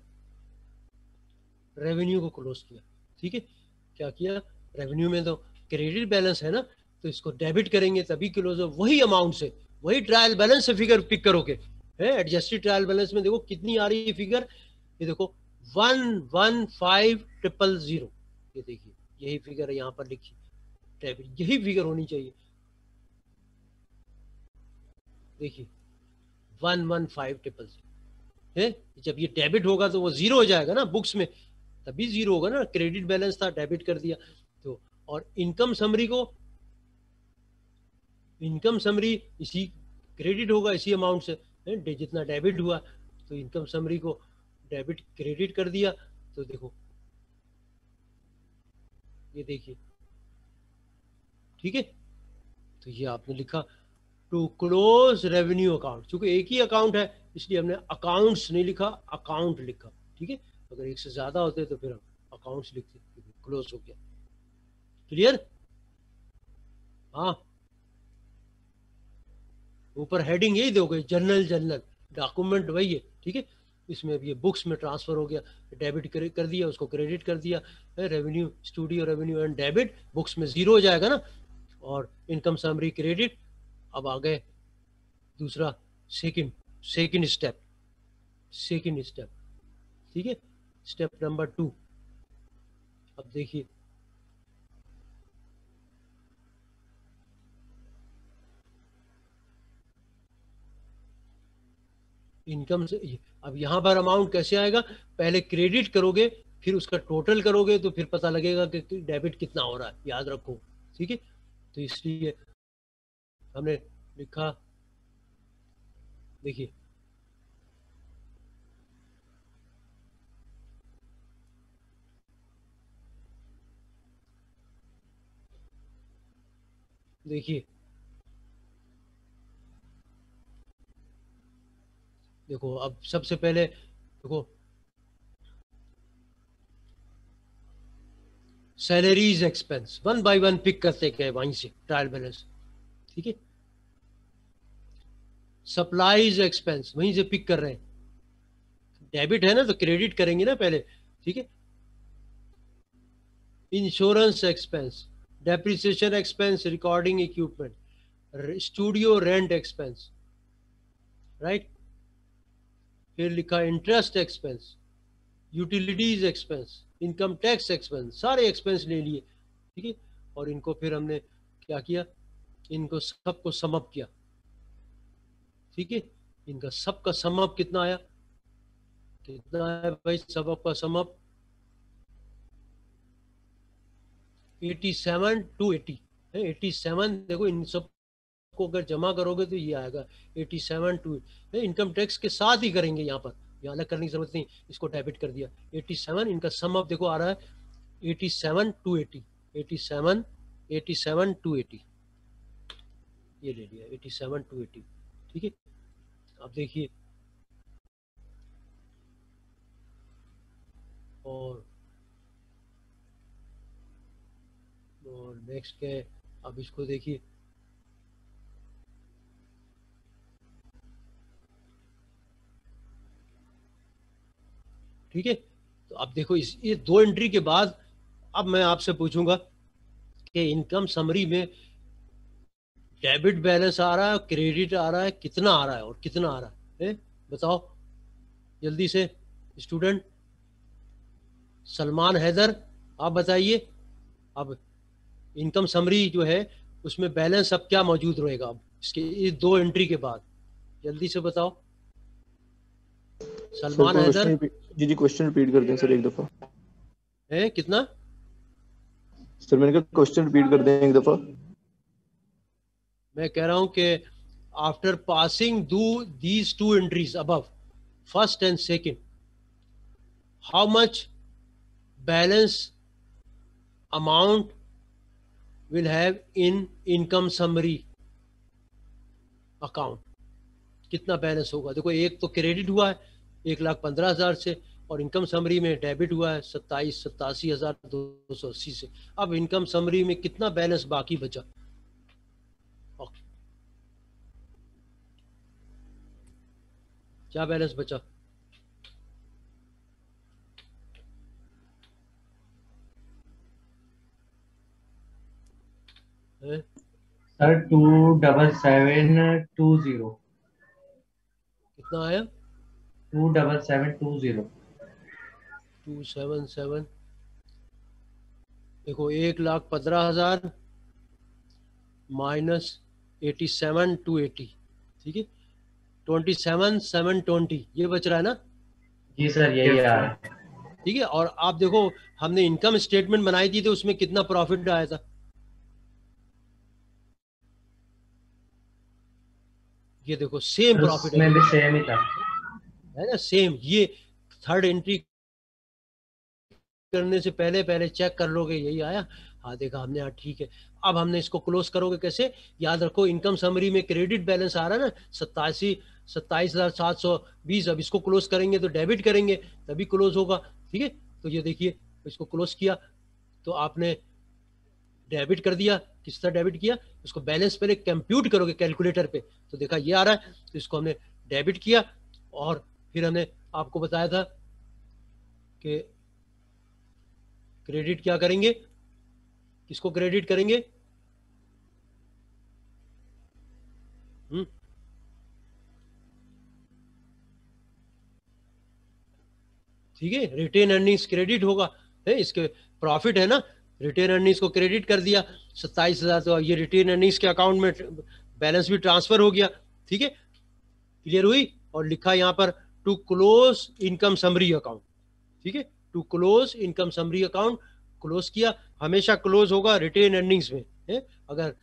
रेवेन्यू को क्लोज किया, ठीक है। क्या किया, रेवेन्यू में तो क्रेडिट बैलेंस है ना, तो इसको डेबिट करेंगे तभी क्लोज हो, वही अमाउंट से, वही ट्रायल बैलेंस से फिगर पिक करोगे, है। एडजस्टेड ट्रायल बैलेंस में देखो कितनी आ रही है फिगर, ये देखो 115000, ये देखिए यही फिगर है यहाँ पर लिखी, डेबिट यही फिगर होनी चाहिए, देखिए 115000 है। जब ये डेबिट होगा तो वो जीरो हो जाएगा ना बुक्स में, तभी जीरो होगा ना, क्रेडिट बैलेंस था डेबिट कर दिया तो। और इनकम समरी को, इनकम समरी इसी क्रेडिट होगा इसी अमाउंट से, जितना डेबिट हुआ, तो इनकम समरी को डेबिट क्रेडिट कर दिया, तो देखो ये देखिए, ठीक है। तो ये आपने लिखा टू क्लोज रेवेन्यू अकाउंट, क्योंकि एक ही अकाउंट है इसलिए हमने अकाउंट्स नहीं लिखा, अकाउंट लिखा, ठीक है। अगर एक से ज्यादा होते तो फिर हम अकाउंट्स लिखते, क्लोज हो गया, क्लियर। हाँ, ऊपर हेडिंग यही दोगे, जनरल जनरल डॉक्यूमेंट वही है, ठीक है। इसमें अब ये बुक्स में ट्रांसफर हो गया, डेबिट कर दिया, उसको क्रेडिट कर दिया, revenue studio revenue and debit, books में जीरो हो जाएगा ना, और इनकम समरी क्रेडिट। अब आ गए दूसरा, सेकंड स्टेप, ठीक है, स्टेप नंबर 2। अब देखिए, इनकम से, अब यहां पर अमाउंट कैसे आएगा, पहले क्रेडिट करोगे फिर उसका टोटल करोगे तो फिर पता लगेगा कि डेबिट कितना हो रहा है, याद रखो, ठीक है। तो इसलिए हमने लिखा, देखिए देखिए देखो, अब सबसे पहले देखो, सैलरीज एक्सपेंस 1 बाय 1 पिक करते गए वहीं से ट्रायल बैलेंस, ठीक है। सप्लाईज एक्सपेंस वहीं से पिक कर रहे हैं, डेबिट है ना तो क्रेडिट करेंगे ना पहले, ठीक है। Insurance expense, depreciation expense, recording equipment, studio rent expense, right. फिर लिखा interest expense, utilities expense, income tax expense, सारे एक्सपेंस ले लिए, ठीक है। और इनको फिर हमने क्या किया, इनको सबको सम अप किया, ठीक है। इनका सबका सम अप कितना आया, कितना है भाई, सब का सम अप 87 to 80 है, 87, देखो इन सब को अगर जमा करोगे तो ये आएगा 87 टू, इनकम टैक्स के साथ ही करेंगे, यहाँ पर यहाँ अलग करने की जरूरत नहीं, इसको डेबिट कर दिया 87, इनका सम अप देखो आ रहा है 87 to 80, 87 to 80, ये ले लिया 87 to 80, ठीक है। अब देखिए, और नेक्स्ट क्या है, अब इसको देखिए, ठीक है। तो अब देखो ये 2 एंट्री के बाद अब मैं आपसे पूछूंगा कि इनकम समरी में डेबिट बैलेंस आ रहा है, क्रेडिट आ रहा है, कितना आ रहा है और कितना आ रहा है, बताओ जल्दी से स्टूडेंट। सलमान हैदर आप बताइए। अब इनकम समरी जो है उसमें बैलेंस अब क्या मौजूद रहेगा अब इसके इस 2 एंट्री के बाद, जल्दी से बताओ सलमान हैदर। जी क्वेश्चन रिपीट कर दें सर एक दफा। है कितना सर मैंने कहा क्वेश्चन रिपीट कर दें एक दफा। मैं कह रहा हूं कि after passing these 2 entries above, first and second, how much balance amount will have in income summary account? कितना बैलेंस होगा? देखो एक तो क्रेडिट हुआ है 1,15,000 से और इनकम समरी में डेबिट हुआ है 87,280 से। अब इनकम समरी में कितना बैलेंस बाकी बचा? क्या बैलेंस बचा? सर 27720। कितना आया? 27720। 277 देखो 1,15,000 माइनस 87,280, ठीक है 27,720 ये बच रहा है ना? जी सर यही आ रहा है। ठीक है। और आप देखो हमने इनकम स्टेटमेंट बनाई थी तो उसमें कितना प्रॉफिट आया था? ये देखो सेम प्रॉफिट में भी सेम ही था, है ना, सेम। ये थर्ड एंट्री करने से पहले चेक कर लोगे यही आया। हाँ देखा हमने, हाँ ठीक है। अब हमने इसको क्लोज करोगे कैसे? याद रखो इनकम समरी में क्रेडिट बैलेंस आ रहा है ना 27,720। अब इसको क्लोज करेंगे तो डेबिट करेंगे तभी क्लोज होगा, ठीक है। तो ये देखिए इसको क्लोज किया तो आपने डेबिट कर दिया। किस तरह डेबिट किया? इसको बैलेंस पहले कंप्यूट करोगे कैलकुलेटर पे तो देखा ये आ रहा है, तो इसको हमने डेबिट किया और फिर हमने आपको बताया था कि क्रेडिट क्या करेंगे, किसको क्रेडिट करेंगे? ठीक है, रिटेन अर्निंग्स क्रेडिट होगा, है इसके प्रॉफिट है ना, रिटेन अर्निंग्स को क्रेडिट कर दिया 27,000, तो ये रिटेन अर्निंग्स के अकाउंट में बैलेंस भी ट्रांसफर हो गया, ठीक है, क्लियर हुई। और लिखा यहाँ पर to close income summary account, ठीक है, to close income summary account close किया। हमेशा क्लोज होगा रिटेन अर्निंग्स में, है अगर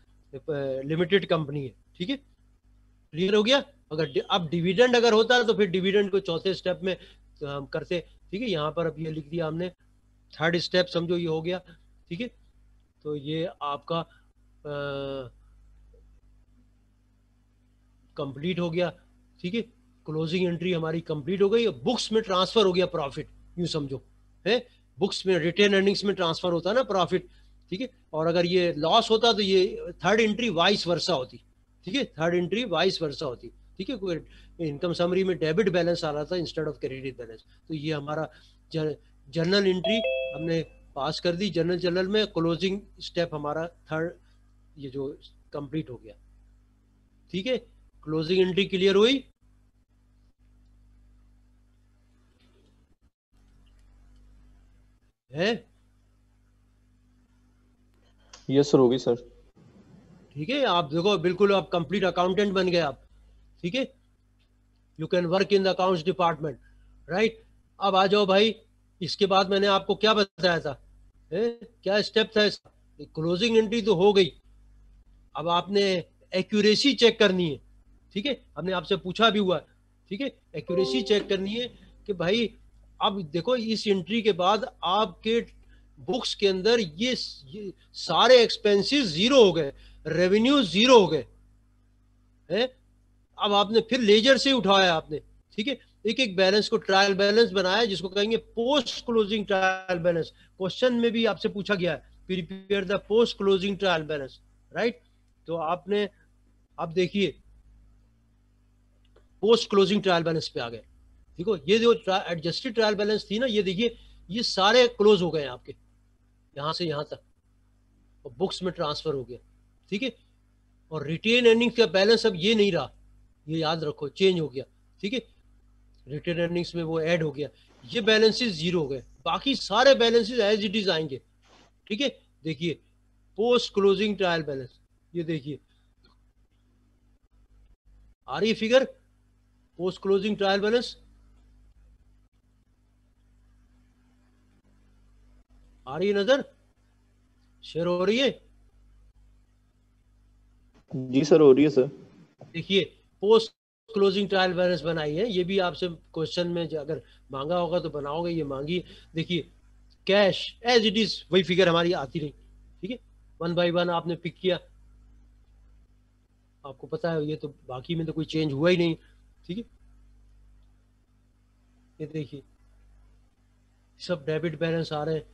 लिमिटेड कंपनी है, ठीक है, क्लियर हो गया। अगर अब डिविडेंड अगर होता है तो फिर डिविडेंड को चौथे स्टेप में हम करते, ठीक है। यहाँ पर अब ये लिख दिया हमने, थर्ड स्टेप समझो ये हो गया, ठीक है। तो ये आपका कंप्लीट हो गया, ठीक है, क्लोजिंग एंट्री हमारी कंप्लीट हो गई। बुक्स में ट्रांसफर हो गया प्रॉफिट, यूं समझो, है बुक्स में रिटेन अर्निंग्स में ट्रांसफर होता है ना प्रॉफिट, ठीक है। और अगर ये लॉस होता तो ये थर्ड एंट्री वाइस वर्सा होती, ठीक है, थर्ड एंट्री वाइस वर्सा होती, ठीक है। कोई इनकम समरी में डेबिट बैलेंस आ रहा था इंस्टेड ऑफ क्रेडिट बैलेंस, तो ये हमारा जर्नल एंट्री हमने पास कर दी। जर्नल में क्लोजिंग स्टेप हमारा थर्ड ये जो कंप्लीट हो गया, ठीक है। क्लोजिंग एंट्री क्लियर हुई? है? यस सर होगी सर। ठीक है, आप देखो बिल्कुल आप कंप्लीट अकाउंटेंट बन गए आप, ठीक है। You can work in the accounts department, right. अब आ जाओ भाई, इसके बाद मैंने आपको क्या बताया था, क्या स्टेप था इसका? क्लोजिंग एंट्री तो हो गई, अब आपने एक्यूरेसी चेक करनी है, ठीक है। हमने आपसे पूछा भी हुआ, ठीक है, एक्यूरेसी चेक करनी है कि भाई अब देखो इस एंट्री के बाद आपके बुक्स के अंदर ये सारे एक्सपेंसेस जीरो हो गए, रेवेन्यू जीरो हो गए, हैं। अब आपने फिर लेजर से उठाया आपने, ठीक है, एक एक बैलेंस को ट्रायल बैलेंस बनाया जिसको कहेंगे post closing trial balance. Question में भी आपसे पूछा गया है prepare the post closing trial balance, right. तो आपने अब देखिए पोस्ट क्लोजिंग ट्रायल बैलेंस पे आ गए, देखो ये जो एडजस्टेड ट्रायल बैलेंस थी ना, ये देखिए ये सारे क्लोज हो गए आपके यहाँ से यहाँ तक, और बुक्स में ट्रांसफर हो गया, ठीक है। और रिटेन अर्निंग्स का बैलेंस अब ये नहीं रहा, ये याद रखो, चेंज हो गया, ठीक है। रिटेन अर्निंग्स में वो ऐड हो गया, ये बैलेंसेस जीरो हो गए, बाकी सारे बैलेंसेस एज इट इज आएंगे, ठीक है। देखिए पोस्ट क्लोजिंग ट्रायल बैलेंस, ये देखिए आ रही है figure, post closing trial balance आ रही है नजर, शेयर हो रही है? जी सर, हो रही है सर। देखिए पोस्ट क्लोजिंग ट्रायल बैलेंस बनाई है, ये भी आपसे क्वेश्चन में अगर मांगा होगा तो बनाओगे, ये मांगी। देखिए कैश एज इट इज वही फिगर हमारी आती रही, ठीक है। 1 बाय 1 आपने पिक किया, आपको पता है ये तो बाकी में तो कोई चेंज हुआ ही नहीं, ठीक है। ये देखिए सब डेबिट बैलेंस आ रहे हैं,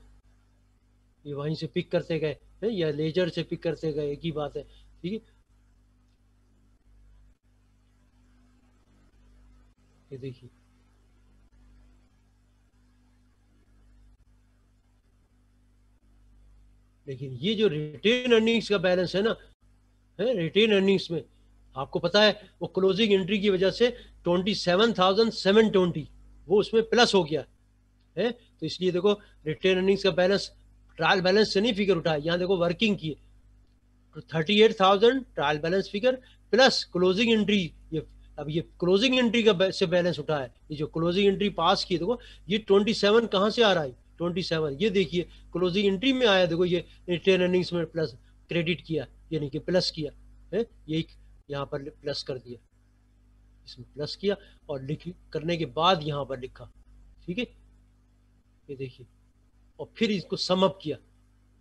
ये वहीं से पिक करते गए या लेजर से पिक करते गए, एक ही बात है, ठीक है। ये देखिए लेकिन ये जो रिटेन अर्निंग्स का बैलेंस है ना, है रिटेन अर्निंग्स में आपको पता है वो क्लोजिंग एंट्री की वजह से 27,720 वो उसमें प्लस हो गया है। तो इसलिए देखो रिटेन अर्निंग्स का बैलेंस ट्रायल बैलेंस से नहीं फिगर उठाया, यहाँ देखो वर्किंग की 38,000 trial balance figure plus closing entry, ये अब ये क्लोजिंग एंट्री का से बैलेंस उठा है, ये जो क्लोजिंग एंट्री पास की देखो ये 27 कहाँ से आ रहा है, 27 ये देखिए क्लोजिंग एंट्री में आया, देखो ये रिटेन अर्निंग्स में प्लस क्रेडिट किया, यानी कि प्लस किया है, ये यहाँ पर प्लस कर दिया, इसमें प्लस किया और लिख करने के बाद यहाँ पर लिखा, ठीक है। ये देखिए और फिर इसको सम अप किया,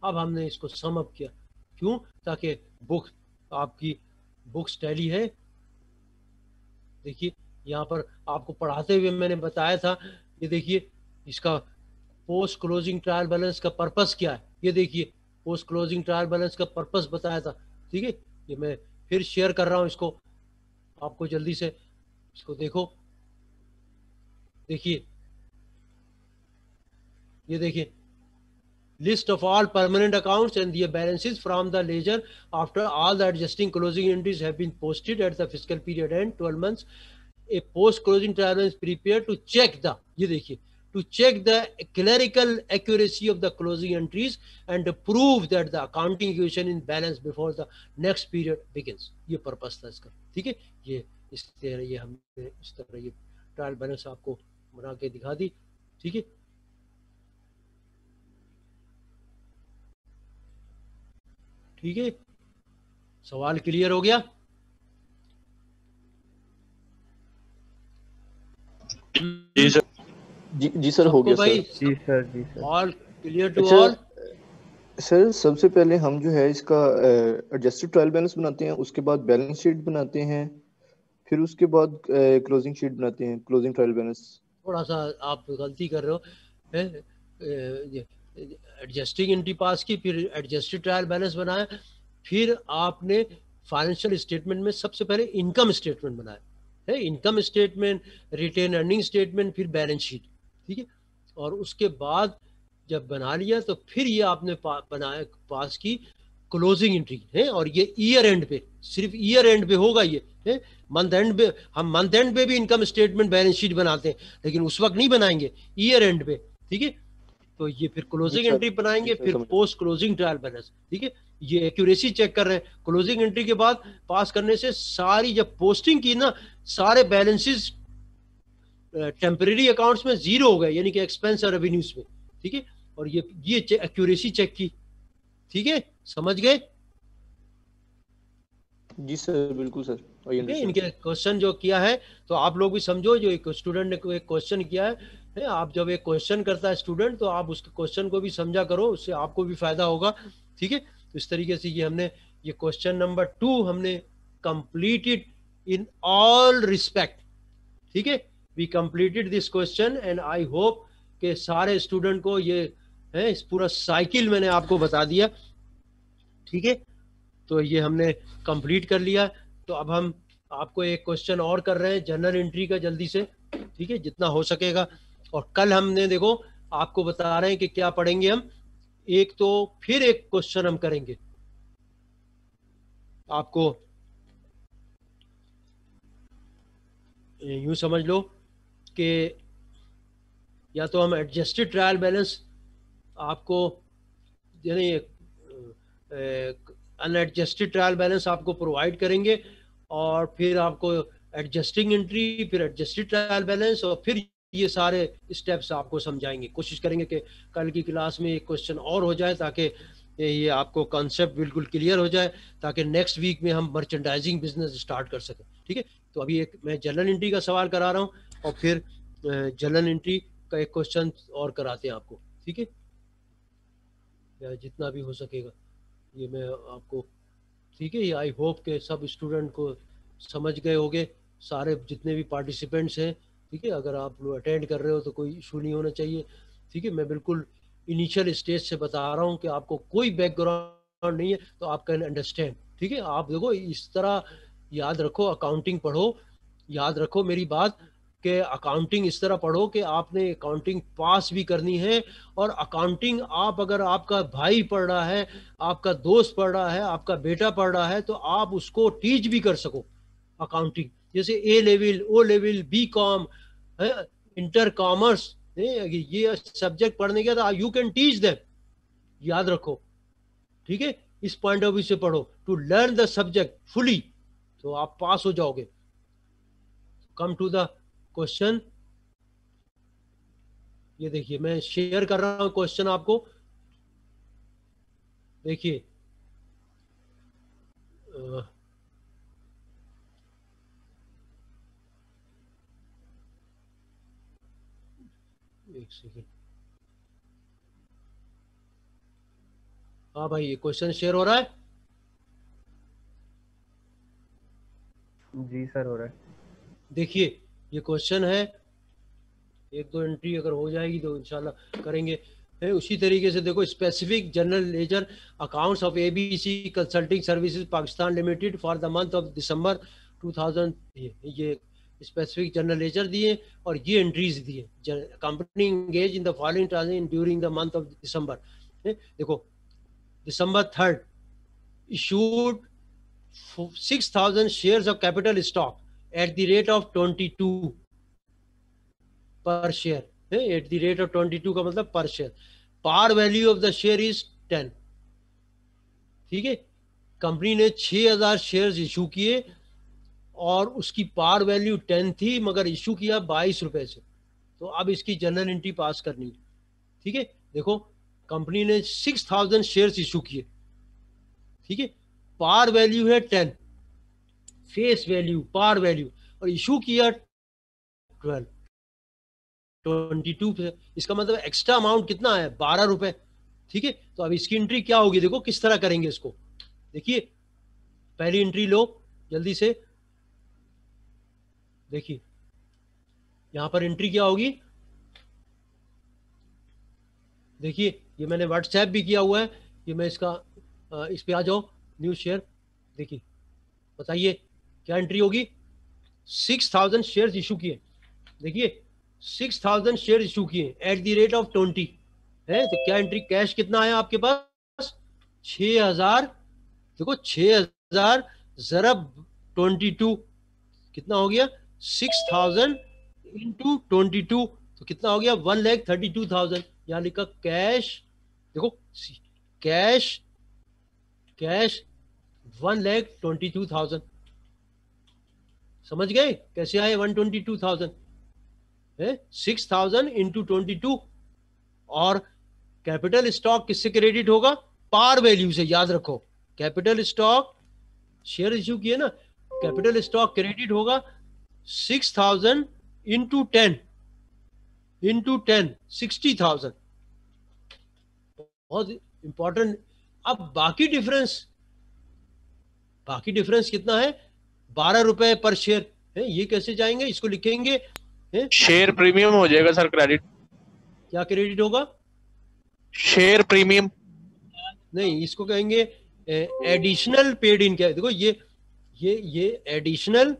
अब हमने इसको सम अप किया, क्यों? ताकि बुक आपकी बुक्स टैली है, देखिए यहाँ पर आपको पढ़ाते हुए मैंने बताया था, ये देखिए इसका पोस्ट क्लोजिंग ट्रायल बैलेंस का पर्पस क्या है, ये देखिए पोस्ट क्लोजिंग ट्रायल बैलेंस का पर्पस बताया था, ठीक है। ये मैं फिर शेयर कर रहा हूँ इसको आपको, जल्दी से इसको देखो, देखिए ये देखिए list of all permanent accounts and their balances from the ledger after all the adjusting closing entries have been posted at the fiscal period end 12 months. A post closing trial balance prepared to check the, ये देखिए, to check the clerical accuracy of the closing entries and to prove that the accounting equation in balance before the next period begins. ये purpose था इसका, ठीक है। ये इस तरह ये हमने इस तरह ये ट्रायल बैलेंस आपको बना के दिखा दी, ठीक है। ठीक है, सवाल क्लियर हो गया? जी सर। जी सर, हो गया भाई? सर। जी सर, जी सर। ऑल क्लियर टू अच्छा ऑल? सर, सबसे पहले हम जो है इसका एडजस्टेड ट्रायल बैलेंस बनाते हैं, उसके बाद बैलेंस शीट बनाते हैं, फिर उसके बाद क्लोजिंग शीट बनाते हैं, क्लोजिंग ट्रायल बैलेंस। थोड़ा सा आप गलती कर रहे हो, एडजस्टिंग एंट्री पास की, फिर एडजस्टेड ट्रायल बैलेंस बनाया, फिर आपने फाइनेंशियल स्टेटमेंट में सबसे पहले इनकम स्टेटमेंट बनाया है, income statement, retained earning statement, फिर बैलेंस शीट, ठीक है। और उसके बाद जब बना लिया तो फिर ये आपने बनाया पास की क्लोजिंग एंट्री है, और ये ईयर एंड पे, सिर्फ ईयर एंड पे होगा ये है, मंथ एंड पे हम मंथ एंड पे भी इनकम स्टेटमेंट बैलेंस शीट बनाते हैं, लेकिन उस वक्त नहीं बनाएंगे, ईयर एंड पे, ठीक है। तो ये फिर क्लोजिंग एंट्री बनाएंगे, फिर पोस्ट क्लोजिंग ट्रायल बैलेंस, ठीक है। ये एक्यूरेसी चेक कर रहे हैं, क्लोजिंग एंट्री के बाद पास करने से सारी जब पोस्टिंग की ना, सारे बैलेंसेस टेम्परेरी अकाउंट्स में जीरो हो गए, यानी कि एक्सपेंस और रेवेन्यूज में, ठीक है। और ये एक्यूरेसी चेक की, ठीक है, समझ गए? जी सर, बिल्कुल सर। इनके क्वेश्चन जो किया है तो आप लोग भी समझो, जो एक स्टूडेंट ने एक क्वेश्चन किया है, आप जब एक क्वेश्चन करता है स्टूडेंट तो आप उसके क्वेश्चन को भी समझा करो, उससे आपको भी फायदा होगा, ठीक है। तो इस तरीके से ये हमने ये क्वेश्चन नंबर 2 हमने कंप्लीटेड इन ऑल रिस्पेक्ट, ठीक है। We completed this question and I hope के सारे स्टूडेंट को ये है, इस पूरा साइकिल मैंने आपको बता दिया, ठीक है। तो ये हमने कंप्लीट कर लिया। तो अब हम आपको एक क्वेश्चन और कर रहे हैं जनरल एंट्री का, जल्दी से ठीक है, जितना हो सकेगा। और कल हमने देखो आपको बता रहे हैं कि क्या पढ़ेंगे हम। एक तो फिर एक क्वेश्चन हम करेंगे, आपको यूं समझ लो कि या तो हम एडजस्टेड ट्रायल बैलेंस आपको, यानी अनएडजस्टेड ट्रायल बैलेंस आपको प्रोवाइड करेंगे, और फिर आपको एडजस्टिंग एंट्री, फिर एडजस्टेड ट्रायल बैलेंस, और फिर ये सारे स्टेप्स आपको समझाएंगे। कोशिश करेंगे कि कल की क्लास में एक क्वेश्चन और हो जाए ताकि ये आपको कॉन्सेप्ट बिल्कुल क्लियर हो जाए, ताकि नेक्स्ट वीक में हम मर्चेंडाइजिंग बिजनेस स्टार्ट कर सकें। ठीक है, तो अभी एक मैं जर्नल एंट्री का सवाल करा रहा हूँ, और फिर जर्नल एंट्री का एक क्वेश्चन और कराते हैं आपको। ठीक है, या जितना भी हो सकेगा ये मैं आपको, ठीक है। आई होप के सब स्टूडेंट को समझ गए होंगे, सारे जितने भी पार्टिसिपेंट्स हैं। ठीक है, अगर आप लोग अटेंड कर रहे हो तो कोई इशू नहीं होना चाहिए। ठीक है, मैं बिल्कुल इनिशियल स्टेज से बता रहा हूँ कि आपको कोई बैकग्राउंड नहीं है, तो आप कैन अंडरस्टैंड। ठीक है, आप देखो इस तरह याद रखो, अकाउंटिंग पढ़ो, याद रखो मेरी बात कि अकाउंटिंग इस तरह पढ़ो कि आपने अकाउंटिंग पास भी करनी है, और अकाउंटिंग आप, अगर आपका भाई पढ़ रहा है, आपका दोस्त पढ़ रहा है, आपका बेटा पढ़ रहा है, तो आप उसको टीच भी कर सको अकाउंटिंग। जैसे A level, O level, B com, inter commerce, ये सब्जेक्ट पढ़ने के बाद यू कैन टीच देम, याद रखो। ठीक है, इस पॉइंट ऑफ व्यू से पढ़ो, to learn the subject fully, तो आप पास हो जाओगे। कम टू द क्वेश्चन, ये देखिए मैं शेयर कर रहा हूं क्वेश्चन आपको, देखिए एक सेकेंड। हाँ भाई, ये क्वेश्चन शेयर हो रहा है? जी सर, हो रहा है। देखिए ये क्वेश्चन है, एक दो एंट्री अगर हो जाएगी तो इंशाल्लाह करेंगे। उसी तरीके से देखो, specific general ledger accounts of ABC consulting services Pakistan limited for the month of December 2000, ये स्पेसिफिक जनरल लेजर दिए और ये एंट्रीज दिए। Company engage in the following transaction during the month of December. देखो December 3rd issued 6,000 shares of capital stock at the rate of 22 per share. At the rate of 22 का मतलब per share. Par value of the share is 10. ठीक है, company ने 6,000 shares issue किए और उसकी par value 10 थी, मगर इशू किया 22 रुपए से। तो अब इसकी जनरल एंट्री पास करनी है। ठीक है, देखो कंपनी ने 6,000 शेयर्स इशू किए, ठीक है, पार वैल्यू है 10, फेस वैल्यू, पार वैल्यू, और इशू किया 22 पे। इसका मतलब एक्स्ट्रा अमाउंट कितना है? 12 रुपए। ठीक है, तो अब इसकी एंट्री क्या होगी, देखो किस तरह करेंगे इसको। देखिए पहली एंट्री लो जल्दी से, देखिए यहां पर एंट्री क्या होगी, देखिए ये मैंने व्हाट्सएप भी किया हुआ है, ये मैं इसका इस पे आ जाओ, न्यूज शेयर, देखिए बताइए क्या एंट्री होगी। 6,000 शेयर्स इशू किए, देखिए 6,000 शेयर इशू किए एट द रेट ऑफ 20 है, तो क्या एंट्री, कैश कितना आया आपके पास? 6,000। देखो 6,000 ज़रब 22 कितना हो गया? 6,000 इंटू 22, तो कितना हो गया? 1,32,000। यहाँ लिखा कैश, देखो कैश, कैश 1,22,000। समझ गए कैसे आए 122,000? 6,000 इंटू 22, और कैपिटल स्टॉक किससे क्रेडिट होगा? पार वैल्यू से, याद रखो। कैपिटल स्टॉक शेयर इश्यू किए ना, कैपिटल स्टॉक क्रेडिट होगा 6,000 इंटू 10, इंटू 10 60,000। बहुत इंपॉर्टेंट। अब बाकी डिफरेंस, बाकी डिफरेंस कितना है? 12 रुपए पर शेयर है। ये कैसे जाएंगे, इसको लिखेंगे शेयर प्रीमियम हो जाएगा सर, क्रेडिट। क्या क्रेडिट होगा? शेयर प्रीमियम नहीं, इसको कहेंगे एडिशनल पेड इन। क्या देखो ये एडिशनल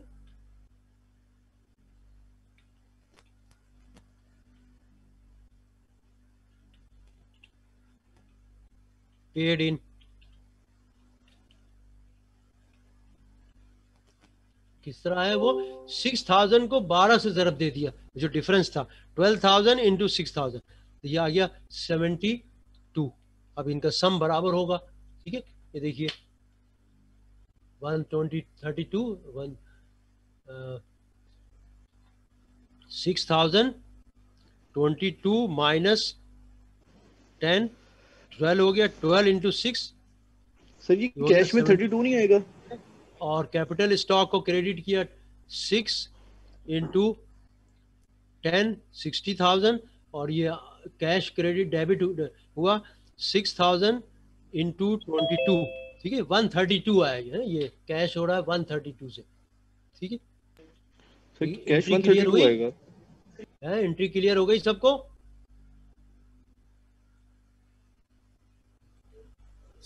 पेड इन, किस तरह है वो 6000 को 12 से ज़रब दे दिया, जो डिफरेंस था 12,000 इंटू 6000, तो ये आ गया 72। अब इनका सम बराबर होगा, ठीक है। ये देखिए 132 6022 माइनस 10 12 हो गया, 12 इंटू 6 सर ये कैश में 32 नहीं आएगा? और कैपिटल स्टॉक को क्रेडिट किया 6 इंटू 10 60,000, और ये कैश क्रेडिट डेबिट हुआ 6,000 इंटू 22, ठीक है 132 आएगा। ये कैश हो रहा है 132 से, ठीक है। सर कैश 132 आएगा है, एंट्री क्लियर हो गई सबको?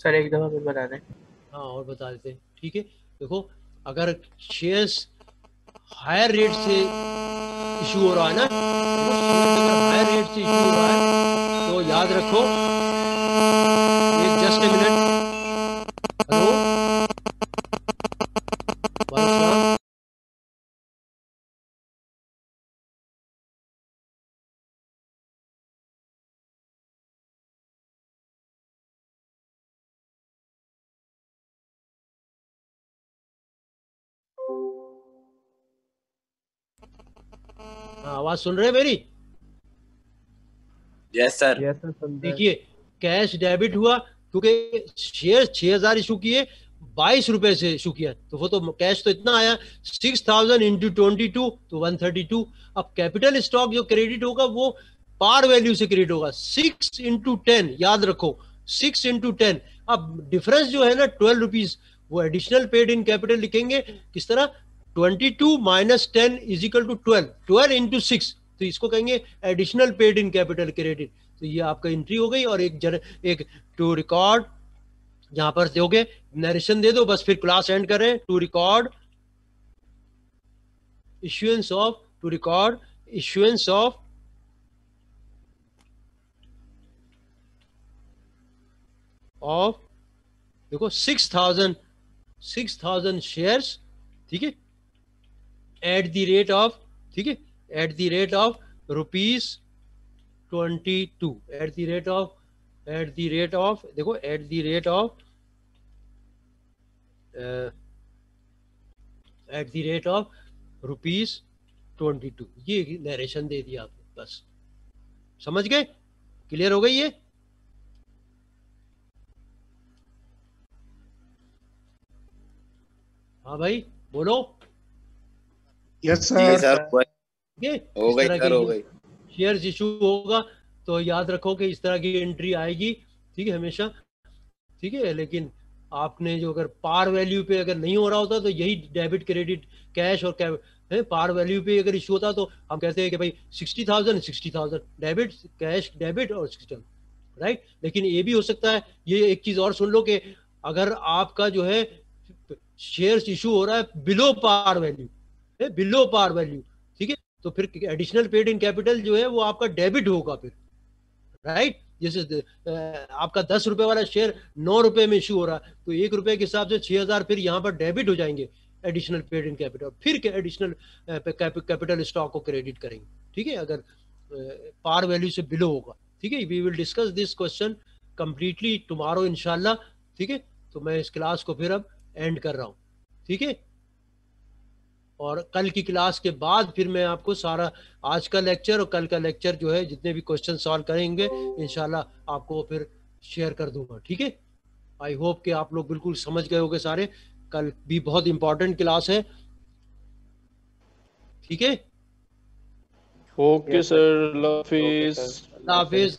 सर एक दफा फिर बता दें। हाँ और बता देते हैं, ठीक है। देखो अगर शेयर्स हायर रेट से इशू हो रहा है ना, हायर रेट से इशू हो रहा है तो याद रखो, एक जस्ट ए मिनट, हेलो वालेकुम, आवाज सुन रहे हैं मेरी? Yes sir. देखिए कैश डेबिट हुआ क्योंकि शेयर 6000 इशू किए, 22 रुपए से इशू किया, तो वो तो कैश तो इतना आया 6000 इंटू 22 तो 132। अब कैपिटल स्टॉक जो क्रेडिट होगा वो पार वैल्यू से क्रेडिट होगा 6 इंटू 10, याद रखो 6 इंटू 10। अब डिफरेंस जो है ना 12 रुपीज, वो एडिशनल पेड इन कैपिटल लिखेंगे किस तरह, 22 minus 10 is equal to 12, 12 into 6, तो इसको कहेंगे additional paid in capital credit. तो ये आपका एंट्री हो गई। और एक टू रिकॉर्ड यहां पर दोगे, नरेशन दे दो, बस फिर क्लास एंड करें। To record issuance of, to record issuance of देखो 6,000 शेयर्स, ठीक है, एट द रेट ऑफ, ठीक है, at the rate of rupees 22, at the rate of देखो at the rate of rupees 22, ये नरेशन दे दिया आपने, बस समझ गए? क्लियर हो गई ये? हाँ भाई बोलो। Yes sir. हो गई सर, हो गई। शेयर्स इशू होगा तो याद रखो कि इस तरह की एंट्री आएगी, ठीक है, हमेशा, ठीक है। लेकिन आपने जो अगर पार वैल्यू पे अगर नहीं हो रहा होता तो यही डेबिट क्रेडिट कैश और पार वैल्यू पे अगर इशू होता तो हम कहते हैं कि भाई 60,000 डेबिट, कैश डेबिट और 60,000, राइट। लेकिन ये भी हो सकता है, ये एक चीज और सुन लो कि अगर आपका जो है शेयर्स इशू हो रहा है बिलो पार वैल्यू, ठीक है, तो फिर एडिशनल पेड इन कैपिटल जो है वो आपका डेबिट होगा फिर, राइट। जैसे आपका 10 रुपए वाला शेयर 9 रुपए में इशू हो रहा है तो 1 रुपए के हिसाब से 6,000 फिर यहाँ पर डेबिट हो जाएंगे एडिशनल पेड इन कैपिटल, फिर एडिशनल कैपिटल स्टॉक को क्रेडिट करेंगे, ठीक है, अगर पार वैल्यू से बिलो होगा, ठीक है। We will discuss this question completely tomorrow इंशाल्लाह, ठीक है। तो मैं इस क्लास को फिर अब एंड कर रहा हूँ, ठीक है। और कल की क्लास के बाद फिर मैं आपको सारा आज का लेक्चर और कल का लेक्चर जो है जितने भी क्वेश्चन सॉल्व करेंगे इंशाल्लाह आपको फिर शेयर कर दूंगा, ठीक है। आई होप कि आप लोग बिल्कुल समझ गए होंगे सारे। कल भी बहुत इंपॉर्टेंट क्लास है, ठीक है। ओके सर, अल्लाह हाफिज। अल्लाह हाफिज।